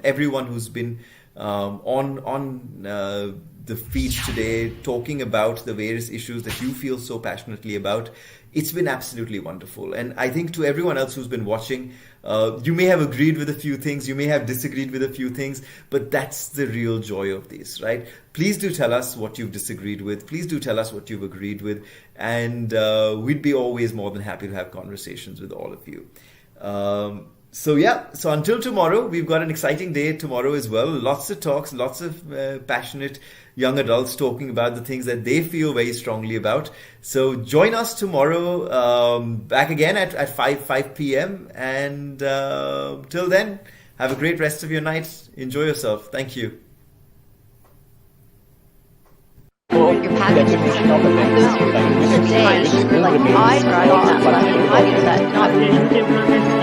everyone who's been on the feed today, talking about the various issues that you feel so passionately about. It's been absolutely wonderful. And I think to everyone else who's been watching, you may have agreed with a few things, you may have disagreed with a few things, but that's the real joy of these, right? Please do tell us what you've disagreed with. Please do tell us what you've agreed with. And we'd be always more than happy to have conversations with all of you. So until tomorrow, we've got an exciting day tomorrow as well. Lots of talks, lots of passionate young adults talking about the things that they feel very strongly about. So join us tomorrow, back again at 5 p.m. And till then, have a great rest of your night. Enjoy yourself. Thank you. Your package is